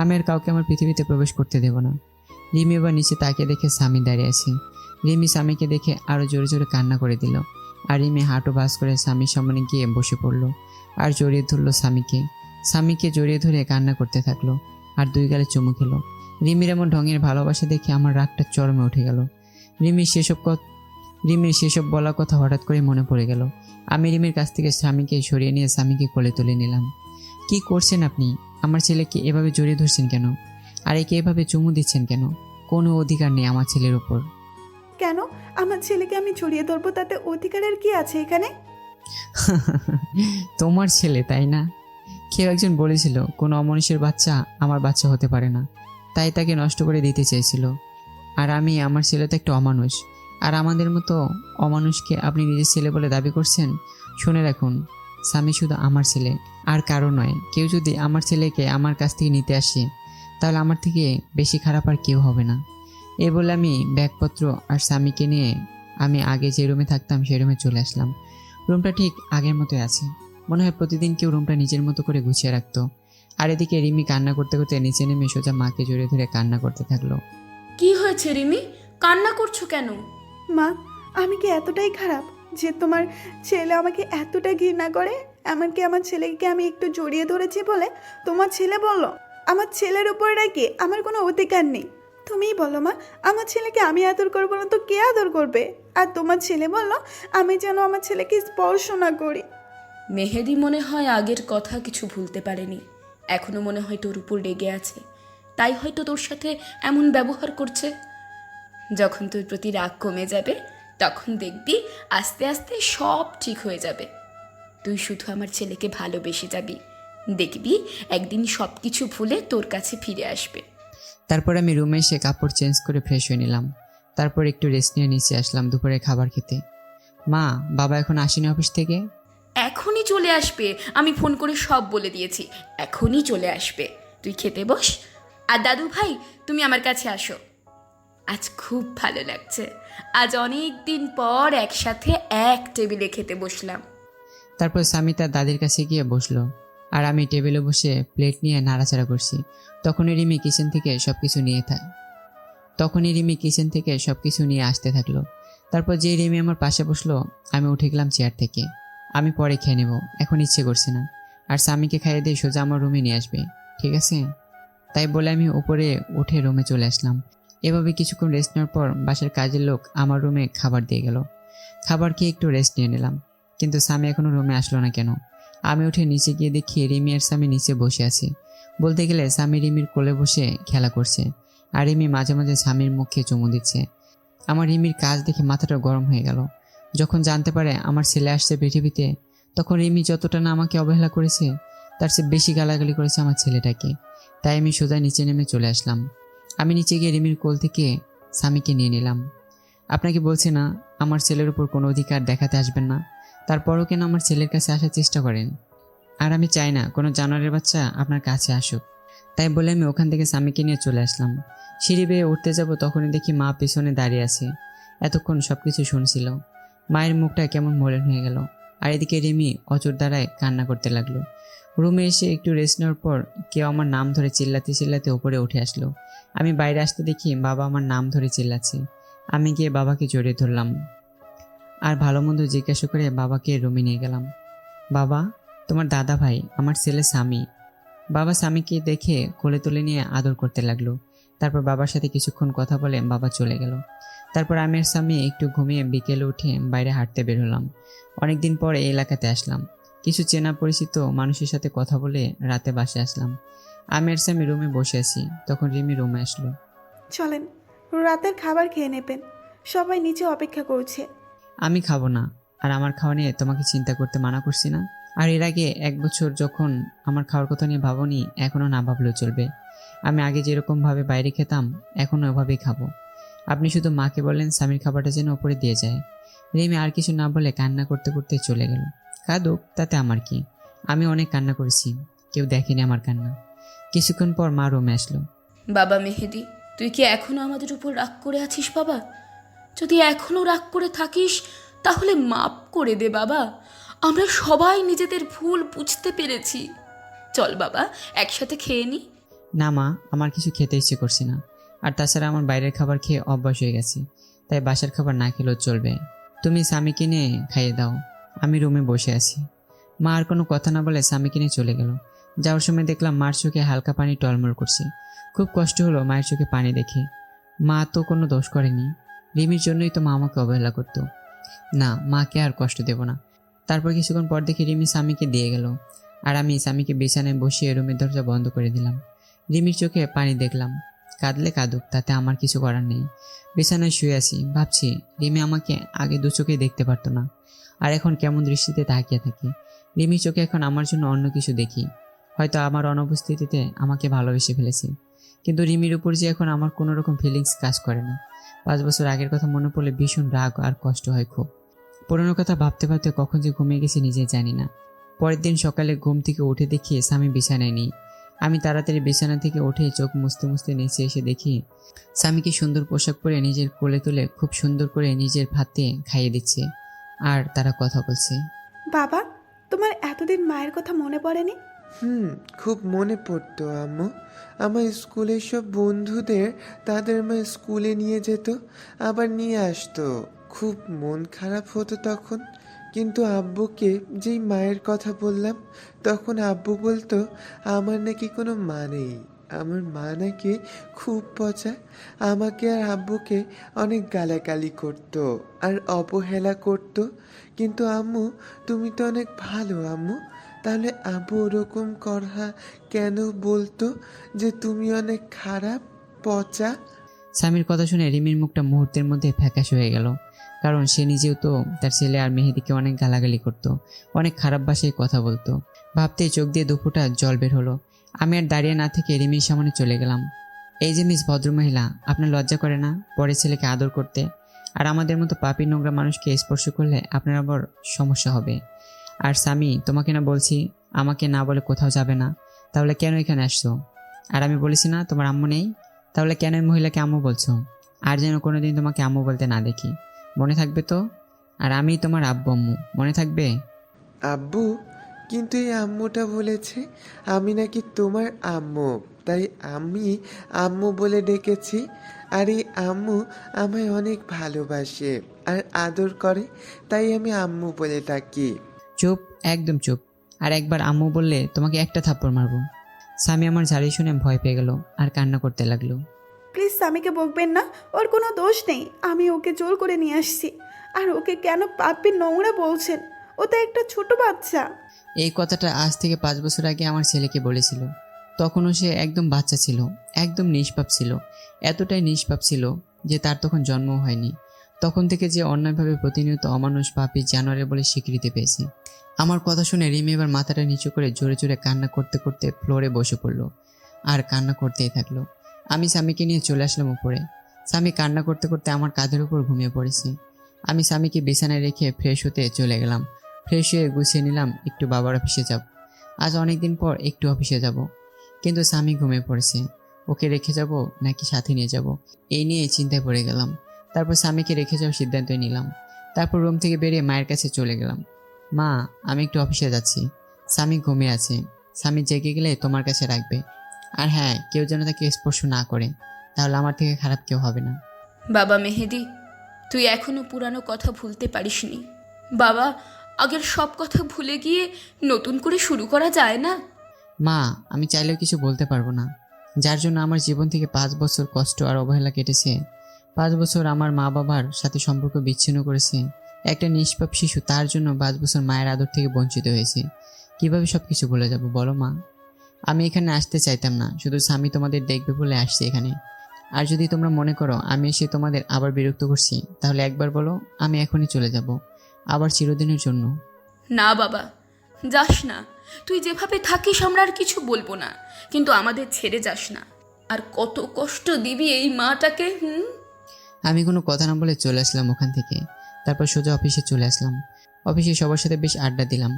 আমি আর কাউকে আমার পৃথিবীতে প্রবেশ করতে দেব না। রিমি এবার নিচে তাকিয়ে দেখে স্বামী দাঁড়িয়ে আছে। রিমি স্বামীকে দেখে আরও জোরে জোরে কান্না করে দিল, আর রিমি হাঁটু বাস করে স্বামীর সামনে গিয়ে বসে পড়লো আর জড়িয়ে ধরলো স্বামীকে। স্বামীকে জড়িয়ে ধরে কান্না করতে থাকলো আর 2 গালে চুমু খেলো। রিমির এমন ঢঙের ভালোবাসা দেখে আমার রাগটা চরমে উঠে গেল। রিমির সেসব বলা কথা হঠাৎ করে মনে পড়ে গেল। আমি রিমির কাছ থেকে স্বামীকে সরিয়ে নিয়ে স্বামীকে কোলে তুলে নিলাম। কি করছেন আপনি? আমার ছেলেকে এভাবে জড়িয়ে ধরছেন কেন? আর একে এভাবে চুমু দিচ্ছেন কেন? কোনো অধিকার নেই আমার ছেলের উপর। কেন? আমার ছেলেকে আমি জড়িয়ে ধরবো, তাতে অধিকারের কি আছে এখানে? তোমার ছেলে, তাই না? কেউ একজন বলেছিল কোনো অমনুষ্যের বাচ্চা আমার বাচ্চা হতে পারে না, তাই তাকে নষ্ট করে দিতে চেয়েছিল। আর আমার ছেলে তো একটা অমানুষ। আর আমাদের মতো অমানুষকে আপনি নিজের ছেলে বলে দাবি করছেন? শুনে রাখুন, স্বামী শুধু আমার ছেলে, আর কারো নয়। কেউ যদি আমার ছেলেকে আমার কাছ থেকে নিতে আসে, তাহলে আমার থেকে বেশি খারাপ আর কেউ হবে না। এ বলে আমি ব্যাগপত্র আর স্বামীকে নিয়ে আমি আগে যে রুমে থাকতাম সেই রুমে চলে আসলাম। রুমটা ঠিক আগের মতোই আছে, মনে হয় প্রতিদিন কেউ রুমটা নিজের মতো করে গুছিয়ে রাখতো। আর এদিকে রিমি কান্না করতে করতে নিচে নেমে সোজা মাকে জড়িয়ে ধরে কান্না করতে থাকলো। কি হয়েছে রিমি, কান্না করছো কেন? মা, আমি কি এতটাই খারাপ যে তোমার ছেলে আমাকে এতটা ঘৃণা করে? এমনকি আমার ছেলেকে আমি একটু জড়িয়ে ধরেছি বলে তোমার ছেলে বলল আমার ছেলের উপর নাকি আমার কোনো অধিকার নেই। তুমিই বলো মা, আমার ছেলেকে আমি আদর করবো না তো কে আদর করবে? আর তোমার ছেলে বললো আমি যেন আমার ছেলেকে স্পর্শ না করি। মেহেদি মনে হয় আগের কথা কিছু ভুলতে পারেনি, এখনো মনে হয় তোর উপর রেগে আছে, তাই হয়তো তোর সাথে এমন ব্যবহার করছে। যখন তোর প্রতি রাগ কমে যাবে তখন দেখবি আস্তে আস্তে সব ঠিক হয়ে যাবে। তুই শুধু আমার ছেলেকে ভালোবেসে যাবি, দেখবি একদিন সব কিছু ভুলে তোর কাছে ফিরে আসবে। তারপর আমি রুমে এসে কাপড় চেঞ্জ করে ফ্রেশ হয়ে নিলাম। তারপর একটু রেস্ট নিয়ে নিচে আসলাম দুপুরে খাবার খেতে। মা, বাবা এখন আসেনি অফিস থেকে? এখনই চলে আসবে, আমি ফোন করে সব বলে দিয়েছি, এখনই চলে আসবে। তুই খেতে বস। আর দাদু ভাই, তুমি আমার কাছে আসো। আজ খুব ভালো লাগছে, আজ অনেক দিন পর একসাথে এক টেবিলে খেতে বসলাম। তারপর স্বামী তার দাদির কাছে গিয়ে বসলো, আর আমি টেবিলে বসে প্লেট নিয়ে নাড়াচাড়া করছি। তখনই রিমি কিচেন থেকে সবকিছু নিয়ে আসতে থাকলো। তারপর যে রিমি আমার পাশে বসলো, আমি উঠে গেলাম চেয়ার থেকে। আমি পরে খেয়ে নেব, এখন ইচ্ছে করছে না। আর স্বামীকে খাইয়ে দিয়ে সোজা আমার রুমে নিয়ে আসবে, ঠিক আছে? তাই বলে আমি উপরে উঠে রুমে চলে আসলাম। এভাবে কিছুক্ষণ রেস্ট নেওয়ার পর বাসার কাজের লোক আমার রুমে খাবার দিয়ে গেল। খাবার খেয়ে একটু রেস্ট নিয়ে নিলাম, কিন্তু স্বামী এখনো রুমে আসলো না কেন? আমি উঠে নিচে গিয়ে দেখি রিমি আর স্বামী নিচে বসে আছে। বলতে গেলে স্বামী রিমির কোলে বসে খেলা করছে, আর রিমি মাঝে মাঝে স্বামীর মুখে চুমু দিচ্ছে। আমার রিমির কাজ দেখে মাথাটা গরম হয়ে গেল। যখন জানতে পারে আমার ছেলে আসছে পৃথিবীতে, তখন রিমি যতটা না আমাকে অবহেলা করেছে, তার চেয়ে বেশি গালাগালি করেছে আমার ছেলেটাকে। তাই আমি সোজা নিচে নেমে চলে আসলাম। আমি নিচে গিয়ে রিমির কোল থেকে স্বামীকে নিয়ে নিলাম। আপনাকে বলছি না আমার ছেলের উপর কোনো অধিকার দেখাতে আসবেন না, তারপরও কেন আমার ছেলের কাছে আসার চেষ্টা করেন? আর আমি চাই না কোনো জানোয়ারের বাচ্চা আপনার কাছে আসুক। তাই বলে আমি ওখান থেকে স্বামীকে নিয়ে চলে আসলাম। সিঁড়ি বেয়ে উঠতে যাব, তখনই দেখি মা পিছনে দাঁড়িয়ে আছে। এতক্ষণ সবকিছু শুনছিল। মায়ের মুখটা কেমন মলিন হয়ে গেল, আর এদিকে রিমি অচুর দ্বারায় কান্না করতে লাগলো। রুমে এসে একটু রেস্ট নেওয়ার পর কেউ আমার নাম ধরে চিল্লাতে চিল্লাতে উপরে উঠে আসলো। আমি বাইরে আসতে দেখি বাবা আমার নাম ধরে চিল্লাচ্ছে। আমি গিয়ে বাবাকে জড়িয়ে ধরলাম, আর ভালো মন্দ জিজ্ঞাসা করে বাবাকে রুমে নিয়ে গেলাম। বাবা, তোমার দাদা ভাই, আমার ছেলে স্বামী। বাবা স্বামীকে দেখে কোলে তুলে নিয়ে আদর করতে লাগলো। তারপর বাবার সাথে কিছুক্ষণ কথা বলে বাবা চলে গেল। তারপর আমি আর স্বামী একটু ঘুমিয়ে বিকেলে উঠে বাইরে হাঁটতে বের হলাম। অনেকদিন পর এই এলাকাতে আসলাম, কিছু চেনা পরিচিত মানুষের সাথে কথা বলে রাতে বাসায় আসলাম। আমি আর স্বামী রুমে বসে আছি, তখন রিমি রুমে আসলো। চলেন, রাতের খাবার খেয়ে নেবেন, সবাই নিচে অপেক্ষা করছে। আমি খাবো না, আর আমার খাওয়া নিয়ে তোমাকে চিন্তা করতে মানা করছি না? আর এর আগে 1 বছর যখন আমার খাওয়ার কথা নিয়ে ভাবনি, এখনও না ভাবলেও চলবে। আমি আগে যেরকমভাবে বাইরে খেতাম এখনও ওভাবেই খাবো। আপনি শুধু মাকে বলেন স্বামীর খাবারটা যেন ওপরে দিয়ে যায়। রিমি আর কিছু না বলে কান্না করতে করতে চলে গেল। কাঁদুক, তাতে আমার কি? আমি অনেক কান্না করেছি, কেউ দেখেনি আমার কান্না। কিছুক্ষণ পর মা রুমে আসলো। বাবা মেহেদি, তুই কি এখনো আমাদের উপর রাগ করে আছিস বাবা? যদি এখনো রাগ করে থাকিস তাহলে মাপ করে দে বাবা, আমরা সবাই নিজেদের ভুল বুঝতে পেরেছি। চল বাবা, একসাথে খেয়ে নি। না মা, আমার কিছু খেতে ইচ্ছে করছে না, আর তাছাড়া আমার বাইরের খাবার খেয়ে অভ্যাস হয়ে গেছে, তাই বাসার খাবার না খেলেও চলবে। তুমি স্বামীকে নিয়ে খাইয়ে দাও, আমি রুমে বসে আছি। মা আর কোনো কথা না বলে স্বামীকে নিয়ে চলে গেল। যাওয়ার সময় দেখলাম মার চোখে হালকা পানি টলমল করছে। খুব কষ্ট হলো মায়ের চোখে পানি দেখে। মা তো কোনো দোষ করেনি, রিমির জন্যই তো মা আমাকে অবহেলা করতো। না, মাকে আর কষ্ট দেব না। তারপর কিছুক্ষণ পর দেখি রিমি স্বামীকে দিয়ে গেল, আর আমি স্বামীকে বিছানায় বসিয়ে রুমের দরজা বন্ধ করে দিলাম। রিমির চোখে পানি দেখলাম, কাঁদলে কাঁদুক, তাতে আমার কিছু করার নেই। বিছানায় শুয়ে আছি, ভাবছি রিমি আমাকে আগে 2 চোখে দেখতে পারতো না, আর এখন কেমন দৃষ্টিতে তাকিয়ে থাকে। রিমির চোখে এখন আমার জন্য অন্য কিছু দেখি। হয়তো আমার অনুপস্থিতিতে আমাকে ভালোবেসে ফেলেছে, কিন্তু রিমির উপর যে এখন আমার কোনো রকম ফিলিংস কাজ করে না। 5 বছর আগের কথা মনে পড়লে ভীষণ রাগ আর কষ্ট হয় খুব। পুরোনো কথা ভাবতে ভাবতে কখন যে ঘুমিয়ে গেছি নিজে জানি না। পরের দিন সকালে ঘুম থেকে উঠে দেখি স্বামী বিছানায় নেই। আমি তাড়াতাড়ি বিছানা থেকে উঠে চোখ মুছতে মুছতে নিচে এসে দেখি স্বামীকে সুন্দর পোশাক পরে নিজের কোলে তুলে খুব সুন্দর করে নিজের ভাতে খাইয়ে দিচ্ছে, আর তারা কথা বলছে। বাবা, তোমার এতদিন মায়ের কথা মনে পড়েনি? খুব মনে পড়তো আম্মু। আমার স্কুলের সব বন্ধুদের তাদের মা স্কুলে নিয়ে যেত, আবার নিয়ে আসতো। খুব মন খারাপ হতো তখন, কিন্তু আব্বুকে যেই মায়ের কথা বললাম, তখন আব্বু বলতো আমার নাকি কোনো মা নেই, আমার মা নাকি খুব পচা, আমাকে আর আব্বুকে অনেক গালাগালি করতো আর অবহেলা করতো। কিন্তু আম্মু, তুমি তো অনেক ভালো আম্মু। তাহলে আব্বু ওরকম কথা কেন বলতো যে তুমি অনেক খারাপ, পচা? স্বামীর কথা শুনে রিমির মুখটা মুহূর্তের মধ্যে ফ্যাকাশ হয়ে গেল, কারণ সে নিজেও তো তার ছেলে আর মেহেদিকে অনেক গালাগালি করতো, অনেক খারাপ ভাষায় কথা বলতো। ভাবতেই চোখ দিয়ে দুফোঁটা জল বের হলো। আমি আর দাঁড়িয়ে না থেকে রিমির সামনে চলে গেলাম। এই যে মিস ভদ্রমহিলা, আপনার লজ্জা করে না পরের ছেলেকে আদর করতে? আর আমাদের মতো পাপী নোংরা মানুষকে স্পর্শ করলে আপনার আবার সমস্যা হবে। আর স্বামী, তোমাকে না বলছি আমাকে না বলে কোথাও যাবে না, তাহলে কেন এখানে আসছো? আর আমি বলেছি না তোমার আম্মু নেই, তাহলে কেন এই মহিলাকে আম্মু বলছো? আর যেন কোনোদিন তোমাকে আম্মু বলতে না দেখি, মনে থাকবে তো? আর আমি তোমার আব্বু আম্মু, মনে থাকবে? আব্বু, কিন্তু এই আম্মুটা বলেছে আমি নাকি তোমার আম্মু, তাই আমি আম্মু বলে ডেকেছি। আর এই আম্মু আমায় অনেক ভালোবাসে আর আদর করে, তাই আমি আম্মু বলে ডাকি। চুপ, একদম চুপ। আর একবার আম্মু বললে তোমাকে একটা থাপ্পড় মারবো। স্বামী আমার ঝাড়ি শুনে ভয় পেয়ে গেল আর কান্না করতে লাগলো। প্লিজ স্বামীকে বকবেন না, ওর কোনো দোষ নেই। আমি ওকে জোর করে নিয়ে আসছি। আর ওকে কেন পাপি নোংরা বলছেন? ও তো একটা ছোট বাচ্চা। এই কথাটা আজ থেকে 5 বছর আগে আমার ছেলেকে বলেছিল। তখনও সে একদম বাচ্চা ছিল, একদম নিষ্পাপ ছিল, এতটাই নিষ্পাপ ছিল যে তার তখন জন্মও হয়নি। তখন থেকে যে অন্যায়ভাবে প্রতিনিয়ত অমানুষ পাপী জানোয়ারের বলে স্বীকৃতি পেয়েছে। আমার কথা শুনে রিমি এবার মাথাটা নিচু করে জোরে জোরে কান্না করতে করতে ফ্লোরে বসে পড়লো আর কান্না করতেই থাকলো। আমি স্বামীকে নিয়ে চলে আসলাম উপরে। স্বামী কান্না করতে করতে আমার কাঁধের উপর ঘুমিয়ে পড়েছে। আমি স্বামীকে বিছানায় রেখে ফ্রেশ হতে চলে গেলাম। ফ্রেশ হয়ে গুছিয়ে নিলাম একটু বাবার অফিসে যাব। আজ অনেকদিন পর একটু অফিসে যাব, কিন্তু স্বামী ঘুমিয়ে পড়েছে। ওকে রেখে যাব নাকি সাথে নিয়ে যাব, এই নিয়ে চিন্তায় পড়ে গেলাম। তারপর স্বামীকে রেখে যাওয়ার সিদ্ধান্ত নিলাম। তারপর রুম থেকে বেরিয়ে মায়ের কাছে চলে গেলাম। মা, আমি একটু অফিসে যাচ্ছি। স্বামী ঘুমিয়ে আছে, স্বামী জেগে গেলে তোমার কাছে রাখবে। আর হ্যাঁ, কেউ যেন তাকে স্পর্শ না করে, তাহলে আমার থেকে খারাপ কেউ হবে না। বাবা মেহেদি, তুই এখনো পুরানো কথা ভুলতে পারিসনি। বাবা, আগের সব কথা ভুলে গিয়ে নতুন করে শুরু করা যায় না? মা, আমি চাইলেও কিছু বলতে পারবো না। যার জন্য আমার জীবন থেকে 5 বছর কষ্ট আর অবহেলা কেটেছে, 5 বছর আমার মা বাবার সাথে সম্পর্ক বিচ্ছিন্ন করেছে একটা নিষ্পাপ শিশু, তার জন্য 5 বছর মায়ের আদর থেকে বঞ্চিত হয়েছে। কিভাবে সব কিছু ভুলে যাব বলো মা? আমি এখানে আসতে চাইতাম না, শুধু স্বামী তোমাদের দেখবে বলে আসছি এখানে। আর যদি তোমরা মনে করো আমি এসে তোমাদের আবার বিরক্ত করছি, তাহলে একবার বলো, আমি এখনই চলে যাব, আবার চিরদিনের জন্য। না বাবা, যাস না। তুই যেভাবে থাকিস আমরা আর কিছু বলবো না, কিন্তু আমাদের ছেড়ে যাস না। আর কত কষ্ট দিবি এই মাটাকে? আমি কোনো কথা না বলে চলে আসলাম ওখান থেকে। তারপর সোজা অফিসে চলে আসলাম। অফিসে সবার সাথে বেশ আড্ডা দিলাম।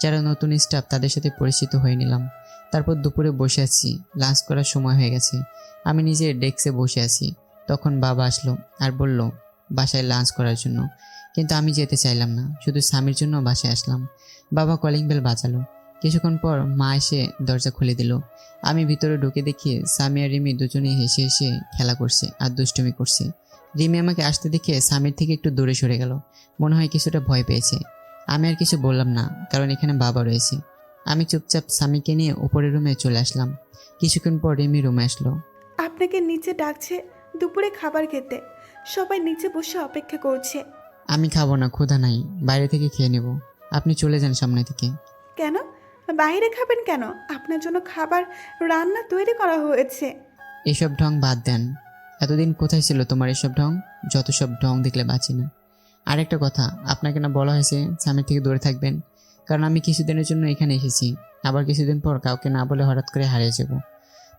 যারা নতুন স্টাফ তাদের সাথে পরিচিত হয়ে নিলাম। তারপর দুপুরে বসে আছি, লাঞ্চ করার সময় হয়ে গেছে। আমি নিজের ডেস্কে বসে আছি, তখন বাবা আসলো আর বলল বাসায় লাঞ্চ করার জন্য। কিন্তু আমি যেতে চাইলাম না, শুধু স্বামীর জন্য বাসায় আসলাম। বাবা কলিং বেল বাজালো। কিছুক্ষণ পর মা এসে দরজা খুলে দিল। আমি ভিতরে ঢুকে দেখি স্বামী আর রিমি দুজনেই হেসে হেসে খেলা করছে আর দুষ্টুমি করছে। রিমি আমাকে আসতে দেখে স্বামীর থেকে একটু দূরে সরে গেল, মনে হয় কিছুটা ভয় পেয়েছে। আমি আর কিছু বললাম না, কারণ এখানে বাবা রয়েছে। আমি চুপচাপ স্বামীকে নিয়ে উপরের রুমে চলে আসলাম। কিছুক্ষণ পর রিমি রুমে আসলো। আপনাকে নিচে ডাকছে দুপুরে খাবার খেতে। সবাই নিচে বসে অপেক্ষা করছে। আমি খাবো না, ক্ষুধা নাই, বাইরে থেকে খেয়ে নেব। আপনি চলে যান সামনে থেকে। কেন বাইরে খাবেন কেন? আপনার জন্য খাবার রান্না তৈরি করা হয়েছে। এসব ঢং বাদ দেন। এতদিন কোথায় ছিল তোমার এসব ঢং? যত সব ঢং দেখলে বাঁচি না। আরেকটা কথা, আপনাকে না বলা হয়েছে স্বামীর থেকে দূরে থাকবেন? কারণ আমি কিছুদিনের জন্য এখানে এসেছি, আবার কিছুদিন পর কাউকে না বলে হঠাৎ করে হারিয়ে যাব।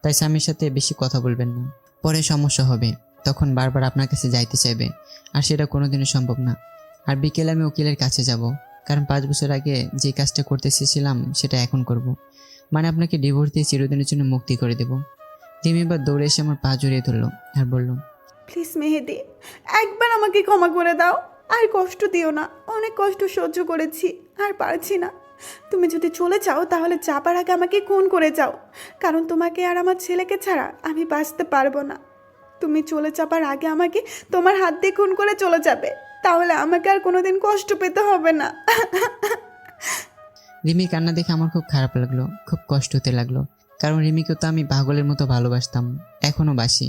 তাই স্বামীর সাথে বেশি কথা বলবেন না, পরে সমস্যা হবে। তখন বারবার আপনার কাছে যাইতে চাইবে, আর সেটা কোনোদিনও সম্ভব না। আর বিকেলে আমি উকিলের কাছে যাব, কারণ 5 বছর আগে যে কাজটা করতে চেয়েছিলাম সেটা এখন করব। মানে আপনাকে ডিভোর্স দিয়ে চিরদিনের জন্য মুক্তি করে দেব। রিমি এবার দৌড়ে এসে আমার পা জড়িয়ে ধরলো আর বলল, প্লিজ মেহেদি, একবার আমাকে ক্ষমা করে দাও। আর কষ্ট দিও না, অনেক কষ্ট সহ্য করেছি, আর পারছি না। তুমি যদি চলে যাও তাহলে যাবার আগে আমাকে খুন করে যাও, কারণ তোমাকে আর আমার ছেলেকে ছাড়া আমি বাঁচতে পারবো না। তুমি চলে যাবার আগে আমাকে তোমার হাত দিয়ে খুন করে চলে যাবে, তাহলে আমাকে আর কোনোদিন কষ্ট পেতে হবে না। রিমির কান্না দেখে আমার খুব খারাপ লাগলো, খুব কষ্ট হতে লাগলো। কারণ রিমিকে তো আমি পাগলের মতো ভালোবাসতাম, এখনও বাসি।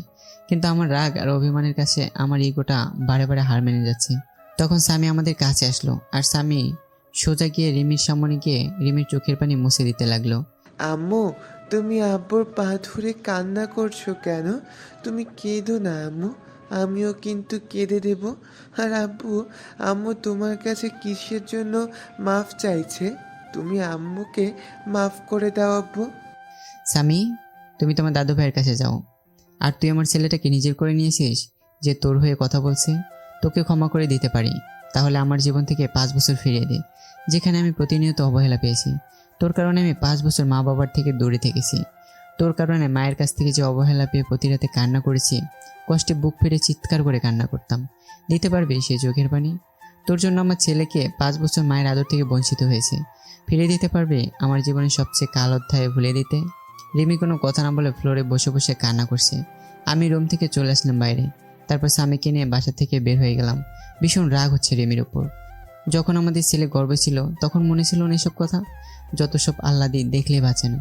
কিন্তু আমার রাগ আর অভিমানের কাছে আমার ইগোটা বারে বারে হার মেনে যাচ্ছে। তখন স্বামী আমাদের কাছে আসলো, আর স্বামী সোজা গিয়ে রিমির সামনে গিয়ে রিমির চোখের পানি মুছে দিতে লাগলো। আম্মু, তুমি আব্বুর পা ধরে কান্না করছো কেন? তুমি কেঁদো না আম্মু, আমিও কিন্তু কেঁদে দেব। আর আব্বু, আম্মু তোমার কাছে কিসের জন্য মাফ চাইছে? তুমি আম্মুকে মাফ করে দাও আব্বু। স্বামী, তুমি তোমার দাদু ভাইয়ের কাছে যাও। আর তুই আমার ছেলেটাকে নিজের করে নিয়েছিস, যে তোর হয়ে কথা বলছে। তোকে ক্ষমা করে দিতে পারি, তাহলে আমার জীবন থেকে 5 বছর ফিরিয়ে দে, যেখানে আমি প্রতিনিয়ত অবহেলা পেয়েছি। তোর কারণে আমি 5 বছর মা বাবার থেকে দূরে থেকেছি। তোর কারণে মায়ের কাছ থেকে যে অবহেলা পেয়ে প্রতি রাতে কান্না করেছি, কষ্টে বুক ফেটে চিৎকার করে কান্না করতাম। দিতে পারবি সেই চোখের পানি? তোর জন্য আমার ছেলেকে 5 বছর মায়ের আদর থেকে বঞ্চিত হয়েছে, ফিরে দিতে পারবে আমার জীবনের সবচেয়ে কাল অধ্যায়ে ভুলে দিতে? রিমি কোনো কথা না বলে ফ্লোরে বসে বসে কান্না করছে। আমি রুম থেকে চলে আসলাম বাইরে। তারপর স্বামীকে নিয়ে বাসা থেকে বের হয়ে গেলাম। ভীষণ রাগ হচ্ছে রিমির ওপর। যখন আমাদের ছেলে গর্বে ছিল তখন মনে ছিল না এসব কথা, যত সব আহ্লাদি দেখলে বাঁচে না।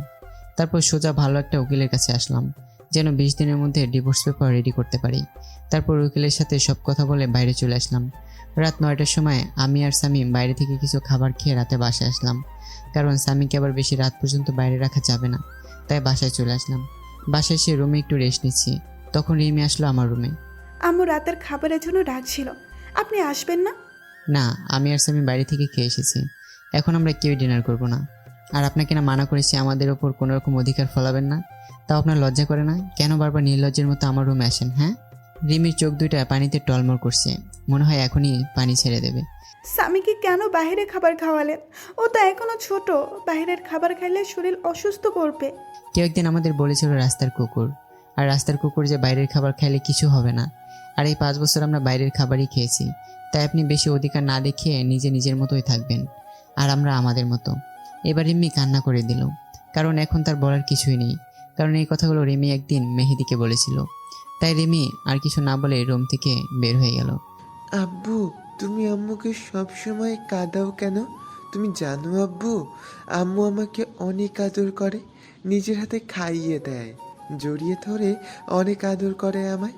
তারপর সোজা ভালো একটা উকিলের কাছে আসলাম, যেন 20 দিনের মধ্যে ডিভোর্স পেপার রেডি করতে পারি। তারপর উকিলের সাথে সব কথা বলে বাইরে চলে আসলাম। রাত 9টার সময় আমি আর স্বামী বাইরে থেকে কিছু খাবার খেয়ে রাতে বাসায় আসলাম, কারণ স্বামীকে আবার বেশি রাত পর্যন্ত বাইরে রাখা যাবে না, তাই বাসায় চলে আসলাম। বাসায় এসে রুমে একটু রেস্ট নিচ্ছি, তখন রিমি আসলো আমার রুমে। আম্মু রাতের খাবারের জন্য ডাকছিল, আপনি আসবেন না? না, আমি আর স্বামী বাইরে থেকে খেয়ে এসেছি, এখন আমরা কেউ ডিনার করব না। আর আপনাকে না মানা করেছি আমাদের ওপর কোনো রকম অধিকার ফলাবেন না, তাও আপনার লজ্জা করে না? কেন বারবার নির্লজ্জের মতো আমার রুমে আসেন? হ্যাঁ? রিমির চোখ দুইটা পানিতে টলমল করছে, মনে হয় এখনই পানি ছেড়ে দেবে। স্বামীকে কেন বাইরে খাবার খাওয়ালেন? ও তো এখনো ছোট, বাইরের খাবার খাইলে শরীর অসুস্থ করবে। কেউ একদিন আমাদের বলেছিল রাস্তার কুকুর, আর রাস্তার কুকুর যে বাইরের খাবার খাইলে কিছু হবে না। আর এই 5 বছর আমরা বাইরের খাবারই খেয়েছি, তাই আপনি বেশি অধিকার না দেখিয়ে নিজের মতোই থাকবেন, আর আমরা আমাদের মতো। এবার রিমি কান্না করে দিল, কারণ এখন তার বলার কিছুই নেই, কারণ এই কথাগুলো রিমি একদিন মেহেদিকে বলেছিল। তাই রিমি আর কিছু না বলে রুম থেকে বের হয়ে গেল। আব্বু, তুমি আম্মুকে সব সময় কাঁদাও কেন? তুমি জানো আব্বু, আম্মু আমাকে অনেক আদর করে, নিজের হাতে খাইয়ে দেয়, জড়িয়ে ধরে অনেক আদর করে আমায়।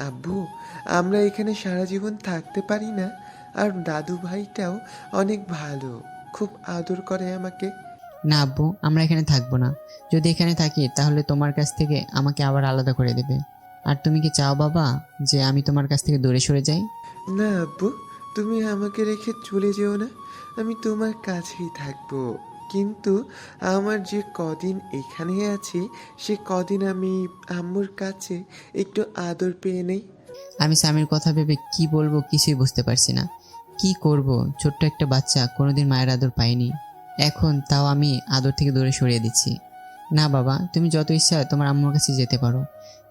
আব্বু, আমরা এখানে সারা জীবন থাকতে পারি না, আর দাদু ভাইটাও অনেক ভালো, খুব আদর করে আমাকে। না আব্বু, আমরা এখানে থাকবো না। যদি এখানে থাকি তাহলে তোমার কাছ থেকে আমাকে আবার আলাদা করে দেবে। আর তুমি কি চাও বাবা যে আমি তোমার কাছ থেকে দূরে সরে যাই? না আব্বু, তুমি আমাকে রেখে চলে যেও না, আমি তোমার কাছেই থাকবো। কিন্তু আমার যে কদিন এখানে আছি সে কদিন আমি আম্মুর কাছে একটু আদর পেয়ে নেই। আমি স্বামীর কথা ভেবে কি বলবো কিছুই বুঝতে পারছি না। কি করব? ছোট্ট একটা বাচ্চা কোনোদিন মায়ের আদর পায়নি, এখন তাও আমি আদর থেকে দূরে সরিয়ে দিচ্ছি। না বাবা, তুমি যত ইচ্ছা তোমার আম্মুর কাছে যেতে পারো,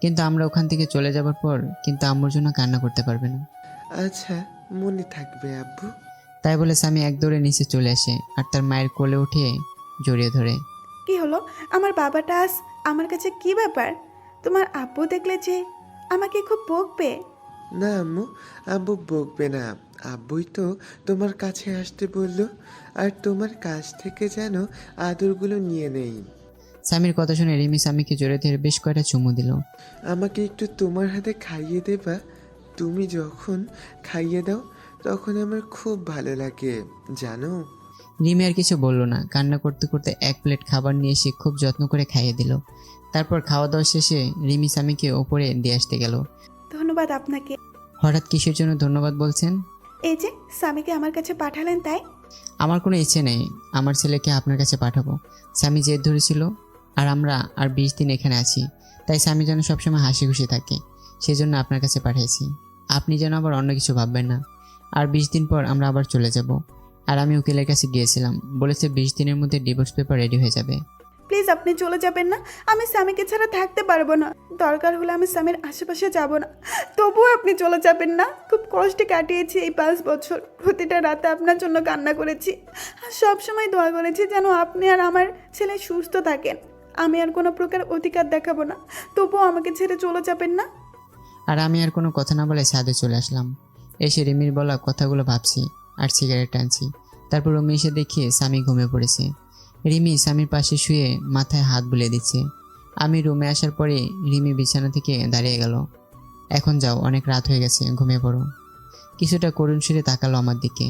কিন্তু আমরা ওখান থেকে চলে যাবার পর কিন্তু আম্মুর জন্য কান্না করতে পারবে না। আচ্ছা, মনে থাকবে আব্বু। তাই বলে স্বামী এক দৌড়ে নিচে চলে আসে আর তার মায়ের কোলে উঠে জড়িয়ে ধরে। কি হলো? আমার বাবাটা আজ আমার কাছে কি ব্যাপার? তোমার আব্বু দেখলে যে আমাকে খুব বকবে। না আম্মু, আব্বু বকবে না, আব্বুই তো তোমার কাছে আসতে বললো, আর তোমার কাছ থেকে যেন আদরগুলো নিয়ে নেই। স্বামীর কথা শুনে রিমি স্বামীকে জড়িয়ে ধরে বেশ কয়েকটা চুমু দিল। আমাকে একটু তোমার হাতে খাইয়ে দেবা? তুমি যখন খাইয়ে দাও তখন আমার খুব ভালো লাগে জানো। রিমি আর কিছু বলল না, কান্না করতে করতে 1 প্লেট খাবার নিয়ে এসে খুব যত্ন করে খাইয়ে দিল। তারপর খাওয়া দাওয়া শেষে রিমি স্বামীকে ওপরে দিয়ে আসতে গেল। ধন্যবাদ আপনাকে। হঠাৎ কিসের জন্য ধন্যবাদ বলছেন? এই যে স্বামীকে আমার কাছে পাঠালেন তাই। আমার কোনো ইচ্ছে নেই আমার ছেলেকে আপনার কাছে পাঠাবো। স্বামী জেদ ধরেছিল, আর আমরা আর 20 দিন এখানে আছি, তাই স্বামী যেন সবসময় হাসি খুশি থাকে, সেজন্য আপনার কাছে পাঠিয়েছি। আপনি যেন আবার অন্য কিছু ভাববেন না। আর 20 দিন পর আমরা আবার চলে যাব। আর আমি উকিলের কাছে গিয়েছিলাম, বলেছে 20 দিনের মধ্যে ডিভোর্স পেপার রেডি হয়ে যাবে। প্লিজ আপনি চলে যাবেন না, আমি স্বামীকে ছাড়া থাকতে পারবো না। দরকার হলে আমি স্বামীর আশেপাশে যাব না, তবুও আপনি চলে যাবেন না। খুব কষ্টে কাটিয়েছি এই 5 বছর, প্রতিটা রাতে আপনার জন্য কান্না করেছি, আর সবসময় দোয়া করেছি যেন আপনি আর আমার ছেলে সুস্থ থাকেন। আমি আর কোনো প্রকার অধিকার দেখাবো না, তবুও আমাকে ছেড়ে চলে যাবেন না। আর আমি আর কোনো কথা না বলে ছাদে চলে আসলাম। এসে রিমির বলা কথাগুলো ভাবছি আর সিগারেট টানছি। তারপর রুমে এসে দেখি স্বামী ঘুমিয়ে পড়েছে। রিমি স্বামীর পাশে শুয়ে মাথায় হাত বুলিয়ে দিচ্ছে। আমি রুমে আসার পরে রিমি বিছানা থেকে দাঁড়িয়ে গেল। এখন যাও, অনেক রাত হয়ে গেছে, ঘুমিয়ে পড়ো। কিছুটা করুণ সুরে তাকালো আমার দিকে।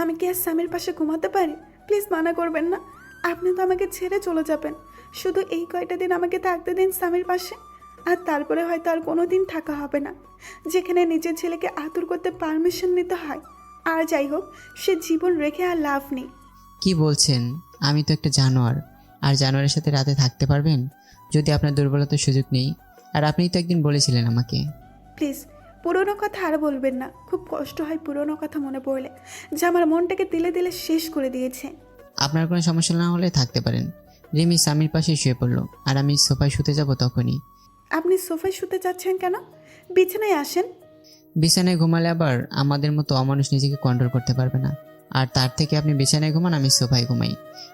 আমি কি আর স্বামীর পাশে ঘুমাতে পারি? প্লিজ মানা করবেন না। আপনি তো আমাকে ছেড়ে চলে যাবেন, শুধু এই কয়টা দিন আমাকে থাকতে দিন স্বামীর পাশে। আর তারপরে হয়তো আর কোনো দিন থাকা হবে না, যেখানে নিজের ছেলেকে আদর করতে পারমিশন নিতে হয়। আর যাই হোক, সে জীবন রেখে আর লাভ নেই। কি বলছেন? আমি তো একটা জানোয়ার, আর জানোয়ারের সাথে রাতে থাকতে পারবেন? যদি আপনার দুর্বলতার সুযোগ নেই। আর আপনি তো একদিন বলেছিলেন আমাকে। প্লিজ পুরোনো কথা আর বলবেন না। খুব কষ্ট হয় পুরোনো কথা মনে পড়লে, যা আমার মনটাকে দিলে দিলে শেষ করে দিয়েছে। আপনার কোনো সমস্যা না হলে থাকতে পারেন। রিমি স্বামীর পাশে শুয়ে পড়লো, আর আমি সোফায় শুতে যাব তখনই। আপনি সোফায় শুতে যাচ্ছেন কেন? বিছানায় আসেন। বিছানায় ঘুমালে আবার আমাদের মতো অমানুষ নিজেকে কন্ট্রোল করতে পারবে না। আর তার থেকে আপনি বিছানায় ঘুমান, আমি সোফায় ঘুমাই।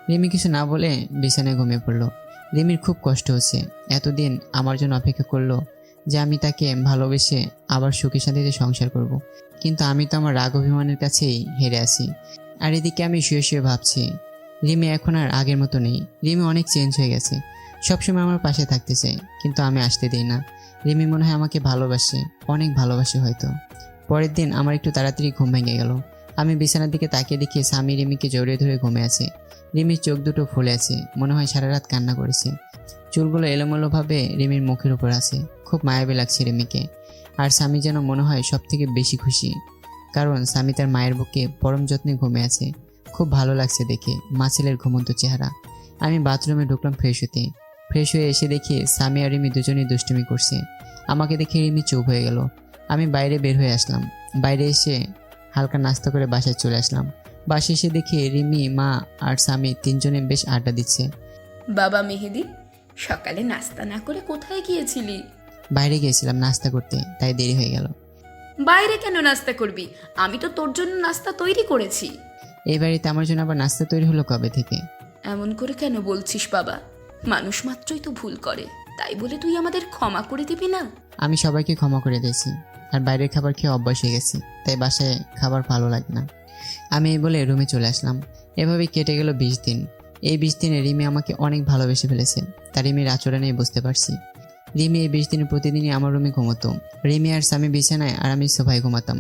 রিমি কিছু না বলে বিছানায় ঘুমিয়ে পড়লো। রিমির খুব কষ্ট হচ্ছে। এতদিন আমার জন্য অপেক্ষা করলো যে আমি তাকে ভালোবেসে আবার সুখী শান্তিতে সংসার করব। কিন্তু আমি তো আমার রাগ অভিমানের কাছেই হেরে আছি। আর এদিকে আমি শুয়ে শুয়ে ভাবছি, রিমি এখন আর আগের মতো নেই। রিমি অনেক চেঞ্জ হয়ে গেছে। সবসময় আমার পাশে থাকতে চায়, কিন্তু আমি আসতে দিই না। রিমি মনে হয় আমাকে ভালোবাসে, অনেক ভালোবাসে হয়তো। পরের দিন আমার একটু তাড়াতাড়ি ঘুম ভেঙে গেল। আমি বিছানার দিকে তাকিয়ে দেখি স্বামী রিমিকে জড়িয়ে ধরে ঘুমিয়ে আছে। রিমির চোখ দুটো ফুলে আছে, মনে হয় সারা রাত কান্না করেছে। চুলগুলো এলোমেলোভাবে রিমির মুখের উপর আছে। খুব মায়াবী লাগছে রিমিকে। আর স্বামী যেন মনে হয় সব থেকে বেশি খুশি, কারণ স্বামী তার মায়ের বুকে পরম যত্নে ঘুমিয়ে আছে। খুব ভালো লাগছে দেখে মা ছেলের ঘুমন্ত চেহারা। আমি বাথরুমে ঢুকলাম ফ্রেশ হতে। ফ্রেশ হয়ে এসে দেখি স্বামী আর রিমি দুজনেই দুষ্টুমি করছে। আমাকে দেখে রিমি চুপ হয়ে গেল। আমি বাইরে বের হয়ে আসলাম। বাইরে এসে হালকা নাস্তা করে বাসায় চলে আসলাম। বাসায় এসে দেখি রিমি, মা আর স্বামী তিনজনে বেশ আড্ডা দিচ্ছে। বাবা মেহেদি, সকালে নাস্তা না করে কোথায় গিয়েছিলি? বাইরে গিয়েছিলাম নাস্তা করতে, তাই দেরি হয়ে গেল। বাইরে কেন নাস্তা করবি? আমি তো তোর জন্য নাস্তা তৈরি করেছি। এই বাড়িতে আমার জন্য আবার নাস্তা তৈরি হলো কবে থেকে? এমন করে কেন বলছিস বাবা? মানুষ মাত্রই তো ভুল করে, তাই বলে তুই আমাদের ক্ষমা করে দিবি না? আমি সবাইকে ক্ষমা করে দিয়েছি। আর বাইরের খাবার খেয়ে অভ্যাস হয়ে গেছি, তাই বাসায় খাবার ভালো লাগে না। আমি এই বলে রুমে চলে আসলাম। এভাবেই কেটে গেল 20 দিন। এই 20 দিনে রিমি আমাকে অনেক ভালোবেসে ফেলেছে, তা রিমির আচরণেই বুঝতে পারছি। রিমি এই 20 দিনে প্রতিদিনই আমার রুমে ঘুমতো। রিমি আর স্বামী বিছানায় আর আমি সোফায় ঘুমাতাম।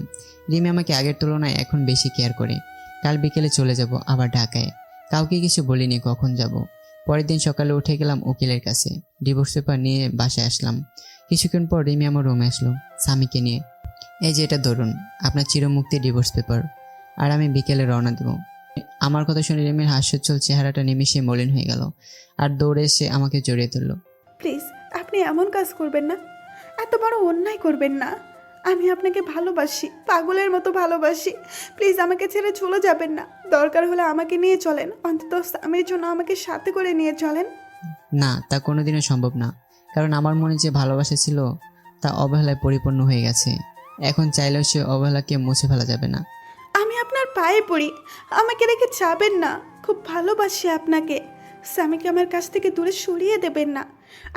রিমি আমাকে আগের তুলনায় এখন বেশি কেয়ার করে। কাল বিকেলে চলে যাব আবার ঢাকায়। কাউকে কিছু বলিনি কখন যাব। পরের দিন সকালে উঠে গেলাম উকিলের কাছে। ডিভোর্স পেপার নিয়ে বাসায় আসলাম। কিছুক্ষণ পর রিমি আমার রুমে আসলো স্বামীকে নিয়ে। এই যে এটা ধরুন, আপনার চিরমুক্তির ডিভোর্স পেপার। আর আমি বিকেলে রওনা দেব। আমার কথা শুনে রিমির হাস্যোজ্জ্বল চেহারাটা নিমিষে মলিন হয়ে গেল, আর দৌড়ে এসে আমাকে জড়িয়ে ধরল। প্লিজ আপনি এমন কাজ করবেন না, এত বড় অন্যায় করবেন না। আমি আপনাকে ভালোবাসি, পাগলের মতো ভালোবাসি। প্লিজ আমাকে ছেড়ে চলে যাবেন না। দরকার হলে আমাকে নিয়ে চলেন, অন্তত স্বামীর জন্য আমাকে সাথে করে নিয়ে চলেন। না, তা কোনোদিনও সম্ভব না, কারণ আমার মনে যে ভালোবাসা ছিল তা অবহেলায় পরিপূর্ণ হয়ে গেছে। এখন চাইলেও সে অবহেলাকে মুছে ফেলা যাবে না। আমি আপনার পায়ে পড়ি, আমাকে রেখে যাবেন না। খুব ভালোবাসি আপনাকে। স্বামীকে আমার কাছ থেকে দূরে সরিয়ে দেবেন না।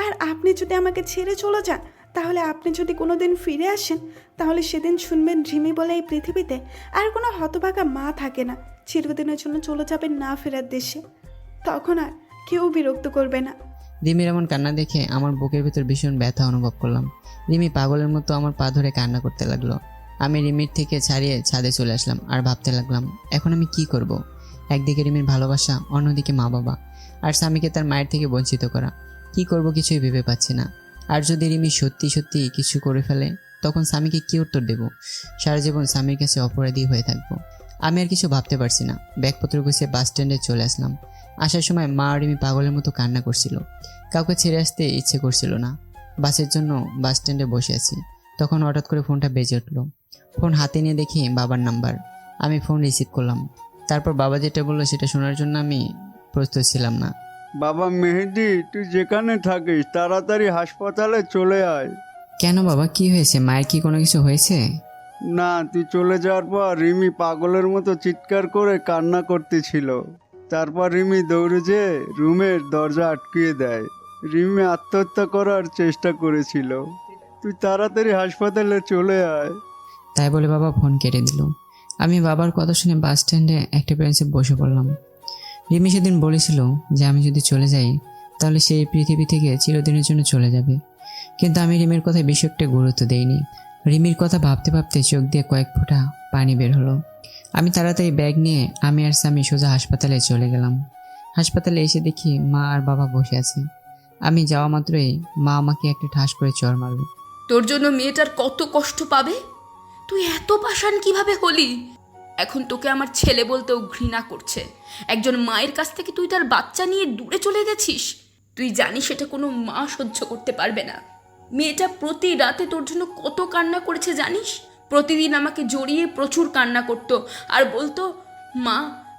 আর আপনি যদি আমাকে ছেড়ে চলে যান, তাহলে আপনি যদি কোনো দিন ফিরে আসেন, তাহলে সেদিন শুনবেন রিমি বলে এই পৃথিবীতে আর কোনো হতভাগা মা থাকে না। চিরদিনের জন্য চলে যাবেন না ফেরার দেশে। তখন আর কেউ বিরক্ত করবে না। রিমির এমন কান্না দেখে আমার বুকের ভিতর ভীষণ ব্যথা অনুভব করলাম। রিমি পাগলের মতো আমার পা ধরে কান্না করতে লাগলো। আমি রিমির থেকে ছাড়িয়ে ছাদে চলে আসলাম আর ভাবতে লাগলাম, এখন আমি কি করব? একদিকে রিমির ভালোবাসা, অন্যদিকে মা বাবা, আর স্বামীকে তার মায়ের থেকে বঞ্চিত করা। কি করব কিছুই ভেবে পাচ্ছি না। আর যদি রিমি সত্যি সত্যি কিছু করে ফেলে, তখন স্বামীকে কি উত্তর দেব? সারা জীবন স্বামীর কাছে অপরাধী হয়ে থাকবো। আমি আর কিছু ভাবতে পারছি না। ব্যাগপত্র গুছিয়ে বাস স্ট্যান্ডে চলে আসলাম। আসার সময় মা আর রিমি পাগলের মতো কান্না করছিল। কাউকে ছেড়ে আসতে ইচ্ছে করছিল না। বাসের জন্য বাস স্ট্যান্ডে বসে আছি, তখন হঠাৎ করে ফোনটা বেজে উঠলো। ফোন হাতে নিয়ে দেখি বাবার নাম্বার। আমি ফোন রিসিভ করলাম। তারপর বাবা যেটা বললো সেটা শোনার জন্য আমি প্রস্তুত ছিলাম না। বাবা মেহেদি, তুই যেখানে থাকিস তাড়াতাড়ি হাসপাতালে চলে আয়। কেন বাবা, কি হয়েছে? মায়ের কি কোনো কিছু হয়েছে? না, তুই চলে যাওয়ার পর রিমি পাগলের মতো চিৎকার করে কান্না করতেছিল। তারপর রিমি দৌড়ে যেয়ে রুমের দরজা আটকিয়ে দেয়। রিমি আত্মহত্যা করার চেষ্টা করেছিল। তুই তাড়াতাড়ি হাসপাতালে চলে আয়। তাই বলে বাবা ফোন কেটে দিল। আমি বাবার কথা শুনে বাস স্ট্যান্ডে একটা বেঞ্চে বসে পড়লাম। রিমি সেদিন বলেছিল যে আমি যদি চলে যাই তাহলে সে এই পৃথিবী থেকে চিরদিনের জন্য চলে যাবে, কিন্তু আমি রিমির কথায় বেশি একটা গুরুত্ব দেইনি। রিমির কথা ভাবতে ভাবতে চোখ দিয়ে কয়েক ফোঁটা পানি বের হলো। আমি তাড়াতাড়ি ব্যাগ নিয়ে আমি আর স্বামী সোজা হাসপাতালে চলে গেলাম। হাসপাতালে এসে দেখি মা আর বাবা বসে আছে। আমি যাওয়া মাত্রই মা আমাকে একটা ঠাস করে চড় মারল। তোর জন্য মেয়েটার কত কষ্ট পাবে, তুই এত পাষাণ কিভাবে হলি? এখন তোকে আমার ছেলে বলতেও ঘৃণা করছে। একজন মায়ের কাছ থেকে তুই তার বাচ্চা নিয়ে দূরে চলে গেছিস। তুই জানিস সেটা কোনো মা সহ্য করতে পারবে না। মেয়েটা প্রতি রাতে তোর জন্য কত কান্না করেছে জানিস? প্রতিদিন আমাকে জড়িয়ে প্রচুর কান্না করতো আর বলতো, মা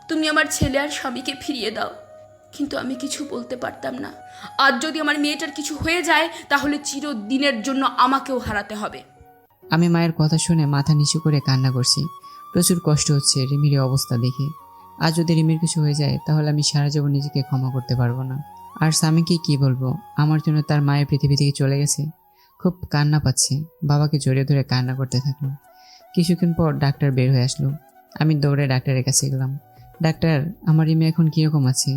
তুমি আমার ছেলে আর স্বামীকে ফিরিয়ে দাও। কিন্তু আমি কিছু বলতে পারতাম না। আজ যদি আমার মেয়েটার কিছু হয়ে যায় তাহলে চিরদিনের জন্য আমাকেও হারাতে হবে। আমি মায়ের কথা শুনে মাথা নিচু করে কান্না করছি। প্রচুর কষ্ট হচ্ছে রিমির এই অবস্থা দেখে। আজ যদি রিমির কিছু হয়ে যায় তাহলে আমি সারা জীবন নিজেকে ক্ষমা করতে পারবো না। আর স্বামীকে কি বলবো, আমার জন্য তার মায়ের পৃথিবী থেকে চলে গেছে। খুব কান্না পাচ্ছে। বাবাকে জড়িয়ে ধরে কান্না করতে থাকলো। কিছুক্ষণ পর ডাক্তার বের হয়ে আসলো। আমি দৌড়ে ডাক্তারের কাছে গেলাম। ডাক্তার, আমার রিমি এখন কীরকম আছে?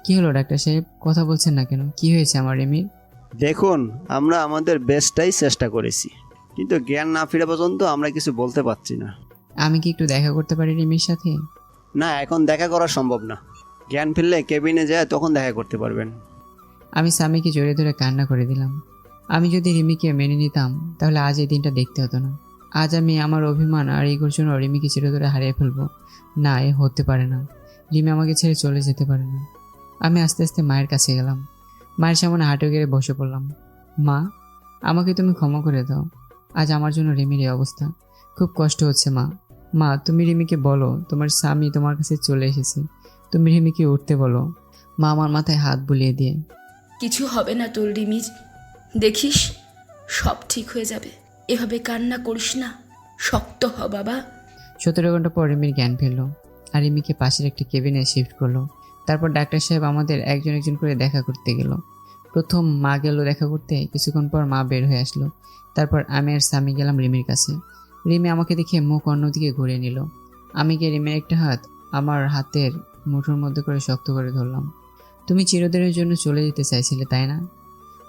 কি হলো ডাক্তার সাহেব, কথা বলছেন না কেন? কি হয়েছে আমার রিমির? দেখুন, আমরা আমাদের বেস্টটাই চেষ্টা করেছি, কিন্তু জ্ঞান না ফিরে পর্যন্ত আমরা কিছু বলতে পারছি না। আমি কি একটু দেখা করতে পারি রিমির সাথে? না, এখন দেখা করা সম্ভব না। জ্ঞান ফিরলে কেবিনে যায় তখন দেখা করতে পারবেন। আমি স্বামীকে জড়িয়ে ধরে কান্না করে দিলাম। আমি যদি রিমিকে মেনে নিতাম তাহলে আজ এই দিনটা দেখতে হতো না। আজ আমি আমার অভিমান আর এগুলোর জন্য রিমিকে চিরে ধরে হারিয়ে ফেলবো। না, এ হতে পারে না। রিমি আমাকে ছেড়ে চলে যেতে পারে না। আমি আস্তে আস্তে মায়ের কাছে গেলাম। মায়ের সামনে হাঁটু গেড়ে বসে পড়লাম। মা, আমাকে তুমি ক্ষমা করে দাও। আজ আমার জন্য রিমির এই অবস্থা। খুব কষ্ট হচ্ছে মা। মা, তুমি রিমিকে বলো তোমার স্বামী তোমার কাছে চলে এসেছে। তুমি রিমিকে উঠতে বলো। মা আমার মাথায় হাত বুলিয়ে দিয়ে, কিছু হবে না তোর রিমি, দেখিস সব ঠিক হয়ে যাবে। এভাবে কান্না করিস না, শক্ত হ বাবা। 17 ঘন্টা পর রিমির জ্ঞান ফেললো আর রিমিকে পাশের একটি কেবিনে শিফট করলো। তারপর ডাক্তার সাহেব আমাদের একজন একজন করে দেখা করতে গেল। প্রথম মা গেল দেখা করতে, কিছুক্ষণ পর মা বের হয়ে আসলো। তারপর আমি আর স্বামী গেলাম রিমির কাছে। রিমি আমাকে দেখে মুখ অন্যদিকে ঘুরিয়ে নিল। আমি গিয়ে রিমির একটা হাত আমার হাতের মুঠোর মধ্যে করে শক্ত করে ধরলাম। তুমি চিরদিনের জন্য চলে যেতে চাইছিলে, তাই না?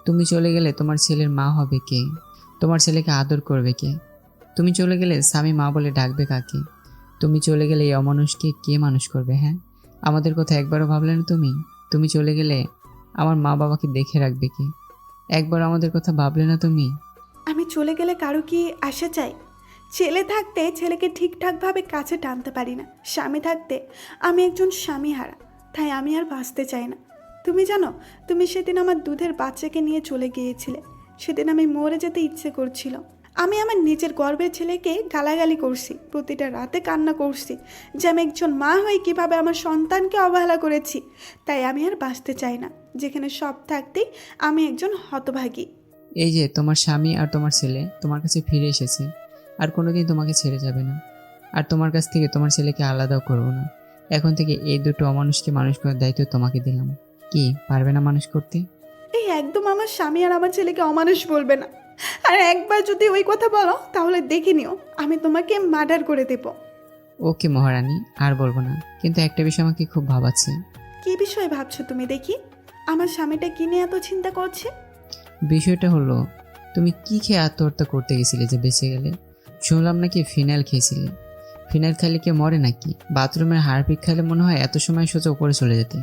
তুমি চলে গেলে তোমার ছেলের মা হবে কে? তোমার ছেলেকে আদর করবে কে? তুমি চলে গেলে স্বামী মা বলে ডাকবে কাকে? তুমি চলে গেলে এই অমানুষকে কে মানুষ করবে? হ্যাঁ, আমাদের কথা একবারও ভাবলে না তুমি? তুমি চলে গেলে আমার মা বাবাকে দেখে রাখবে কে? একবার আমাদের কথা ভাবলে না তুমি? আমি চলে গেলে কারো কি আশা চাই? ছেলে থাকতে ছেলেকে ঠিকঠাকভাবে কাছে টানতে পারি না। স্বামী থাকতে আমি একজন স্বামী হারা, তাই আমি আর বাঁচতে চাই না। তুমি জানো, তুমি সেদিন আমার দুধের বাচ্চাকে নিয়ে চলে গিয়েছিলে। সেদিন আমি মরে যেতে ইচ্ছে করছিল। আমি আমার নিজের গর্বের ছেলেকে গালাগালি করছি, প্রতিটা রাতে কান্না করছি যে আমি একজন মা হয়ে কীভাবে আমার সন্তানকে অবহেলা করেছি। তাই আমি আর বাঁচতে চাই না, যেখানে সব থাকতেই আমি একজন হতভাগী। এই যে তোমার স্বামী আর তোমার ছেলে তোমার কাছে ফিরে এসেছে, আর কোনোদিন তোমাকে ছেড়ে যাবে না। আর তোমার কাছ থেকে তোমার ছেলেকে আলাদাও করবো না। এখন থেকে এই দুটো অমানুষকে মানুষ করার দায়িত্ব তোমাকে দিলাম। কি পারবে না মানুষ করতে? এই একদম আমার স্বামী আর আমার ছেলেকে অমানুষ বলবে না। আর একবার যদি ওই কথা বলো তাহলে দেখে নিও আমি তোমাকে মার্ডার করে দেব। ওকে মহারানী, আর বলবো না। কিন্তু একটা বিষয় আমাকে খুব ভাবাচ্ছে। কি বিষয় ভাবছো তুমি দেখি? আমার স্বামীটা কি নিয়ে এত চিন্তা করছে? বিষয়টা হলো, তুমি কি খেয়ে আত্মহত্যা করতে গেছিলে যে বেঁচে গেলে? শুনলাম নাকি ফিনাইল খেয়েছিলে। ফিনাইল খেলে কে মরে নাকি? বাথরুমের হারপিক খেলে মনে হয় এত সময় সোজা উপরে চলে যেতে।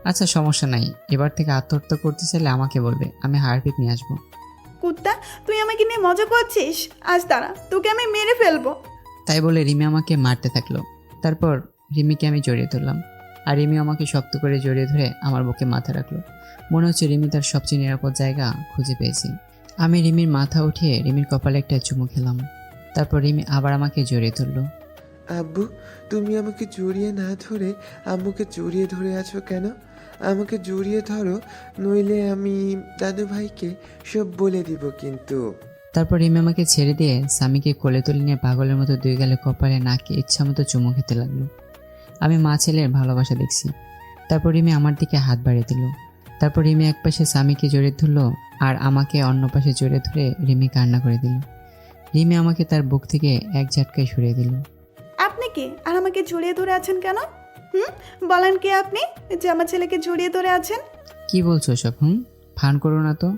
আচ্ছা সমস্যা নাই, এবার থেকে আত্মহত্যা করতে চাইলে আমাকে বলবে, আমি হারপিক নিয়ে আসবো। কুত্তা, তুই আমাকে নিয়ে মজা করছিস? আজ দাঁড়া, তোকে আমি মেরে ফেলবো। তাই বলে রিমি আমাকে মারতে থাকলো। তারপর রিমিকে আমি জড়িয়ে ধরলাম, আর রিমি আমাকে শক্ত করে জড়িয়ে ধরে আমার বুকে মাথা রাখলো। মনে হচ্ছে রিমি তার সবচেয়ে নিরাপদ জায়গা খুঁজে পেয়েছে। আমি রিমির মাথা উঠিয়ে রিমির কপালে একটা চুমু খেলাম। তারপর রিমি আবার আমাকে জড়িয়ে ধরলো। আব্বু, তুমি আমাকে জড়িয়ে না ধরে আম্মুকে জড়িয়ে ধরে আছো কেন? আমাকে জড়িয়ে ধরো, নইলে আমি দাদু ভাইকে সব বলে দিব কিন্তু। তারপর রিমি আমাকে ছেড়ে দিয়ে স্বামীকে কোলে তুলে নিয়ে পাগলের মতো দুই গালে কপালে নাকে ইচ্ছা মতো চুমু খেতে লাগলো। আমি মা ছেলের ভালোবাসা দেখছি। তারপর রিমি আমার দিকে হাত বাড়িয়ে দিল। তারপর রিমি এক পাশে স্বামীকে জড়িয়ে ধরলো আর আমাকে অন্য পাশে জড়িয়ে ধরে রিমি কান্না করে দিল। রিমি আমাকে তার বুক থেকে এক ঝাটকায় সরিয়ে দিল। আপনি কে আর আমাকে জড়িয়ে ধরে আছেন কেন? বলেন কি আপনি যে আমার ছেলেকে জড়িয়ে ধরে আছেন? কি বলছো সব? ফান করো না তো।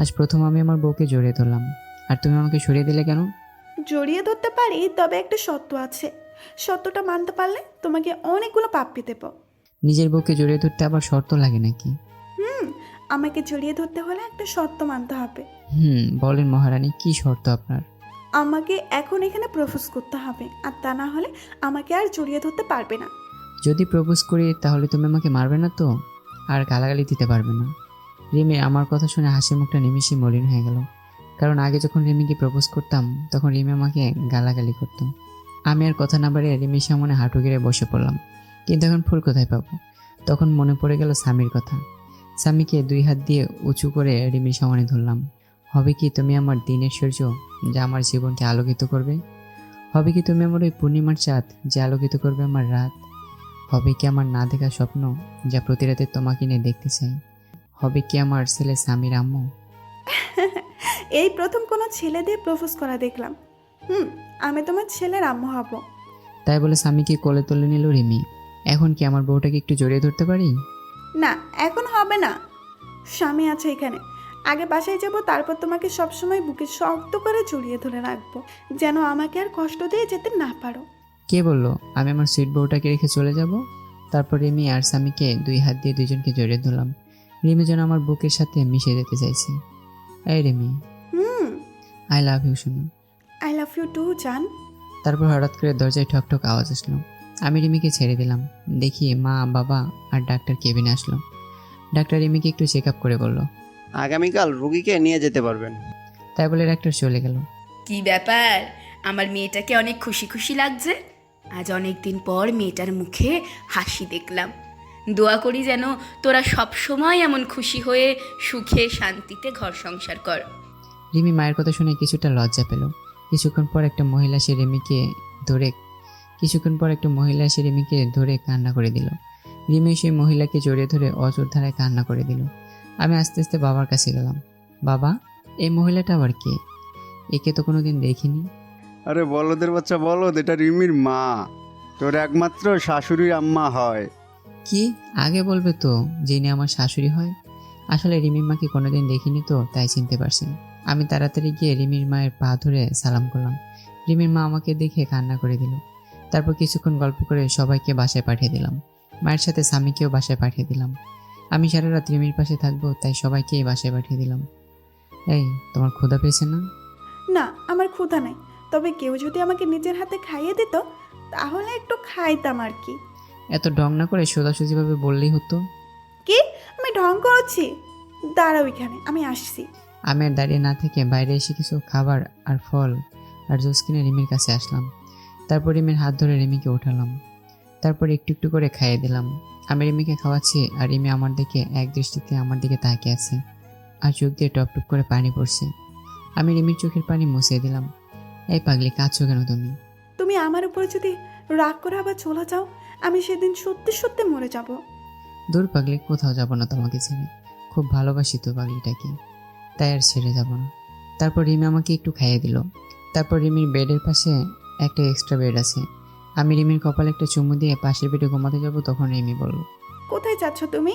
আজ প্রথম আমি আমার বউকে জড়িয়ে ধরলাম, আর তুমি আমাকে সরিয়ে দিলে কেন? জড়িয়ে ধরতে পারি, তবে একটা শর্ত আছে। শর্তটা মানতে পারলে তোমাকে অনেকগুলো পাপ্পি দেব। নিজের বউকে জড়িয়ে ধরতে আবার শর্ত লাগে নাকি? আমাকে জড়িয়ে ধরতে হলে একটা শর্ত মানতে হবে। বলেন মহারানী, কি শর্ত আপনার? আমাকে এখন এখানে প্রপোজ করতে হবে, আর তা না হলে আমাকে আর জড়িয়ে ধরতে পারবে না। যদি প্রপোজ করি তাহলে তুমি আমাকে মারবে না তো, আর গালাগালি দিতে পারবে না? রিমি আমার কথা শুনে হাসি মুখটা নিমিষেই মলিন হয়ে গেল। কারণ আগে যখন রিমিকে প্রপোজ করতাম তখন রিমি আমাকে গালাগালি করতো। আমি আর কথা না বাড়িয়ে রিমির সামনে হাঁটু গেড়ে বসে পড়লাম। কিন্তু এখন ফুল কোথায় পাবো? তখন মনে পড়ে গেল স্বামীর কথা। স্বামীকে 2 হাত দিয়ে উঁচু করে রিমির সামনে ধরলাম। হবে কি তুমি আমার দিনের সূর্য, যা আমার জীবনকে আলোকিত করবে? হবে কি তুমি আমার ওই পূর্ণিমার চাঁদ, যা আলোকিত করবে আমার রাত? হবে কি আমার না দেখা স্বপ্ন, যা প্রতি রাতে তোমাকে নিয়ে দেখতে চাই? হবে কি আমার ছেলে স্বামীর আম্মু? এই প্রথম কোনো ছেলে দিয়ে প্রপোজ করা দেখলাম। আমি তোমার ছেলের আম্মু হব। তাই বলে স্বামীকে কোলে তুলে নিল রিমি। এখন কি আমার বউটাকে একটু জড়িয়ে ধরতে পারি? না, এখন হবে না। স্বামী আছে এখানে। আগে বাসায় যাব, তারপর তোমাকে সবসময় বুকে শক্ত করে জড়িয়ে ধরে রাখবো, যেন আমাকে আর কষ্ট দিয়ে যেতে না পারো। কে বললো আমি আমার সুইট বউটাকে রেখে চলে যাব? তারপর রিমি আর স্বামীকে 2 হাত দিয়ে দুজনকে জড়িয়ে ধরলাম। রিমি যেন আমার বুকের সাথে মিশে যেতে চাইছে। এই রিমি, আই লাভ ইউ শোনা। আই লাভ ইউ টু জান। তারপর হঠাৎ করে দরজায় ঠক ঠক আওয়াজ আসলো। আমি রিমিকে ছেড়ে দিলাম। দেখি মা, বাবা আর ডাক্তার কেবিনে আসলো। ডাক্তার রিমিকে একটু চেক আপ করে বলল। আগামীকাল রুগীকে নিয়ে যেতে পারবেন। তাই বলে ডাক্তার চলে গেল। কি ব্যাপার, আমার মেয়েটাকে অনেক খুশি খুশি লাগছে। আজ অনেক দিন পর মেয়েটার মুখে হাসি দেখলাম। দোয়া করি যেন তোরা সব সময় এমন খুশি হয়ে সুখে শান্তিতে ঘর সংসার কর। রিমি মায়ের কথা শুনে কিছুটা লজ্জা পেল। কিছুক্ষণ পর একটা মহিলা এসে রিমিকে ধরে কান্না করে দিল। রিমি সেই মহিলাকে জড়িয়ে ধরে অজোর ধারায় কান্না করে দিল। আমি আস্তে আস্তে বাবার কাছে গেলাম। বাবা, এই মহিলাটা আবার কে? একে তো কোনোদিন দেখিনি। আরে বলদের বাচ্চা বলদ, এটা রিমির মা, তোর একমাত্র শাশুড়ির আম্মা হয়। কি আগে বলবে তো যিনি আমার শাশুড়ি হয়? আসলে রিমির মাকে কোনোদিন দেখিনি তো, তাই চিনতে পারছেন। আমি তাড়াতাড়ি গিয়ে রিমির মায়ের পা ধরে সালাম করলাম। রিমির মা আমাকে দেখে কান্না করে দিল। তারপর কিছুক্ষণ গল্প করে সবাইকে বাসায় পাঠিয়ে দিলাম। মায়ের সাথে স্বামীকেও বাসায় পাঠিয়ে দিলাম। আমি সারা রাত রিমির পাশে থাকবো, তাই সবাইকেই বাসায় পাঠিয়ে দিলাম। এই, তোমার ক্ষুধা পেয়েছে না? না, আমার ক্ষুধা নাই, তবে কেউ যদি আমাকে নিজের হাতে খাইয়ে দিত তাহলে একটু খাইতাম আর কি। এত ঢং না করে সোজাসুজিভাবে বললেই হতো। কি আমি ঢং করছি? দাঁড়াও এখানে, আমি আসছি। আমি আর দাঁড়িয়ে না থেকে বাইরে এসে কিছু খাবার আর ফল আর জুস কিনে রিমির কাছে আসলাম। তারপর রিমির হাত ধরে রিমিকে উঠালাম। তারপর একটু একটু করে খাইয়ে দিলাম। আমি রিমিকে খাওয়াচ্ছি আর রিমি আমার দিকে এক দৃষ্টিতে আমার দিকে তাকিয়ে আছে, আর চোখ দিয়ে টপ টপ করে পানি পড়ছে। আমি রিমির চোখের পানি মুছিয়ে দিলাম। এই পাগলি, কাঁদছো কেন তুমি? তুমি আমার উপর যদি রাগ করে আবার চলে যাও, আমি সেদিন সত্যি সত্যি মরে যাব। দূর পাগলি, কোথাও যাব না তোমাকে ছেড়ে। খুব ভালোবাসি তো পাগলিটাকে, তাই আর ছেড়ে যাব না। তারপর রিমি আমাকে একটু খাইয়ে দিল। তারপর রিমির বেডের পাশে একটা এক্সট্রা বেড আছে। আমি রিমির কপালে একটা চুমু দিয়ে পাশের বেডে ঘুমাতে যাব, তখন রিমি বলল, কোথায় যাচ্ছ তুমি?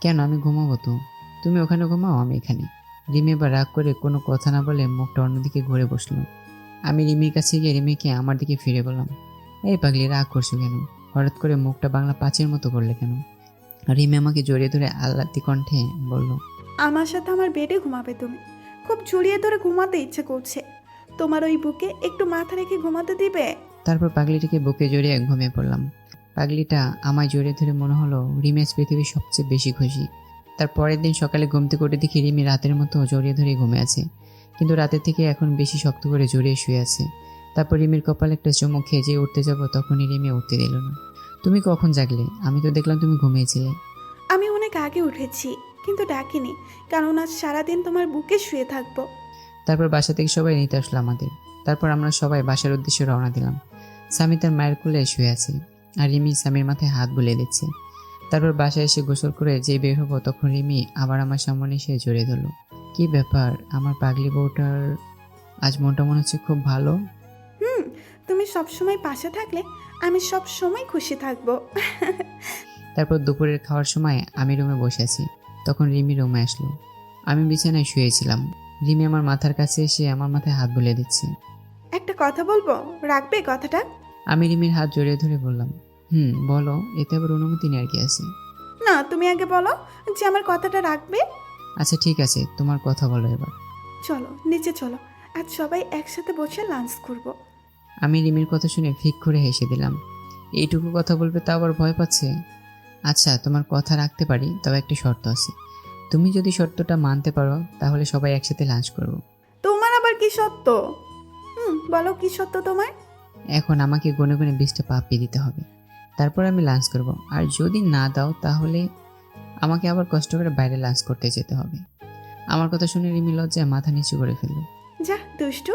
কেন, আমি ঘুমাবো তো, তুমি ওখানে ঘুমাও, আমি এখানে। রিমি এবার রাগ করে কোনো কথা না বলে মুখটা অন্যদিকে ঘুরে বসলো। আমি রিমির কাছে গিয়ে রিমিকে আমার দিকে ফিরে বললাম, এই পাগলি, রাগ করছো কেন? হঠাৎ করে মুখটা বাংলা পাঁচের মতো করলে কেন? রিমি আমাকে জড়িয়ে ধরে আহ্লাদি কণ্ঠে বলল, আমার সাথে আমার বেডে ঘুমাবে তুমি? খুব জড়িয়ে ধরে ঘুমাতে ইচ্ছে করছে। তোমার ওই বুকে একটু মাথা রেখে ঘুমাতে দিবে? তারপর পাগলিটিকে বুকে জড়িয়ে ঘুমিয়ে পড়লাম। পাগলিটা আমায় জড়িয়ে ধরে মনে হলো রিমি আজ পৃথিবীর সবচেয়ে বেশি খুশি। তার পরের দিন সকালে ঘুম থেকে উঠে দেখি রিমি রাতের মতো জড়িয়ে ধরে ঘুমে আছে, কিন্তু রাতের থেকে এখন বেশি শক্ত করে জড়িয়ে শুয়ে আছে। তারপর রিমির কপালে একটা চুমু খেয়ে যে উঠতে যাব, তখনই রিমি উঠতে দিল না। তুমি কখন জাগলে? আমি তো দেখলাম তুমি ঘুমিয়েছিলে। আমি অনেক আগে উঠেছি, কিন্তু ডাকিনি, কারণ আজ সারাদিন তোমার বুকে শুয়ে থাকবো। তারপর বাসা থেকে সবাই নিতে আসলো আমাদের। তারপর আমরা সবাই বাসার উদ্দেশ্যে রওনা দিলাম। স্বামী তার মায়ের কোলে শুয়ে আছে, আর রিমি স্বামীর মাথায় হাত বুলিয়ে দিচ্ছে। তারপর বাসায় এসে গোসল করে যে বের হবো, তখন রিমি আবার আমার সামনে এসে জড়িয়ে ধরলো। কি ব্যাপার, আমার পাগলি বউটার আজ মনটা মনে হচ্ছে খুব ভালো। তুমি সবসময় পাশে থাকলে আমি সব সময় খুশি থাকবো। তারপর দুপুরের খাওয়ার সময় আমি রুমে বসে আছি, তখন রিমি রুমে আসলো। আমি বিছানায় শুয়েছিলাম, রিমি আমার মাথার কাছে এসে আমার মাথায় হাত বুলিয়ে দিচ্ছে। একটা কথা বলবো, রাখবে কথাটা? আমি রিমির হাত জড়িয়ে ধরে বললাম, বলো, এতে আবার অনুমতি নেওয়ার কি আছে? না, তুমি আগে বলো যে আমার কথাটা রাখবে। আচ্ছা ঠিক আছে, তোমার কথা বলো এবার। চলো নিচে চলো, আজ সবাই একসাথে বসে লাঞ্চ করবো। আমি রিমির কথা শুনে ফিক করে হেসে দিলাম। এইটুকু কথা বলবে তা আবার ভয় পাচ্ছে। আচ্ছা, তোমার কথা রাখতে পারি, তবে একটা শর্ত আছে। তুমি যদি শর্তটা মানতে পারো তাহলে সবাই একসাথে লাঞ্চ করব। তোমার আবার কি সত্য? বলো কি সত্য তোমার? এখন আমাকে গুনে গুনে 20টা পাপ্পি দিতে হবে, তারপর আমি লাঞ্চ করব। আর যদি না দাও তাহলে আমাকে আবার কষ্ট করে বাইরে লাঞ্চ করতে যেতে হবে। আমার কথা শুনে রিমি লজ্জায় মাথা নিচু করে ফেলল। যা দুষ্টু,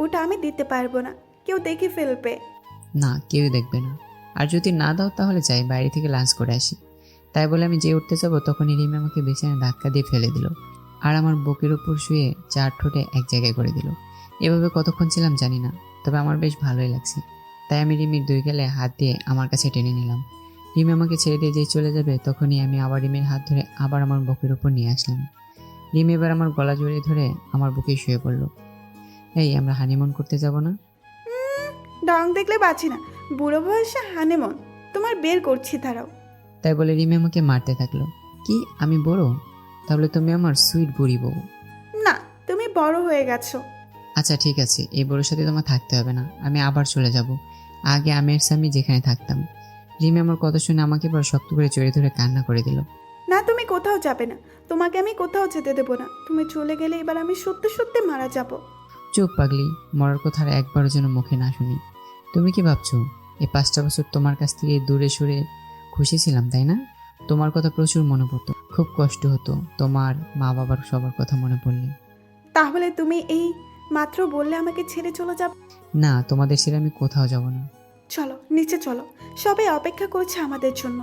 ওটা আমি দিতে পারবো না, কেউ দেখে ফেলবে। না, কেউই দেখবে না। আর যদি না দাও তাহলে যাই বাইরে থেকে লাঞ্চ করে আসি। তাই বলে আমি যে উঠতে যাবো তখনই রিমি আমাকে বিছানায় ধাক্কা দিয়ে ফেলে দিল আর আমার বুকের উপর শুয়ে 4 ঠোঁটে এক জায়গায় করে দিল। এভাবে কতক্ষণ ছিলাম জানি না, তবে আমার বেশ ভালোই লাগছে। তাই আমি রিমির 2 গালে হাত দিয়ে আমার কাছে টেনে নিলাম। রিমি আমাকে ছেড়ে দিয়ে যেই চলে যাবে তখনই আমি আবার রিমির হাত ধরে আবার আমার বুকের উপর নিয়ে আসলাম। রিমি এবার আমার গলা জড়িয়ে ধরে আমার বুকে শুয়ে পড়ল। এই, আমরা হানিমুন করতে যাব না? ডং দেখলে বাঁচি না, বুড়ো বয়সে হানিমুন? তোমার বের করছি, দাঁড়াও। তাই বলে রিমি আমাকে মারতে থাকলো। কি, আমি বড়? তাহলে তুমি আমার সুইট বুড়ি বউ। না, তুমি বড় হয়ে গেছো। আচ্ছা ঠিক আছে, এই বড়োর সাথে তোমার থাকতে হবে না, আমি আবার চলে যাব আগে আমের স্বামী যেখানে থাকতাম। রিমি আমার কথা শুনে আমাকে এবার শক্ত করে জড়িয়ে ধরে কান্না করে দিল। না, তুমি কোথাও যাবে না, তোমাকে আমি কোথাও যেতে দেবো না। তুমি চলে গেলে এবার আমি সত্যি সত্যি মারা যাব। চুপ পাগলি, মরার কথা আর একবারও যেন মুখে না শুনি। তুমি কি ভাবছো এই 5টা বছর তোমার কাছ থেকে দূরে সরে খুশি ছিলাম, তাই না? তোমার কথা প্রচুর মনে পড়তো, খুব কষ্ট হতো তোমার মা বাবার সবার কথা মনে পড়লে। তাহলে তুমি এই মাত্র বললে আমাকে ছেড়ে চলে যাবে? না, তোমাদের ছেড়ে আমি কোথাও যাব না। চলো নিচে চলো, সবাই অপেক্ষা করছে আমাদের জন্য।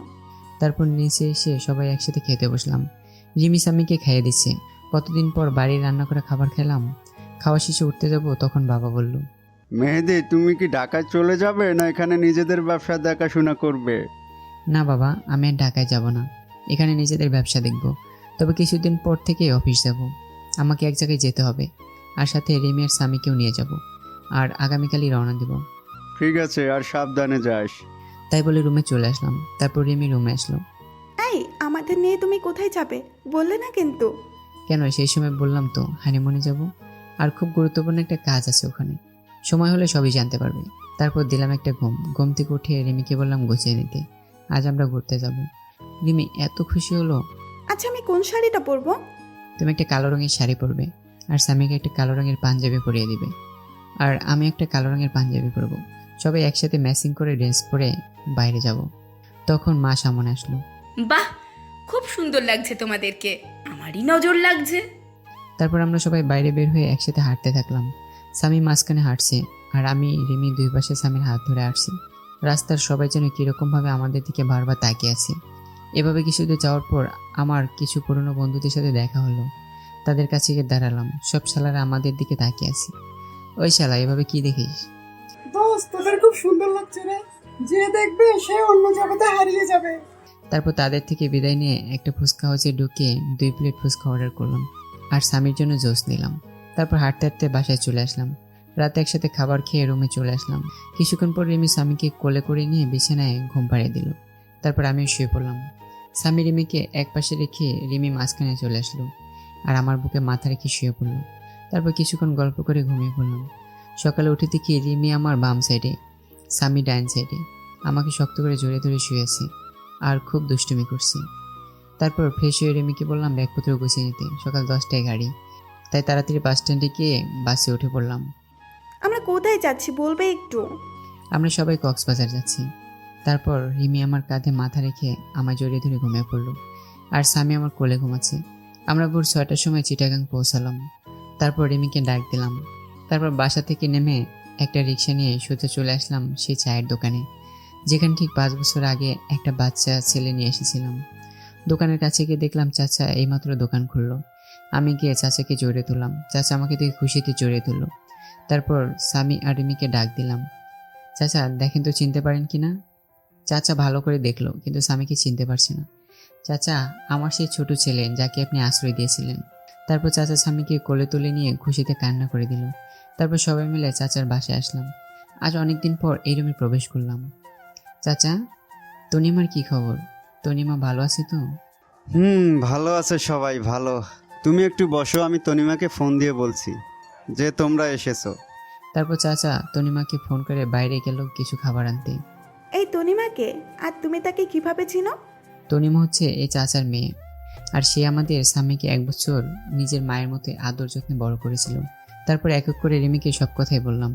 তারপর নিচে এসে সবাই একসাথে খেতে বসলাম। রিমি স্বামীকে খাইয়ে দিচ্ছে। কতদিন পর বাড়ির রান্না করা খাবার খেলাম। খাওয়া শেষে উঠতে যাব তখন বাবা বলল, মেহেদি, তুমি কি ঢাকায় চলে যাবে না এখানে নিজেদের ব্যবসা দেখাশোনা করবে? না বাবা, আমি আর ঢাকায় যাব না, এখানে নিজেদের ব্যবসা দেখব। তবে কিছুদিন পর থেকে অফিস যাব। আমাকে এক জায়গায় যেতে হবে, আর সাথে রিমি আর স্বামীকেও নিয়ে যাব। আর আগামীকালই রওনা দেব। ঠিক আছে, আর সাবধানে যাস। তাই বলে রুমে চলে আসলাম। তারপর রিমি রুমে আসলো। এই, আমাদের নিয়ে তুমি কোথায় যাবে বললে না কিন্তু? কেন, সেই সময় বললাম তো হানিমুনে যাব, আর খুব গুরুত্বপূর্ণ একটা কাজ আছে ওখানে। সময় হলে সবই জানতে পারবে। তারপর দিলাম একটা ঘুম থেকে উঠে রিমিকে বললাম গুছিয়ে নিতে, আজ আমরা ঘুরতে যাব। রিমি এত খুশি হলো। আচ্ছা, আমি কোন শাড়িটা পরবো? তুমি একটা কালো রঙের শাড়ি পরবে, আর স্বামীকে একটা কালো রঙের পাঞ্জাবি পরিয়ে দিবে, আর আমি একটা কালো রঙের পাঞ্জাবি পরবো। সবাই একসাথে ম্যাচিং করে ড্রেস পরে বাইরে যাব। তখন মা সামনে আসলো। বাহ, খুব সুন্দর লাগছে তোমাদেরকে, আমারই নজর লাগছে। তারপর আমরা সবাই বাইরে বের হয়ে একসাথে হাঁটতে থাকলাম। স্বামী মাঝখানে হাঁটছে, আর আমি রিমি 2 পাশে স্বামীর হাত ধরে আসছি। রাস্তার সবাই যেন কীরকমভাবে আমাদের দিকে বারবার তাকিয়ে আছে। এভাবে কিছুদূর যাওয়ার পর আমার কিছু পুরনো বন্ধুদের সাথে দেখা হলো। তাদের কাছে গিয়ে দাঁড়ালাম। সব শালারা আমাদের দিকে তাকিয়ে আছে। ওই শালা, এভাবে কি দেখিস? দোস্ত, তোদের খুব সুন্দর লাগছে রে, যে দেখবে সে অন্য জগতে হারিয়ে যাবে। তারপর তাদের থেকে বিদায় নিয়ে একটা ফুচকা হাউসে ঢুকে 2 প্লেট ফুচকা অর্ডার করলাম, আর স্বামীর জন্য জুস নিলাম। তারপর হাঁটতে হাঁটতে বাসায় চলে আসলাম। রাতে একসাথে খাবার খেয়ে রুমে চলে আসলাম। কিছুক্ষণ পর রিমি স্বামীকে কোলে করে নিয়ে বিছানায় ঘুম পাড়িয়ে দিল। তারপর আমিও শুয়ে পড়লাম। স্বামী রিমিকে এক পাশে রেখে রিমি মাঝখানে চলে আসলো, আর আমার বুকে মাথা রেখে শুয়ে পড়লো। তারপর কিছুক্ষণ গল্প করে ঘুমিয়ে পড়লাম। সকালে উঠে দেখি রিমি আমার বাম সাইডে, স্বামী ডাইন সাইডে আমাকে শক্ত করে জড়িয়ে ধরে শুয়ে আছে আর খুব দুষ্টুমি করছি। তারপর ফ্রেশ হয়ে রিমিকে বললাম ব্যাগপত্র গুছিয়ে নিতে, সকাল 10টায় গাড়ি। তাই তাড়াতাড়ি বাস স্ট্যান্ডে গিয়ে বাসে উঠে পড়লাম। আমরা কোথায় যাচ্ছি বলবে একটু? আমরা সবাই কক্সবাজার যাচ্ছি। তারপর রিমি আমার কাঁধে মাথা রেখে আমায় জড়িয়ে ধরে ঘুমিয়ে পড়লো, আর স্বামী আমার কোলে ঘুমাচ্ছে। আমরা ভোর 6টার সময় চিটাগাং পৌঁছালাম। তারপর রিমিকে ডাক দিলাম। তারপর বাসা থেকে নেমে একটা রিক্সা নিয়ে সোজা চলে আসলাম সেই চায়ের দোকানে, যেখানে ঠিক 5 বছর আগে একটা বাচ্চা ছেলে নিয়ে এসেছিলাম। দোকানের কাছে গিয়ে দেখলাম চাচা এইমাত্র দোকান খুললো। আমি গিয়ে চাচাকে জড়িয়ে ধরলাম। চাচা আমাকে দেখে খুশিতে জড়িয়ে ধরলো। তারপর স্বামী আর রিমিকে ডাক দিলাম। চাচা দেখেন তো চিনতে পারেন কি না। চাচা ভালো করে দেখলো কিন্তু স্বামীকে চিনতে পারছে না। চাচা, আমার সেই ছোট ছেলে যাকে আপনি আশ্রয় দিয়েছিলেন। তারপর চাচা স্বামীকে কোলে তুলে নিয়ে খুশিতে কান্না করে দিল। তারপর সবাই মিলে চাচার বাসায় আসলাম। আজ অনেকদিন পর এই রুমে প্রবেশ করলাম। চাচা, তনিমার কি খবর? তনিমা ভালো আছে তো? ভালো আছে সবাই, ভালো। তুমি একটু বসো, আমি তনিমাকে ফোন দিয়ে বলছি যে তোমরা এসেছো। তারপর চাচা তনিমাকে ফোন করে বাইরে গেল কিছু খাবার আনতে। এই তনিমাকে, আর তুমি তাকে কিভাবে চিনো? তনিমা হচ্ছে এই চাচার মেয়ে, আর সে আমাদের স্বামীকে 1 বছর নিজের মায়ের মতো আদর যত্নে বড় করেছিল। তারপর এক এক করে রিমিকে সব কথাই বললাম।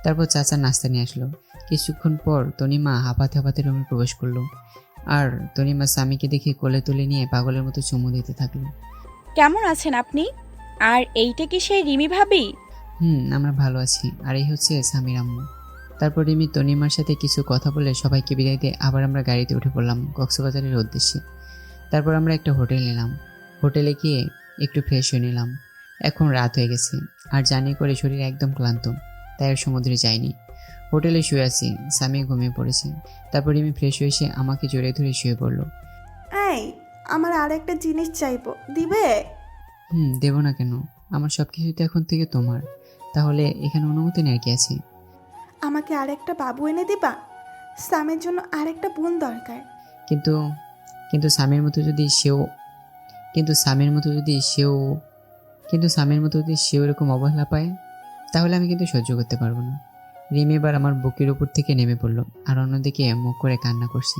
তারপর চাচা নাস্তা নিয়ে আসলো। কিছুক্ষণ পর তনিমা হাঁপাতে হাঁপাতে রুমে প্রবেশ করলো, আর তনিমা স্বামীকে দেখে কোলে তুলে নিয়ে পাগলের মতো চুমু দিতে থাকলো। কেমন আছেন আপনি? আর এইটা কি সেই রিমি ভাবি? আমরা ভালো আছি, আর এই হচ্ছে স্বামীর আম্মু। তারপর রিমি তনিমার সাথে কিছু কথা বলে সবাইকে বিদায় দিয়ে আবার আমরা গাড়িতে উঠে পড়লাম কক্সবাজারের উদ্দেশ্যে। তারপর আমরা একটা হোটেল নিলাম। হোটেলে গিয়ে একটু ফ্রেশ হয়ে নিলাম। এখন রাত হয়ে গেছে, আর জার্নি করে শরীর একদম ক্লান্ত, তাই আর সমুদ্রে যাইনি। হোটেলে শুয়ে আছি, স্বামী ঘুমিয়ে পড়েছে। তারপর রিমি ফ্রেশ হয়ে এসে আমাকে জড়িয়ে ধরে শুয়ে পড়লো। এই, আমার আর একটা জিনিস চাইবো, দিবে? দেবো না কেন? আমার সব কিছু তো এখন থেকে তোমার। তাহলে এখানে অনুমতি নেই কি আছে? আমাকে আরেকটা বাবু এনে দিবা? স্বামীর জন্য আরেকটা বোন দরকার। কিন্তু কিন্তু স্বামীর মতো যদি সেও কিন্তু স্বামীর মতো যদি সেও এরকম অবহেলা পায়, তাহলে আমি কিন্তু সহ্য করতে পারবো না। রিমি এবার আমার বুকের উপর থেকে নেমে পড়লো, আর অন্যদিকে মুখ করে কান্না করছে।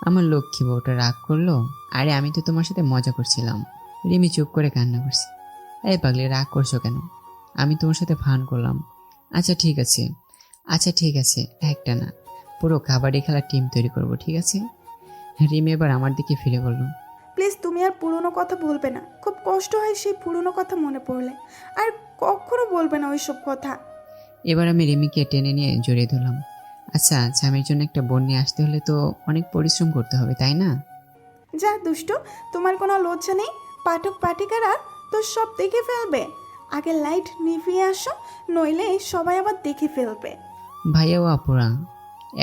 আমার লক্ষ্মী বউটা রাগ করলো। আরে আমি তো তোমার সাথে মজা করছিলাম। রিমি চুপ করে কান্না করছে। এই পাগলি, রাগ করছো কেন? আমি তোমার সাথে ফান করলাম। আচ্ছা ঠিক আছে, একটা না, পুরো কাবাডি খেলার টিম তৈরি করবো, ঠিক আছে? রিমি এবার আমার দিকে ফিরে বলল, প্লিজ, তুমি আর পুরনো কথা বলবে না। খুব কষ্ট হয় সেই পুরনো কথা মনে পড়লে। আর কখনো বলবে না ওইসব কথা। এবার আমি রিমিকে টেনে নিয়ে জড়িয়ে ধরলাম। আচ্ছা, স্বামীর জন্য একটা বোন নিয়ে আসতে হলে তো অনেক পরিশ্রম করতে হবে, তাই না? যা দুষ্টু, তোমার কোনো লজ্জা নেই? পাঠক পাঠিকারা তো সব দেখে ফেলবে। আগে লাইট নিভিয়ে আসো, নইলে সবাই আবার দেখে ফেলবে। ভাইয়া ও আপুরা,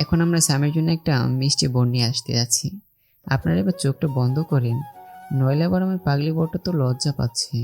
এখন আমরা স্বামীর জন্য একটা মিষ্টি বোন নিয়ে আসতে যাচ্ছি। আপনারা এবার চোখটা বন্ধ করেন, নইলে আবার আমার পাগলি বউটা তো লজ্জা পাচ্ছে।